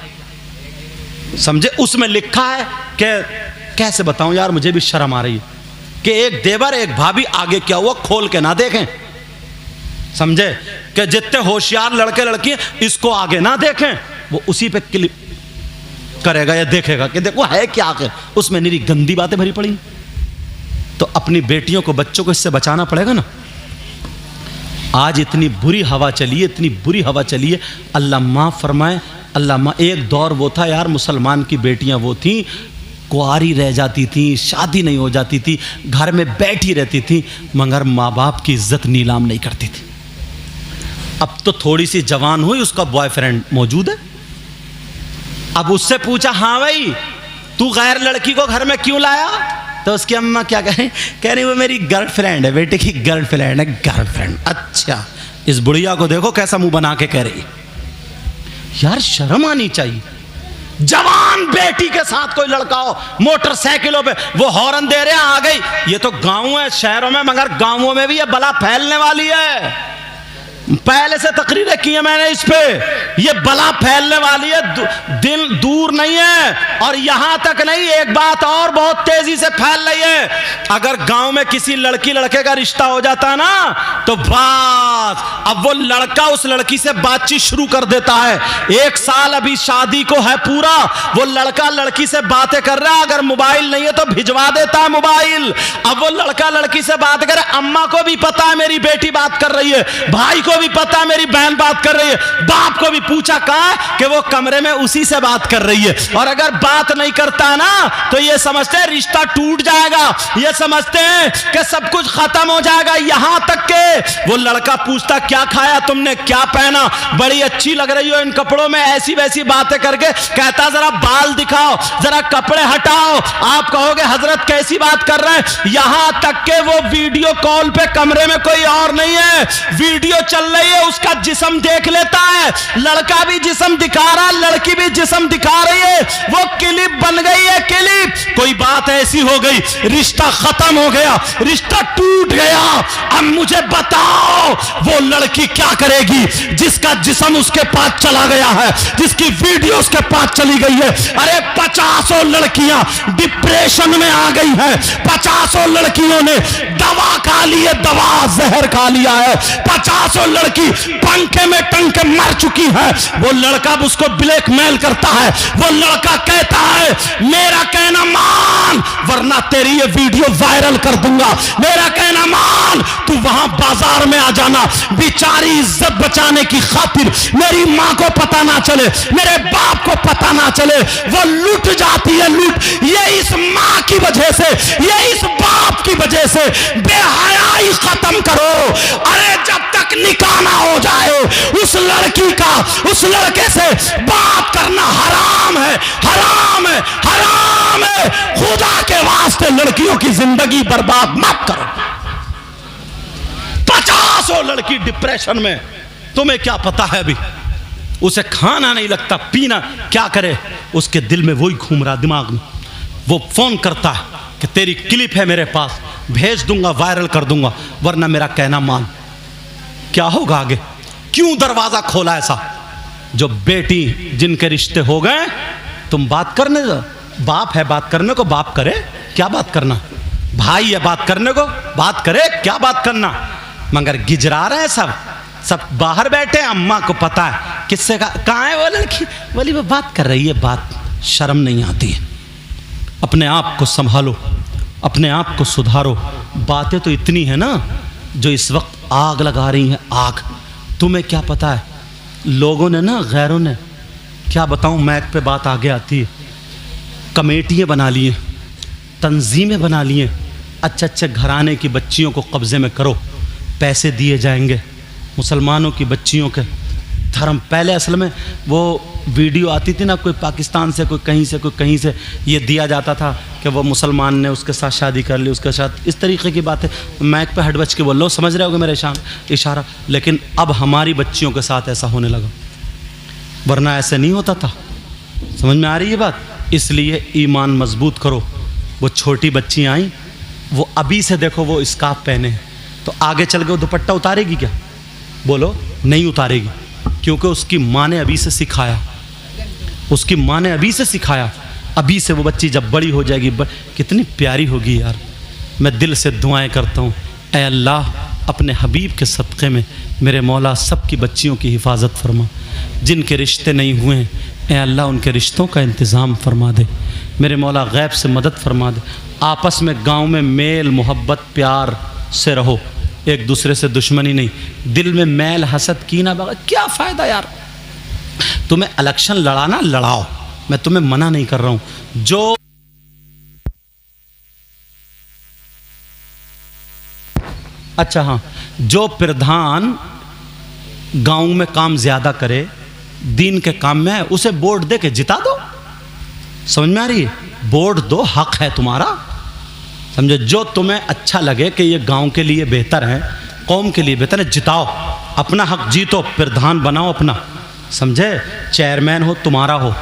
समझे? उसमें लिखा है कि कैसे बताऊं यार, मुझे भी शर्म आ रही है कि एक देवर एक भाभी आगे क्या हुआ खोल के ना देखें। समझे? कि जितने होशियार लड़के लड़की इसको आगे ना देखें, वो उसी पे क्लिक करेगा या देखेगा कि देखो है क्या आखिर। उसमें निरी गंदी बातें भरी पड़ी। तो अपनी बेटियों को, बच्चों को इससे बचाना पड़ेगा ना। आज इतनी बुरी हवा चली है, इतनी बुरी हवा चली है, अल्लाह माफ़ फरमाए, अल्लाह माँ। एक दौर वो था यार, मुसलमान की बेटियां वो थीं, कुआरी रह जाती थीं, शादी नहीं हो जाती थी, घर में बैठी रहती थी, मगर माँ बाप की इज्जत नीलाम नहीं करती थी। अब तो थोड़ी सी जवान हुई, उसका बॉयफ्रेंड मौजूद है। अब उससे पूछा, हाँ भाई तू गैर लड़की को घर में क्यों लाया? तो उसकी अम्मा क्या कह रही वो मेरी गर्लफ्रेंड है, बेटे की गर्लफ्रेंड है। गर्लफ्रेंड? अच्छा। इस बुढ़िया को देखो कैसा मुंह बना के कह रही। यार शर्म आनी चाहिए। जवान बेटी के साथ कोई लड़का हो, मोटरसाइकिलों पे वो हॉर्न दे रहे हैं, आ गई। ये तो गांव है शहरों में, मगर गांवों में भी ये बला फैलने वाली है। पहले से तकरीरें की है मैंने इस पे, ये बला फैलने वाली है, दिन दूर नहीं है। और यहां तक नहीं, एक बात और बहुत तेजी से फैल रही है। अगर गांव में किसी लड़की लड़के का रिश्ता हो जाता ना तो बस अब वो लड़का उस लड़की से बातचीत शुरू कर देता है। 1 साल अभी शादी को है पूरा, वो लड़का लड़की से बातें कर रहा है। अगर मोबाइल नहीं है तो भिजवा देता है मोबाइल। अब वो लड़का लड़की से बात करे, अम्मा को भी पता है मेरी बेटी बात कर रही है, भाई को भी पता है मेरी बहन बात कर रही है, बाप को भी पूछा कहा कि वो कमरे में उसी से बात कर रही है। और अगर बात नहीं करता ना तो ये समझते हैं रिश्ता टूट जाएगा, ये समझते हैं कि सब कुछ खत्म हो जाएगा। यहां तक के वो लड़का पूछता क्या खाया तुमने, क्या पहना, बड़ी अच्छी लग रही हो इन कपड़ों में, ऐसी वैसी बातें करके कहता जरा बाल दिखाओ, जरा कपड़े हटाओ। आप कहोगे हजरत कैसी बात कर रहे हैं। यहां तक के वो वीडियो कॉल पे कमरे में कोई और नहीं है, वीडियो चल रही है, उसका जिस्म देख लेता है, लड़का भी जिस्म दिखा रहा है, लड़की भी जिस्म दिखा रही है, वो क्लिप बन गई है क्लिप। कोई बात ऐसी हो गई, रिश्ता खत्म हो गया, रिश्ता टूट गया। अब मुझे बताओ वो लड़की क्या करेगी जिसका जिस्म उसके पास चला गया है, जिसकी वीडियो उसके पास चली गई है। अरे 50 लड़कियां डिप्रेशन में आ गई हैं, 50 लड़कियों ने दवा खा ली है, दवा जहर खा लिया है, 50 लड़की पंखे में टंग के मर चुकी है। वो लड़का उसको ब्लैकमेल करता है, वो लड़का कहता है मेरा कहना मान वरना तेरी ये वीडियो वायरल कर दूंगा, मेरा कहना मान, तू वहां बाजार में आ जाना। बेचारी इज्जत बचाने की खातिर मेरी मां को पता ना चले, मेरे बाप को पता ना चले, वो लूट जाती है, लूट। ये इस मां की वजह से, ये इस बाप की वजह से। बेहयाई खत्म करो। अरे जब तक निकाह ना हो जाए उस लड़की का उस लड़के से बात करना हराम है, हराम है, हराम है। खुदा के वास्ते लड़कियों की जिंदगी बर्बाद मत करो। 50 लड़की डिप्रेशन में, तुम्हें क्या पता है अभी, उसे खाना नहीं लगता, पीना क्या करे, उसके दिल में वही घूम रहा दिमाग में। वो फोन करता है कि तेरी क्लिप है मेरे पास, भेज दूंगा, वायरल कर दूंगा, वरना मेरा कहना मान। क्या होगा आगे? क्यों दरवाजा खोला ऐसा? जो बेटी जिनके रिश्ते हो गए, तुम बात करने दो, बाप है बात करने को, बाप करे, क्या बात करना, भाई है बात करने को, बात करे, क्या बात करना। मगर गिजरा रहे सब, सब बाहर बैठे, अम्मा को पता है किससे कहाँ है वो लड़की, बोली वो बात कर रही है, बात शर्म नहीं आती है। अपने आप को संभालो, अपने आप को सुधारो। बातें तो इतनी है ना जो इस वक्त आग लगा रही हैं, आग। तुम्हें क्या पता है, लोगों ने ना, गैरों ने, क्या बताऊं, मैक पे बात आगे आती है, कमेटियाँ बना लिए, तंजीमें बना लिए, अच्छे अच्छे घराने की बच्चियों को कब्ज़े में करो, पैसे दिए जाएंगे। मुसलमानों की बच्चियों के धर्म, पहले असल में वो वीडियो आती थी ना, कोई पाकिस्तान से, कोई कहीं से, कोई कहीं से, ये दिया जाता था कि वो मुसलमान ने उसके साथ शादी कर ली, उसके साथ इस तरीके की बातें। मैक पे हट बच के बोल लो, समझ रहे होगे मेरे इशारा। लेकिन अब हमारी बच्चियों के साथ ऐसा होने लगा, वरना ऐसे नहीं होता था। समझ में आ रही है बात? इसलिए ईमान मजबूत करो। वो छोटी बच्ची आई, वो अभी से देखो वो स्कार्फ पहने, तो आगे चल के वो दुपट्टा उतारेगी क्या? बोलो, नहीं उतारेगी, क्योंकि उसकी माँ ने अभी से सिखाया, उसकी माँ ने अभी से सिखाया। अभी से वो बच्ची जब बड़ी हो जाएगी, कितनी प्यारी होगी यार। मैं दिल से दुआएं करता हूँ, ऐ अल्लाह अपने हबीब के सदक़े में मेरे मौला सब की बच्चियों की हिफाजत फरमा। जिनके रिश्ते नहीं हुए हैं, ऐ अल्लाह उनके रिश्तों का इंतज़ाम फरमा दे। मेरे मौला गैब से मदद फरमा दे। आपस में गाँव में मेल मोहब्बत प्यार से रहो, एक दूसरे से दुश्मनी नहीं। दिल में मैल हसद कीना बगा, क्या फ़ायदा यार। तुम्हें इलेक्शन लड़ाना लड़ाओ, मैं तुम्हें मना नहीं कर रहा हूं। जो अच्छा हाँ, जो प्रधान गांव में काम ज्यादा करे, दीन के काम में है, उसे वोट दे के जिता दो। समझ में आ रही है? वोट दो, हक है तुम्हारा। समझो, जो तुम्हें अच्छा लगे कि ये गांव के लिए बेहतर है, कौम के लिए बेहतर है, जिताओ, अपना हक जीतो, प्रधान बनाओ अपना। समझे? चेयरमैन हो तुम्हारा हो,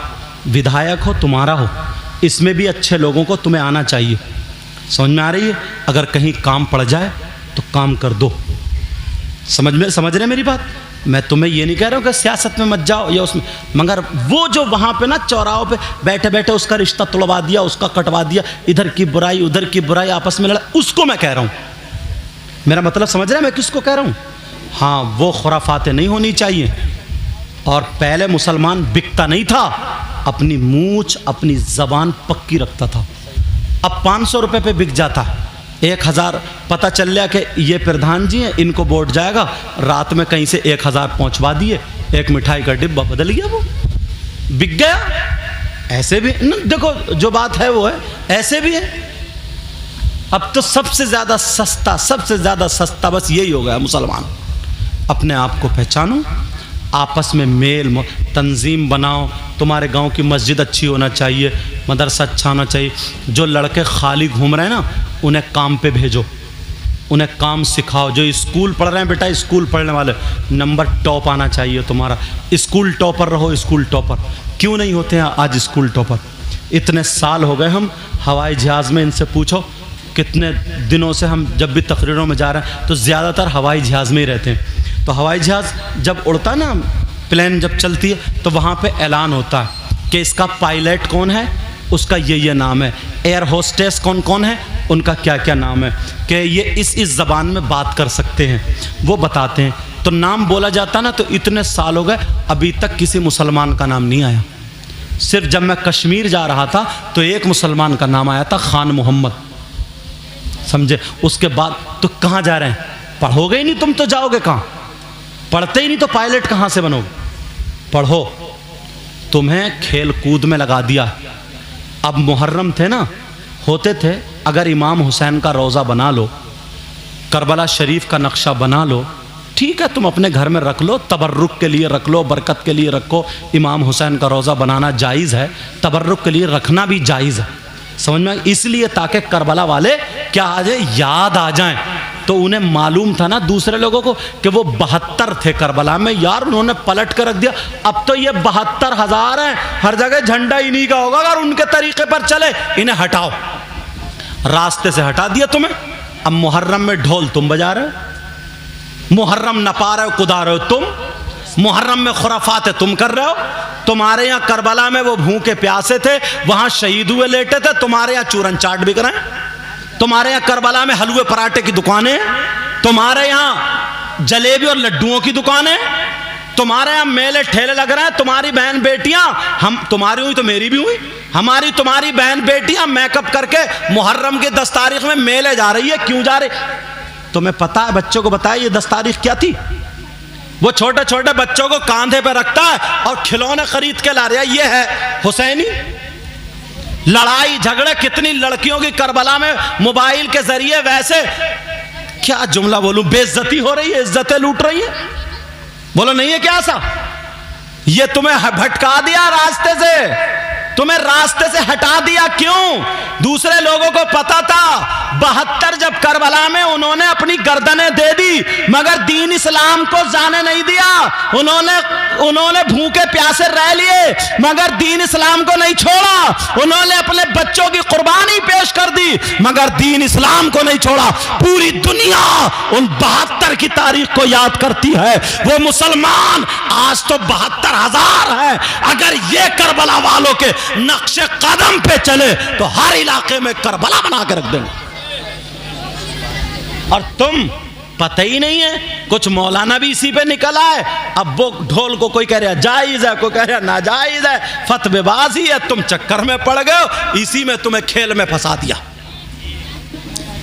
विधायक हो तुम्हारा हो, इसमें भी अच्छे लोगों को तुम्हें आना चाहिए। समझ में आ रही है? अगर कहीं काम पड़ जाए तो काम कर दो। समझ रहे मेरी बात? मैं तुम्हें ये नहीं कह रहा हूँ कि सियासत में मत जाओ या उसमें, मगर वो जो वहाँ पे ना चौराहों पे बैठे बैठे उसका रिश्ता तोड़वा दिया, उसका कटवा दिया, इधर की बुराई उधर की बुराई, आपस में लड़ा, उसको मैं कह रहा हूँ। मेरा मतलब समझ रहे हैं मैं किसको कह रहा हूँ? हाँ, वो खुराफातें नहीं होनी चाहिए। और पहले मुसलमान बिकता नहीं था, अपनी मूछ अपनी ज़बान पक्की रखता था। अब 500 रुपये पे बिक जाता है, 1000 पता चल गया कि ये प्रधान जी हैं, इनको वोट जाएगा, रात में कहीं से 1000 पहुंचवा दिए, एक मिठाई का डिब्बा बदल गया, वो बिक गया। ऐसे भी देखो, जो बात है वो है, ऐसे भी है। अब तो सबसे ज़्यादा सस्ता बस यही हो गया मुसलमान। अपने आप को पहचानो, आपस में मेल तंजीम बनाओ। तुम्हारे गांव की मस्जिद अच्छी होना चाहिए, मदरसा अच्छा होना चाहिए। जो लड़के खाली घूम रहे हैं ना, उन्हें काम पे भेजो, उन्हें काम सिखाओ। जो स्कूल पढ़ रहे हैं बेटा, स्कूल पढ़ने वाले, नंबर टॉप आना चाहिए तुम्हारा। स्कूल टॉपर रहो, स्कूल टॉपर। क्यों नहीं होते हैं आज स्कूल टॉपर? इतने साल हो गए हम हवाई जहाज़ में, इनसे पूछो कितने दिनों से हम जब भी तकरीरों में जा रहे हैं तो ज़्यादातर हवाई जहाज़ में ही रहते हैं। तो हवाई जहाज़ जब उड़ता ना, प्लेन जब चलती है, तो वहाँ पे ऐलान होता है कि इसका पायलट कौन है, उसका ये नाम है। एयर होस्टेस कौन कौन है, उनका क्या क्या नाम है, कि ये इस ज़बान में बात कर सकते हैं, वो बताते हैं। तो नाम बोला जाता ना, तो इतने साल हो गए अभी तक किसी मुसलमान का नाम नहीं आया। सिर्फ जब मैं कश्मीर जा रहा था तो एक मुसलमान का नाम आया था, खान मोहम्मद, समझे। उसके बाद तो कहाँ जा रहे हैं? पढ़ोगे ही नहीं तुम तो जाओगे कहाँ? पढ़ते ही नहीं तो पायलट कहाँ से बनोगे? पढ़ो। तुम्हें खेल कूद में लगा दिया। अब मुहर्रम थे ना, होते थे, अगर इमाम हुसैन का रोज़ा बना लो, करबला शरीफ का नक्शा बना लो, ठीक है, तुम अपने घर में रख लो, तबर्रुक के लिए रख लो, बरकत के लिए रखो। इमाम हुसैन का रोज़ा बनाना जायज़ है, तबर्रुक के लिए रखना भी जायज़ है, समझ में? इसलिए ताकि करबला वाले क्या आ जाए, याद आ जाएं। तो उन्हें मालूम था ना दूसरे लोगों को कि वो 72 थे करबला में, यार उन्होंने पलट कर रख दिया। अब तो ये 72,000 हैं, हर जगह झंडा इन्हीं का होगा। अगर उनके तरीके पर चले, इन्हें हटाओ, रास्ते से हटा दिया तुम्हें। अब मुहर्रम में ढोल तुम बजा रहे हो, मुहर्रम नपा रहे हो, कुदा रहे हो तुम, मुहर्रम में खुराफात तुम कर रहे हो। तुम्हारे यहाँ करबला में वो भूखे प्यासे थे, वहां शहीद हुए लेटे थे, तुम्हारे यहाँ चूरन चाट बिक रहे हैं। तुम्हारे यहाँ करबला में हलवे पराठे की दुकानें, तुम्हारे यहाँ जलेबी और लड्डुओं की दुकानें, तुम्हारे यहाँ मेले ठेले लग रहे हैं। तुम्हारी बहन बेटियां, हम तुम्हारी हुई तो मेरी भी हुई, हमारी तुम्हारी बहन बेटियां मेकअप करके मुहर्रम की 10 तारीख में मेले जा रही है। क्यों जा रही? तुम्हें पता है? बच्चों को बताया ये 10 तारीख क्या थी? वो छोटे छोटे बच्चों को कांधे पे रखता है और खिलौने खरीद के ला रहा है। ये है हुसैनी। लड़ाई झगड़े कितनी लड़कियों की करबला में मोबाइल के जरिए, वैसे क्या जुमला बोलूं, बेइज्जती हो रही है, इज्जतें लूट रही है। बोलो नहीं है क्या ऐसा? ये तुम्हें भटका दिया रास्ते से, तुम्हें रास्ते से हटा दिया। क्यों? दूसरे लोगों को पता था 72 जब करबला में उन्होंने अपनी गर्दनें दे दी, मगर दीन इस्लाम को जाने नहीं दिया। उन्होंने भूखे प्यासे रह लिए, मगर दीन इस्लाम को नहीं छोड़ा। उन्होंने अपने बच्चों की कुर्बानी पेश कर दी, मगर दीन इस्लाम को नहीं छोड़ा। पूरी दुनिया उन 72 की तारीख को याद करती है। वो मुसलमान आज तो 72,000 है। अगर ये करबला वालों के नक्शे कदम पे चले तो हर इलाके में करबला बना के रख देंगे। और तुम पता ही नहीं है, कुछ मौलाना भी इसी पे निकला है। अब वो ढोल को कोई कह रहा है जायज है, कोई कह रहा है नाजायज है, फतवेबाजी है। तुम चक्कर में पड़ गए हो, इसी में तुम्हें खेल में फंसा दिया,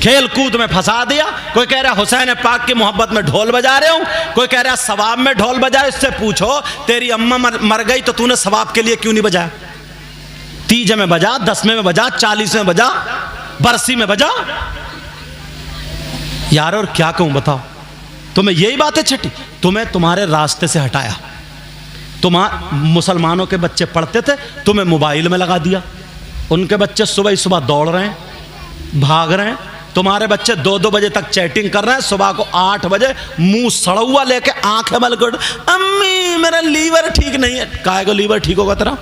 खेल कूद में फंसा दिया। कोई कह रहा है हुसैन पाक की मोहब्बत में ढोल बजा रहे हो, कोई कह रहा है सवाब में ढोल बजाए। इससे पूछो तेरी अम्मा मर गई तो तूने सवाब के लिए क्यों नहीं बजाया? 30 में बजा, 10 में बजा, 40 में बजा, बरसी में बजा। यार और क्या कहूं बताओ? तुम्हें यही बातें छटी, तुम्हें तुम्हारे रास्ते से हटाया। मुसलमानों के बच्चे पढ़ते थे, तुम्हें मोबाइल में लगा दिया। उनके बच्चे सुबह ही सुबह दौड़ रहे हैं, भाग रहे हैं। तुम्हारे बच्चे 2-2 बजे तक चैटिंग कर रहे हैं, सुबह को 8 बजे मुंह सड़ा हुआ लेके आंखें बलगड़, अम्मी मेरा लीवर ठीक नहीं है। काहे को लीवर ठीक होगा तेरा?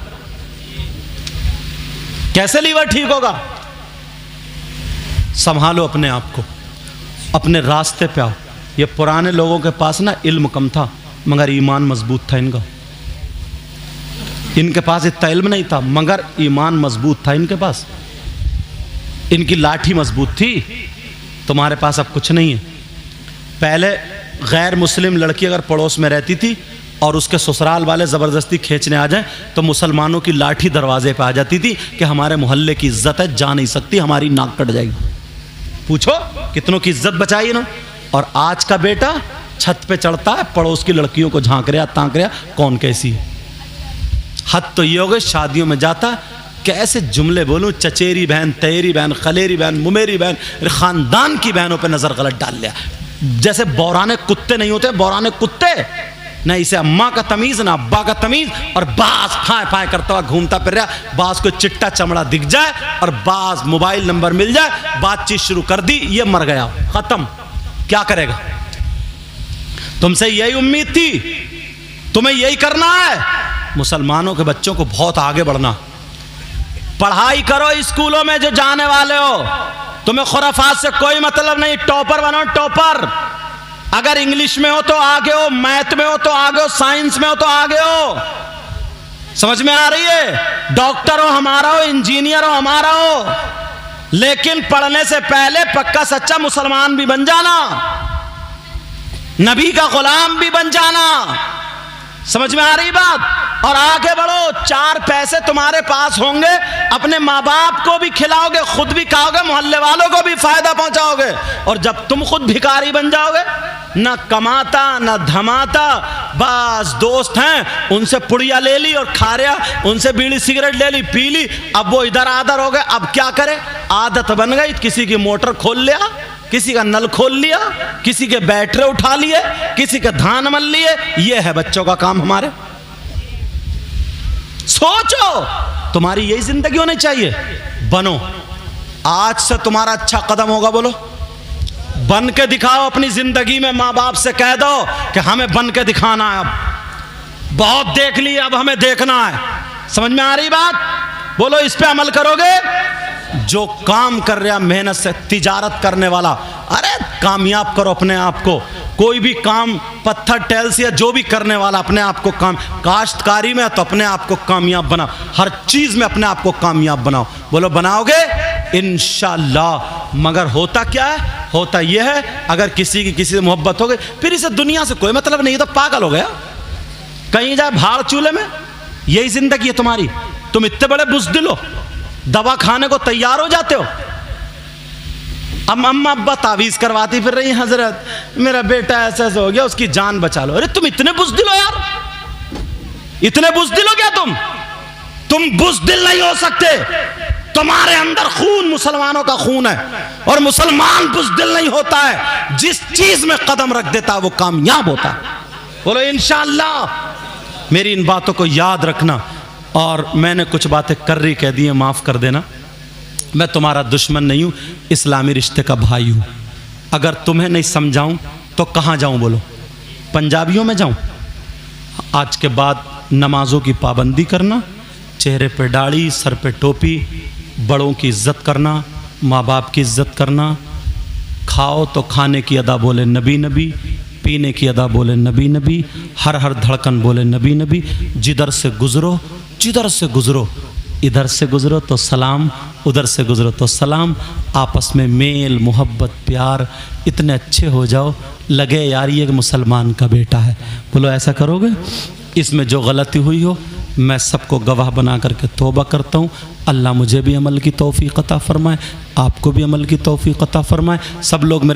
कैसे लीवर ठीक होगा? संभालो अपने आप को, अपने रास्ते पे आओ। ये पुराने लोगों के पास ना इल्म कम था, मगर ईमान मजबूत था इनका। इनके पास इतना इल्म नहीं था, मगर ईमान मजबूत था इनके पास। इनकी लाठी मजबूत थी, तुम्हारे पास अब कुछ नहीं है। पहले गैर मुस्लिम लड़की अगर पड़ोस में रहती थी और उसके ससुराल वाले ज़बरदस्ती खींचने आ जाएं तो मुसलमानों की लाठी दरवाजे पे आ जाती थी कि हमारे मोहल्ले की इज्जत है, जा नहीं सकती, हमारी नाक कट जाएगी। पूछो कितनों की इज्जत बचाई ना। और आज का बेटा छत पे चढ़ता है, पड़ोस की लड़कियों को झांक रहा तांक रहा, कौन कैसी है। हद तो ये हो गई, शादियों में जाता कैसे जुमले बोलूं, चचेरी बहन, तयरी बहन, खलेरी बहन, मुमेरी बहन, खानदान की बहनों पे नजर गलत डाल लिया। जैसे बौराने कुत्ते नहीं होते, बौराने कुत्ते ना, इसे अम्मा का तमीज ना अब्बा का तमीज, और बाज फाए फाए करता हुआ घूमता फिर रहा। बाज को चिट्टा चमड़ा दिख जाए और बाज मोबाइल नंबर मिल जाए, बातचीत शुरू कर दी, ये मर गया, खत्म। क्या करेगा? तुमसे यही उम्मीद थी, तुम्हें यही करना है। मुसलमानों के बच्चों को बहुत आगे बढ़ना, पढ़ाई करो स्कूलों में जो जाने वाले हो, तुम्हें खुराफात से कोई मतलब नहीं, टॉपर बनो टॉपर। अगर इंग्लिश में हो तो आगे हो, मैथ में हो तो आगे हो, साइंस में हो तो आगे हो। समझ में आ रही है? डॉक्टर हो हमारा हो, इंजीनियर हो हमारा हो, लेकिन पढ़ने से पहले पक्का सच्चा मुसलमान भी बन जाना, नबी का गुलाम भी बन जाना। समझ में आ रही बात? और आगे बढ़ो, 4 पैसे तुम्हारे पास होंगे, अपने माँ बाप को भी खिलाओगे, खुद भी खाओगे, मोहल्ले वालों को भी फायदा पहुंचाओगे। और जब तुम खुद भिखारी बन जाओगे, ना कमाता ना धमाता, बस दोस्त हैं उनसे पुड़िया ले ली और खा रहा, उनसे बीड़ी सिगरेट ले ली पी ली, अब वो इधर आदर हो गए। अब क्या करे? आदत बन गई, किसी की मोटर खोल लिया, किसी का नल खोल लिया, किसी के बैटरे उठा लिए, किसी के धान मल लिए। ये है बच्चों का काम हमारे। सोचो, तुम्हारी यही जिंदगी होनी चाहिए। बनो, आज से तुम्हारा अच्छा कदम होगा, बोलो बन के दिखाओ अपनी जिंदगी में। माँ बाप से कह दो कि हमें बन के दिखाना है, अब बहुत देख ली, अब हमें देखना है। समझ में आ रही बात? बोलो इस पे अमल करोगे? जो काम कर रहा मेहनत से, तिजारत करने वाला, अरे कामयाब करो अपने आप को। कोई भी काम, पत्थर टेल्स या जो भी करने वाला, अपने आप को काम, काश्तकारी में तो अपने आप को कामयाब बनाओ, हर चीज में अपने आप को कामयाब बनाओ। बोलो बनाओगे इंशाअल्लाह। मगर होता क्या है? होता यह है, अगर किसी की किसी से मोहब्बत हो गई, फिर इसे दुनिया से कोई मतलब नहीं, तो पागल हो गया, कहीं जाए भाड़ चूल्हे में। यही जिंदगी है तुम्हारी। तुम इतने बड़े बुज़दिल हो, दवा खाने को तैयार हो जाते हो। अब अम्मा अब्बा तावीज करवाती फिर रही, हजरत मेरा बेटा ऐसा ऐसा हो गया, उसकी जान बचा लो। अरे तुम इतने बुज़दिल हो यार, इतने बुज़दिल हो क्या तुम बुज़दिल नहीं हो सकते। तुम्हारे अंदर खून मुसलमानों का खून है, और मुसलमान बुज़दिल नहीं होता है, जिस चीज में कदम रख देता है वो कामयाब होता है। बोलो इंशाअल्लाह। मेरी इन बातों को याद रखना। और मैंने कुछ बातें कर रही कह दी हैं, माफ़ कर देना। मैं तुम्हारा दुश्मन नहीं हूँ, इस्लामी रिश्ते का भाई हूँ। अगर तुम्हें नहीं समझाऊँ तो कहाँ जाऊँ? बोलो पंजाबियों में जाऊँ? आज के बाद नमाजों की पाबंदी करना, चेहरे पे दाढ़ी, सर पे टोपी, बड़ों की इज्जत करना, माँ बाप की इज्जत करना, खाओ तो खाने की अदा बोले नबी नबी, पीने की अदा बोले नबी नबी, हर हर धड़कन बोले नबी नबी, जिधर से गुजरो इधर से गुजरो तो सलाम, उधर से गुजरो तो सलाम। आपस में मेल मोहब्बत प्यार इतने अच्छे हो जाओ, लगे यार ये मुसलमान का बेटा है। बोलो ऐसा करोगे? इसमें जो गलती हुई हो मैं सबको गवाह बना करके तौबा करता हूँ। अल्लाह मुझे भी अमल की तौफीक अता फरमाए, आपको भी अमल की तौफीक अता फरमाए। सब लोग मेरे